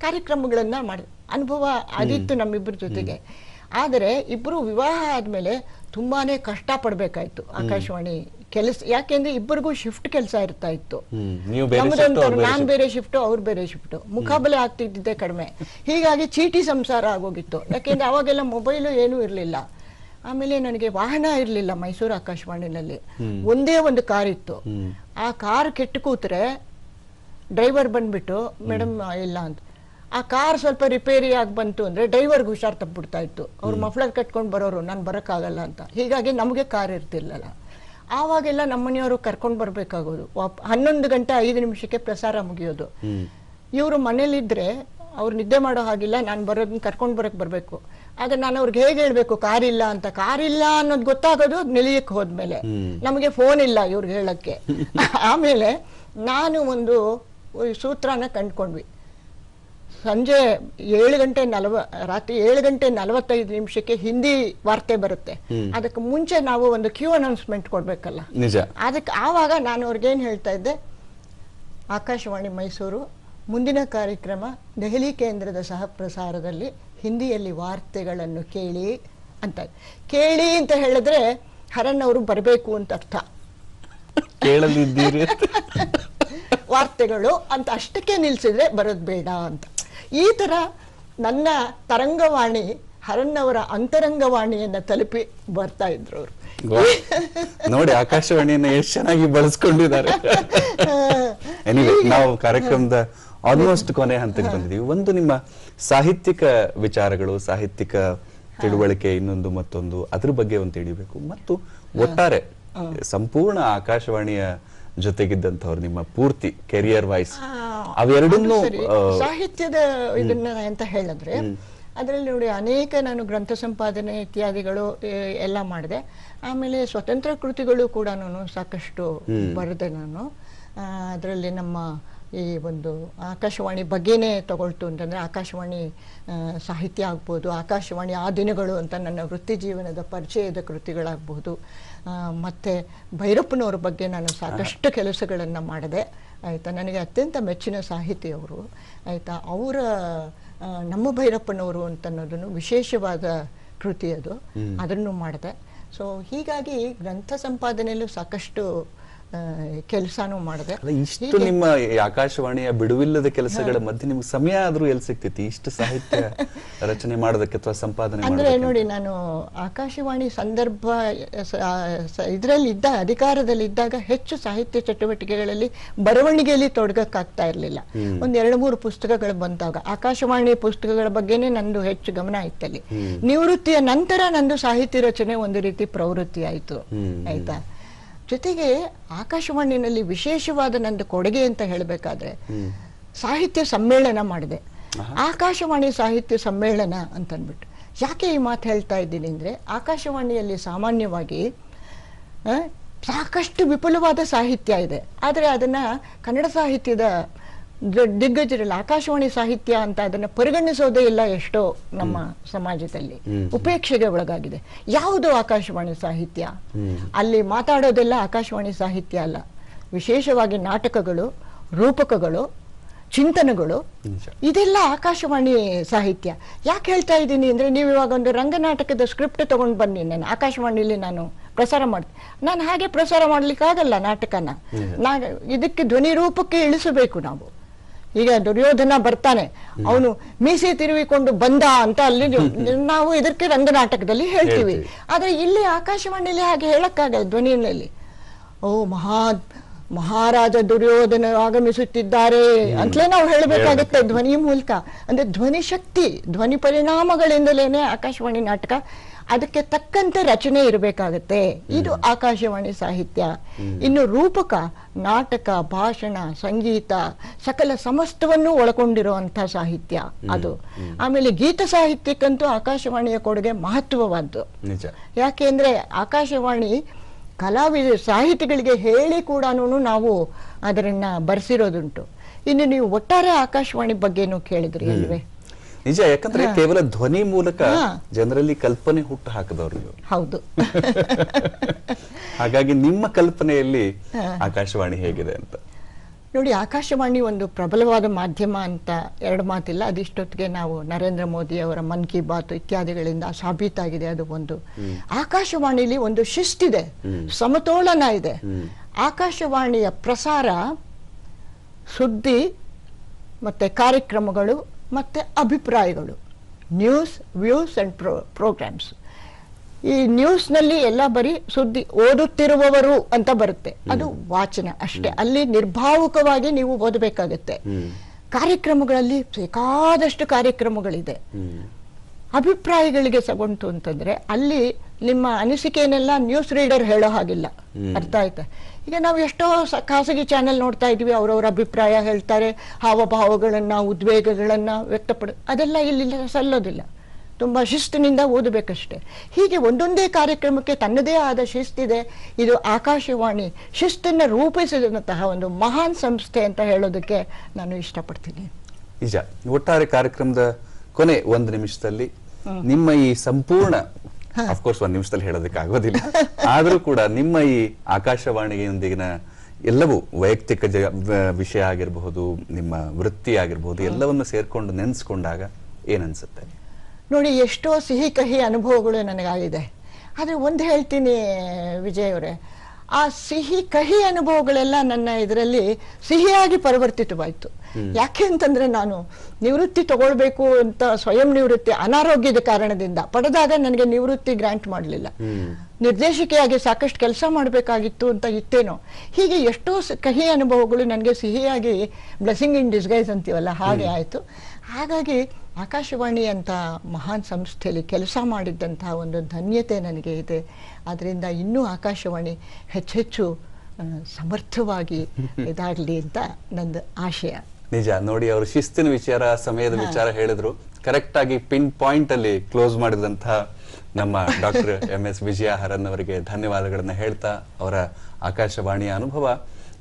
ಕಾರ್ಯಕ್ರಮಗಳನ್ನ ಮಾಡಿ ಅನುಭವ ಅದಿತ್ತು ನಮ್ಮಿಬ್ಬರ ಜೊತೆಗೆ. ಆದರೆ ಇಬ್ಬರು ವಿವಾಹ ಆದ್ಮೇಲೆ ತುಂಬಾನೇ ಕಷ್ಟ ಪಡ್ಬೇಕಾಯ್ತು ಆಕಾಶವಾಣಿ ಕೆಲಸ. ಯಾಕೆಂದ್ರೆ ಇಬ್ಬರಿಗೂ ಶಿಫ್ಟ್ ಕೆಲಸ ಇರ್ತಾ ಇತ್ತು. ನಾನ್ ಬೇರೆ ಶಿಫ್ಟ್, ಅವ್ರು ಬೇರೆ ಶಿಫ್ಟ್, ಮುಖಾಬಲೆ ಆಗ್ತಿದ್ದೆ ಕಡಿಮೆ. ಹೀಗಾಗಿ ಚೀಟಿ ಸಂಸಾರ ಆಗೋಗಿತ್ತು. ಯಾಕೆಂದ್ರೆ ಅವಾಗೆಲ್ಲ ಮೊಬೈಲು ಏನೂ ಇರ್ಲಿಲ್ಲ. ಆಮೇಲೆ ನನಗೆ ವಾಹನ ಇರ್ಲಿಲ್ಲ ಮೈಸೂರು ಆಕಾಶವಾಣಿನಲ್ಲಿ. ಒಂದೇ ಒಂದು ಕಾರ್ ಇತ್ತು. ಆ ಕಾರ್ ಕೆಟ್ಟು ಕೂತ್ರೆ ಡ್ರೈವರ್ ಬಂದ್ಬಿಟ್ಟು ಮೇಡಮ್ ಇಲ್ಲ ಅಂತ, ಆ ಕಾರ್ ಸ್ವಲ್ಪ ರಿಪೇರಿ ಆಗಿ ಬಂತು ಅಂದರೆ ಡ್ರೈವರ್ಗೆ ಹುಷಾರು ತಪ್ಪಿಬಿಡ್ತಾ ಇತ್ತು. ಅವ್ರು ಮಫ್ಲರ್ ಕಟ್ಕೊಂಡು ಬರೋರು, ನಾನು ಬರೋಕ್ಕಾಗಲ್ಲ ಅಂತ. ಹೀಗಾಗಿ ನಮಗೆ ಕಾರ್ ಇರ್ತಿರ್ಲಿಲ್ಲ. ಆವಾಗೆಲ್ಲ ನಮ್ಮನೆಯವರು ಕರ್ಕೊಂಡು ಬರಬೇಕಾಗೋದು. 11 ಗಂಟೆ 5 ನಿಮಿಷಕ್ಕೆ ಪ್ರಸಾರ ಮುಗಿಯೋದು. ಇವರು ಮನೇಲಿದ್ರೆ ಅವ್ರು ನಿದ್ದೆ ಮಾಡೋ ಹಾಗಿಲ್ಲ, ನಾನು ಬರೋದನ್ನ ಕರ್ಕೊಂಡು ಬರಬೇಕು. ಆಗ ನಾನು ಅವ್ರಿಗೆ ಹೇಗೆ ಹೇಳ್ಬೇಕು ಕಾರ್ ಇಲ್ಲ ಅಂತ? ಕಾರ್ ಇಲ್ಲ ಅನ್ನೋದು ಗೊತ್ತಾಗೋದು ನಿಲಿಯಕ್ಕೆ ಹೋದ್ಮೇಲೆ. ನಮಗೆ ಫೋನ್ ಇಲ್ಲ ಇವ್ರಿಗೆ ಹೇಳಕ್ಕೆ. ಆಮೇಲೆ ನಾನು ಒಂದು ಸೂತ್ರನ ಕಂಡ್ಕೊಂಡ್ವಿ. ಸಂಜೆ ರಾತ್ರಿ 7:45 ಹಿಂದಿ ವಾರ್ತೆ ಬರುತ್ತೆ. ಅದಕ್ಕೆ ಮುಂಚೆ ನಾವು ಒಂದು ಕ್ಯೂ ಅನೌನ್ಸ್ಮೆಂಟ್ ಕೊಡ್ಬೇಕಲ್ಲ. ನಿಜ. ಅದಕ್ಕೆ ಆವಾಗ ನಾನು ಅವ್ರಿಗೇನು ಹೇಳ್ತಾ ಇದ್ದೆ, ಆಕಾಶವಾಣಿ ಮೈಸೂರು ಮುಂದಿನ ಕಾರ್ಯಕ್ರಮ ದೆಹಲಿ ಕೇಂದ್ರದ ಸಹ ಪ್ರಸಾರದಲ್ಲಿ ಹಿಂದಿಯಲ್ಲಿ ವಾರ್ತೆಗಳನ್ನು ಕೇಳಿ ಅಂತ. ಕೇಳಿ ಅಂತ ಹೇಳಿದ್ರೆ ಹರನ್ ಅವರು ಬರಬೇಕು ಅಂತ ಅರ್ಥ. ಕೇಳಲಿದ್ದೀರಿ ವಾರ್ತೆಗಳು ಅಂತ ಅಷ್ಟಕ್ಕೆ ನಿಲ್ಸಿದ್ರೆ ಬರೋದು ಬೇಡ ಅಂತ. ಈ ತರ ನನ್ನ ತರಂಗವಾಣಿ ಹರನ್ ಅವರ ಅಂತರಂಗವಾಣಿಯನ್ನ ತಲುಪಿ ಬರ್ತಾ ಇದ್ರು ಅವರು. ನೋಡಿ ಆಕಾಶವಾಣಿಯನ್ನ ಎಷ್ಟು ಚೆನ್ನಾಗಿ ಬಳಸ್ಕೊಂಡಿದ್ದಾರೆ. ಎನಿವೆ, ನಾವು ಕಾರ್ಯಕ್ರಮದ ಆಲ್ಮೋಸ್ಟ್ ಕೊನೆ ಹಂತಕ್ಕೆ ಬಂದಿದ್ದೀವಿ. ಒಂದು ನಿಮ್ಮ ಸಾಹಿತ್ಯಿಕ ವಿಚಾರಗಳು, ಸಾಹಿತ್ಯಿಕ ತಿಳುವಳಿಕೆ ಇನ್ನೊಂದು ಮತ್ತೊಂದು, ಅದ್ರ ಬಗ್ಗೆ ಒಂದು ತಿಳಿಬೇಕು. ಮತ್ತು ಒಟ್ಟಾರೆ ಸಂಪೂರ್ಣ ಆಕಾಶವಾಣಿಯ ಜೊತೆಗಿದ್ದಂಥವ್ರು ನಿಮ್ಮ ಪೂರ್ತಿ ಕೆರಿಯರ್ ವೈಸ್ ಅವೆರಡನ್ನೂ ಸಾಹಿತ್ಯದ ಇದನ್ನ ಅಂತ ಹೇಳಿದ್ರೆ ಅದರಲ್ಲಿ ನೋಡಿ ಅನೇಕ ನಾನು ಗ್ರಂಥ ಸಂಪಾದನೆ ಇತ್ಯಾದಿಗಳು ಎಲ್ಲ ಮಾಡಿದೆ. ಆಮೇಲೆ ಸ್ವತಂತ್ರ ಕೃತಿಗಳು ಕೂಡ ನಾನು ಸಾಕಷ್ಟು ಬರೆದೆ ನಾನು. ಅದರಲ್ಲಿ ನಮ್ಮ ಈ ಒಂದು ಆಕಾಶವಾಣಿ ಬಗ್ಗೆನೇ ತಗೊಳ್ತು ಅಂತಂದರೆ ಆಕಾಶವಾಣಿ ಸಾಹಿತ್ಯ ಆಗ್ಬೋದು, ಆಕಾಶವಾಣಿ ಆ ದಿನಗಳು ಅಂತ ನನ್ನ ವೃತ್ತಿ ಜೀವನದ ಪರಿಚಯದ ಕೃತಿಗಳಾಗ್ಬೋದು, ಮತ್ತು ಭೈರಪ್ಪನವ್ರ ಬಗ್ಗೆ ನಾನು ಸಾಕಷ್ಟು ಕೆಲಸಗಳನ್ನು ಮಾಡಿದೆ. ಆಯಿತಾ, ನನಗೆ ಅತ್ಯಂತ ಮೆಚ್ಚಿನ ಸಾಹಿತಿ ಅವರು. ಆಯಿತಾ, ಅವರ ನಮ್ಮ ಭೈರಪ್ಪನವರು ಅಂತನ್ನೋದನ್ನು ವಿಶೇಷವಾದ ಕೃತಿ ಅದು, ಅದನ್ನು ಮಾಡಿದೆ. ಸೊ ಹೀಗಾಗಿ ಗ್ರಂಥ ಸಂಪಾದನೆಯಲ್ಲೂ ಸಾಕಷ್ಟು ಕೆಲಸನೂ ಮಾಡಿದೆ. ಇಷ್ಟು ನಿಮ್ಮ ಆಕಾಶವಾಣಿಯ ಬಿಡುವಿಲ್ಲದ ಕೆಲಸಗಳ ಮಧ್ಯೆ ನಿಮ್ಗೆ ಸಮಯ ಆದ್ರೂ ಎಲ್ಲಿ ಸಿಗ್ತೈತಿ ಇಷ್ಟು ಸಾಹಿತ್ಯ ರಚನೆ ಮಾಡೋದಕ್ಕೆ ಅಥವಾ ಸಂಪಾದನೆ ಅಂದ್ರೆ ನೋಡಿ, ನಾನು ಆಕಾಶವಾಣಿ ಸಂದರ್ಭ ಇದರಲ್ಲಿ ಅಧಿಕಾರದಲ್ಲಿದ್ದಾಗ ಹೆಚ್ಚು ಸಾಹಿತ್ಯ ಚಟುವಟಿಕೆಗಳಲ್ಲಿ ಬರವಣಿಗೆಯಲ್ಲಿ ತೊಡಗಕ್ಕಾಗ್ತಾ ಇರಲಿಲ್ಲ. ಒಂದ್ 2-3 ಪುಸ್ತಕಗಳು ಬಂದಾಗ ಆಕಾಶವಾಣಿ ಪುಸ್ತಕಗಳ ಬಗ್ಗೆನೇ ನಂದು ಹೆಚ್ಚು ಗಮನ ಇತ್ತಲ್ಲಿ. ನಿವೃತ್ತಿಯ ನಂತರ ನಂದು ಸಾಹಿತ್ಯ ರಚನೆ ಒಂದು ರೀತಿ ಪ್ರವೃತ್ತಿ ಆಯ್ತು. ಆಯ್ತಾ, ಜೊತೆಗೆ ಆಕಾಶವಾಣಿನಲ್ಲಿ ವಿಶೇಷವಾದ ನಂದು ಕೊಡುಗೆ ಅಂತ ಹೇಳಬೇಕಾದ್ರೆ ಸಾಹಿತ್ಯ ಸಮ್ಮೇಳನ ಮಾಡಿದೆ. ಆಕಾಶವಾಣಿ ಸಾಹಿತ್ಯ ಸಮ್ಮೇಳನ ಅಂತಂದ್ಬಿಟ್ಟು. ಯಾಕೆ ಈ ಮಾತು ಹೇಳ್ತಾ ಇದ್ದೀನಿ ಅಂದರೆ, ಆಕಾಶವಾಣಿಯಲ್ಲಿ ಸಾಮಾನ್ಯವಾಗಿ ಸಾಕಷ್ಟು ವಿಪುಲವಾದ ಸಾಹಿತ್ಯ ಇದೆ. ಆದರೆ ಅದನ್ನು ಕನ್ನಡ ಸಾಹಿತ್ಯದ ದಿಗ್ಗಜರಲ್ಲ, ಆಕಾಶವಾಣಿ ಸಾಹಿತ್ಯ ಅಂತ ಅದನ್ನು ಪರಿಗಣಿಸೋದೇ ಇಲ್ಲ. ಎಷ್ಟೋ ನಮ್ಮ ಸಮಾಜದಲ್ಲಿ ಉಪೇಕ್ಷೆಗೆ ಒಳಗಾಗಿದೆ. ಯಾವುದು ಆಕಾಶವಾಣಿ ಸಾಹಿತ್ಯ? ಅಲ್ಲಿ ಮಾತಾಡೋದೆಲ್ಲ ಆಕಾಶವಾಣಿ ಸಾಹಿತ್ಯ ಅಲ್ಲ. ವಿಶೇಷವಾಗಿ ನಾಟಕಗಳು, ರೂಪಕಗಳು, ಚಿಂತನೆಗಳು, ಇದೆಲ್ಲ ಆಕಾಶವಾಣಿ ಸಾಹಿತ್ಯ. ಯಾಕೆ ಹೇಳ್ತಾ ಇದ್ದೀನಿ ಅಂದರೆ, ನೀವು ಇವಾಗ ಒಂದು ರಂಗನಾಟಕದ ಸ್ಕ್ರಿಪ್ಟ್ ತಗೊಂಡು ಬನ್ನಿ, ನಾನು ಆಕಾಶವಾಣಿಲಿ ನಾನು ಪ್ರಸಾರ ಮಾಡ್ತೀನಿ. ನಾನು ಹಾಗೆ ಪ್ರಸಾರ ಮಾಡ್ಲಿಕ್ಕಾಗಲ್ಲ ನಾಟಕನ. ಇದಕ್ಕೆ ಧ್ವನಿ ರೂಪಕ್ಕೆ ಇಳಿಸಬೇಕು ನಾವು. ಈಗ ದುರ್ಯೋಧನ ಬರ್ತಾನೆ, ಅವನು ಮೀಸೆ ತಿರುವಿಕೊಂಡು ಬಂದ ಅಂತ ಅಲ್ಲಿ ನಾವು ಇದಕ್ಕೆ ರಂಗನಾಟಕದಲ್ಲಿ ಹೇಳ್ತೀವಿ. ಆದ್ರೆ ಇಲ್ಲಿ ಆಕಾಶವಾಣಿಯಲ್ಲಿ ಹಾಗೆ ಹೇಳಕ್ಕಾಗಲ್ಲ ಧ್ವನಿಯಲ್ಲಿ. ಓ ಮಹಾರಾಜ ದುರ್ಯೋಧನ ಆಗಮಿಸುತ್ತಿದ್ದಾರೆ ಅಂತಲೇ ನಾವು ಹೇಳಬೇಕಾಗುತ್ತೆ ಧ್ವನಿ ಮೂಲಕ. ಅಂದ್ರೆ ಧ್ವನಿ ಶಕ್ತಿ, ಧ್ವನಿ ಪರಿಣಾಮಗಳಿಂದಲೇನೆ ಆಕಾಶವಾಣಿ ನಾಟಕ. ಅದಕ್ಕೆ ತಕ್ಕಂತೆ ರಚನೆ ಇರಬೇಕಾಗತ್ತೆ. ಇದು ಆಕಾಶವಾಣಿ ಸಾಹಿತ್ಯ. ಇನ್ನು ರೂಪಕ, ನಾಟಕ, ಭಾಷಣ, ಸಂಗೀತ, ಸಕಲ ಸಮಸ್ತವನ್ನು ಒಳಗೊಂಡಿರುವಂಥ ಸಾಹಿತ್ಯ ಅದು. ಆಮೇಲೆ ಗೀತ ಸಾಹಿತ್ಯಕ್ಕಂತೂ ಆಕಾಶವಾಣಿಯ ಕೊಡುಗೆ ಮಹತ್ವವಾದ್ದು. ಯಾಕೆ ಅಂದ್ರೆ ಆಕಾಶವಾಣಿ ಸಾಹಿತಿಗಳಿಗೆ ಹೇಳಿ ಕೂಡ ನಾವು ಅದನ್ನ ಬರೆಸಿರೋದುಂಟು. ಇನ್ನು ನೀವು ಒಟ್ಟಾರೆ ಆಕಾಶವಾಣಿ ಬಗ್ಗೆನೂ ಕೇಳಿದ್ರಿ ಅಲ್ವೇ? ನಿಜ, ಯಾಕಂದ್ರೆ ಕೇವಲ ಧ್ವನಿ ಮೂಲಕ ಜನರಲ್ಲಿ ಕಲ್ಪನೆ ಹುಟ್ಟು ಹಾಕಿದವರು ನೀವು. ಹೌದು. ಹಾಗಾಗಿ ನಿಮ್ಮ ಕಲ್ಪನೆಯಲ್ಲಿ ಆಕಾಶವಾಣಿ ಹೇಗಿದೆ ಅಂತ ನೋಡಿ. ಆಕಾಶವಾಣಿ ಒಂದು ಪ್ರಬಲವಾದ ಮಾಧ್ಯಮ ಅಂತ ಎರಡು ಮಾತಿಲ್ಲ. ಅದಿಷ್ಟೊತ್ತಿಗೆ ನಾವು ನರೇಂದ್ರ ಮೋದಿ ಅವರ ಮನ್ ಕಿ ಬಾತ್ ಇತ್ಯಾದಿಗಳಿಂದ ಸಾಬೀತಾಗಿದೆ. ಅದು ಒಂದು ಆಕಾಶವಾಣಿಲಿ ಒಂದು ಶಿಸ್ತಿದೆ, ಸಮತೋಲನ ಇದೆ. ಆಕಾಶವಾಣಿಯ ಪ್ರಸಾರ, ಸುದ್ದಿ ಮತ್ತೆ ಕಾರ್ಯಕ್ರಮಗಳು ಮತ್ತೆ ಅಭಿಪ್ರಾಯಗಳು, ನ್ಯೂಸ್, ವ್ಯೂಸ್ ಅಂಡ್ ಪ್ರೋಗ್ರಾಮ್ಸ್, ಈ ನ್ಯೂಸ್ನಲ್ಲಿ ಎಲ್ಲ ಬರೀ ಸುದ್ದಿ ಓದುತ್ತಿರುವವರು ಅಂತ ಬರುತ್ತೆ, ಅದು ವಾಚನ ಅಷ್ಟೇ. ಅಲ್ಲಿ ನಿರ್ಭಾವುಕವಾಗಿ ನೀವು ಓದಬೇಕಾಗತ್ತೆ. ಕಾರ್ಯಕ್ರಮಗಳಲ್ಲಿ ಬೇಕಾದಷ್ಟು ಕಾರ್ಯಕ್ರಮಗಳಿದೆ. ಅಭಿಪ್ರಾಯಗಳಿಗೆ ಸಗೊಂಟು ಅಂತಂದ್ರೆ ಅಲ್ಲಿ ನಿಮ್ಮ ಅನಿಸಿಕೆಯನ್ನೆಲ್ಲ ನ್ಯೂಸ್ ರೀಡರ್ ಹೇಳೋ ಹಾಗಿಲ್ಲ. ಅರ್ಥ ಆಯ್ತಾ? ಈಗ ನಾವು ಎಷ್ಟೋ ಖಾಸಗಿ ಚಾನೆಲ್ ನೋಡ್ತಾ ಇದೀವಿ, ಅವರವರ ಅಭಿಪ್ರಾಯ ಹೇಳ್ತಾರೆ, ಹಾವಭಾವಗಳನ್ನ ಉದ್ವೇಗಗಳನ್ನ ಅದೆಲ್ಲ ಇಲ್ಲಿ ಸಲ್ಲೋದಿಲ್ಲ. ತುಂಬಾ ಶಿಸ್ತಿನಿಂದ ಓದಬೇಕಷ್ಟೆ. ಹೀಗೆ ಒಂದೊಂದೇ ಕಾರ್ಯಕ್ರಮಕ್ಕೆ ತನ್ನದೇ ಆದ ಶಿಸ್ತಿದೆ. ಇದು ಆಕಾಶವಾಣಿ ಶಿಸ್ತನ್ನು ರೂಪಿಸಿದಂತಹ ಒಂದು ಮಹಾನ್ ಸಂಸ್ಥೆ ಅಂತ ಹೇಳೋದಕ್ಕೆ ನಾನು ಇಷ್ಟಪಡ್ತೀನಿ. ನಿಜ. ಒಟ್ಟಾರೆ ಕಾರ್ಯಕ್ರಮದ ಕೊನೆ 1 ನಿಮಿಷದಲ್ಲಿ ನಿಮ್ಮ ಈ ಸಂಪೂರ್ಣ, ಅಫ್ಕೋರ್ಸ್ 1 ನಿಮಿಷದಲ್ಲಿ ಹೇಳೋದಕ್ಕೆ ಆಗೋದಿಲ್ಲ, ಆದ್ರೂ ಕೂಡ ನಿಮ್ಮ ಈ ಆಕಾಶವಾಣಿಯೊಂದಿಗಿನ ಎಲ್ಲವೂ ವೈಯಕ್ತಿಕ ವಿಷಯ ಆಗಿರಬಹುದು, ನಿಮ್ಮ ವೃತ್ತಿ ಆಗಿರಬಹುದು, ಎಲ್ಲವನ್ನು ಸೇರ್ಕೊಂಡು ನೆನೆಸ್ಕೊಂಡಾಗ ಏನನ್ಸುತ್ತೆ? ನೋಡಿ, ಎಷ್ಟೋ ಸಿಹಿ ಕಹಿ ಅನುಭವಗಳು ನನಗಾಗಿದೆ. ಆದರೆ ಒಂದು ಹೇಳ್ತೀನಿ ವಿಜಯ್ ಅವರೇ, ಆ ಸಿಹಿ ಕಹಿ ಅನುಭವಗಳೆಲ್ಲ ನನ್ನ ಇದರಲ್ಲಿ ಸಿಹಿಯಾಗಿ ಪರಿವರ್ತಿತವಾಯಿತು. ಯಾಕೆ ಅಂತಂದ್ರೆ ನಾನು ನಿವೃತ್ತಿ ತಗೊಳ್ಬೇಕು ಅಂತ ಸ್ವಯಂ ನಿವೃತ್ತಿ ಅನಾರೋಗ್ಯದ ಕಾರಣದಿಂದ ಪಡೆದಾಗ ನನಗೆ ನಿವೃತ್ತಿ ಗ್ರಾಂಟ್ ಮಾಡಲಿಲ್ಲ. ನಿರ್ದೇಶಕಿಯಾಗಿ ಸಾಕಷ್ಟು ಕೆಲಸ ಮಾಡಬೇಕಾಗಿತ್ತು ಅಂತ ಇತ್ತೇನೋ. ಹೀಗೆ ಎಷ್ಟೋ ಕಹಿ ಅನುಭವಗಳು ನನಗೆ ಸಿಹಿಯಾಗಿ ಬ್ಲೆಸ್ಸಿಂಗ್ ಇನ್ ಡಿಸ್ಗೈಸ್ ಅಂತೀವಲ್ಲ, ಹಾಗೆ ಆಯಿತು. ಹಾಗಾಗಿ ಆಕಾಶವಾಣಿ ಅಂತ ಮಹಾನ್ ಸಂಸ್ಥೆಯಲ್ಲಿ ಕೆಲಸ ಮಾಡಿದ್ದಂತಹ ಒಂದು ಧನ್ಯತೆ ನನಗೆ ಇದೆ. ಅದರಿಂದ ಇನ್ನೂ ಆಕಾಶವಾಣಿ ಹೆಚ್ಚೆಚ್ಚು ಸಮರ್ಥವಾಗಿ ಇದಾಗಲಿ ಅಂತ ನಂದು ಆಶಯ. ನಿಜ. ನೋಡಿ, ಅವರು ಶಿಸ್ತಿನ ವಿಚಾರ, ಸಮಯದ ವಿಚಾರ ಹೇಳಿದ್ರು. ಕರೆಕ್ಟ್ ಆಗಿ ಪಿನ್ ಪಾಯಿಂಟ್ ಅಲ್ಲಿ ಕ್ಲೋಸ್ ಮಾಡಿದಂತಹ ನಮ್ಮ ಡಾಕ್ಟರ್ MS ವಿಜಯ ಹರನ್ ಅವರಿಗೆ ಧನ್ಯವಾದಗಳನ್ನ ಹೇಳ್ತಾ, ಅವರ ಆಕಾಶವಾಣಿಯ ಅನುಭವ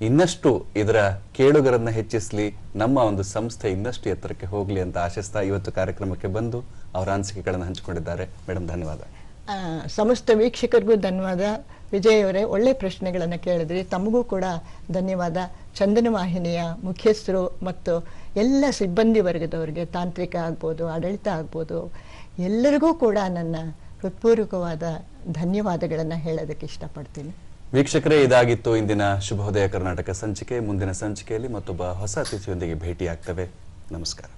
ಇನ್ನಷ್ಟು ಇದರ ಕೇಳುಗರನ್ನ ಹೆಚ್ಚಿಸಲಿ, ನಮ್ಮ ಒಂದು ಸಂಸ್ಥೆ ಇನ್ನಷ್ಟು ಎತ್ತರಕ್ಕೆ ಹೋಗ್ಲಿ ಅಂತ ಆಶಿಸ್ತಾ ಇವತ್ತು ಕಾರ್ಯಕ್ರಮಕ್ಕೆ ಬಂದು ಅವರ ಅನಿಸಿಕೆಗಳನ್ನು ಹಂಚಿಕೊಂಡಿದ್ದಾರೆ. ಮೇಡಮ್, ಧನ್ಯವಾದ. ಸಮಸ್ತ ವೀಕ್ಷಕರಿಗೂ ಧನ್ಯವಾದ. ವಿಜಯ್ ಅವರೇ, ಒಳ್ಳೆ ಪ್ರಶ್ನೆಗಳನ್ನು ಕೇಳಿದ್ರಿ. ತಮಗೂ ಕೂಡ ಧನ್ಯವಾದ. ಚಂದನ ವಾಹಿನಿಯ ಮುಖ್ಯಸ್ಥರು ಮತ್ತು ಎಲ್ಲ ಸಿಬ್ಬಂದಿ ವರ್ಗದವರಿಗೆ, ತಾಂತ್ರಿಕ ಆಗ್ಬೋದು, ಆಡಳಿತ ಆಗ್ಬೋದು, ಎಲ್ಲರಿಗೂ ಕೂಡ ನನ್ನ ಹೃತ್ಪೂರ್ವಕವಾದ ಧನ್ಯವಾದಗಳನ್ನು ಹೇಳೋದಕ್ಕೆ ಇಷ್ಟಪಡ್ತೀನಿ. ವೀಕ್ಷಕರೇ, ಇದಾಗಿತ್ತು ಇಂದಿನ ಶುಭೋದಯ ಕರ್ನಾಟಕ ಸಂಚಿಕೆ. ಮುಂದಿನ ಸಂಚಿಕೆಯಲ್ಲಿ ಮತ್ತೊಬ್ಬ ಹೊಸ ಅತಿಥಿಯೊಂದಿಗೆ ಭೇಟಿಯಾಗ್ತವೆ. ನಮಸ್ಕಾರ.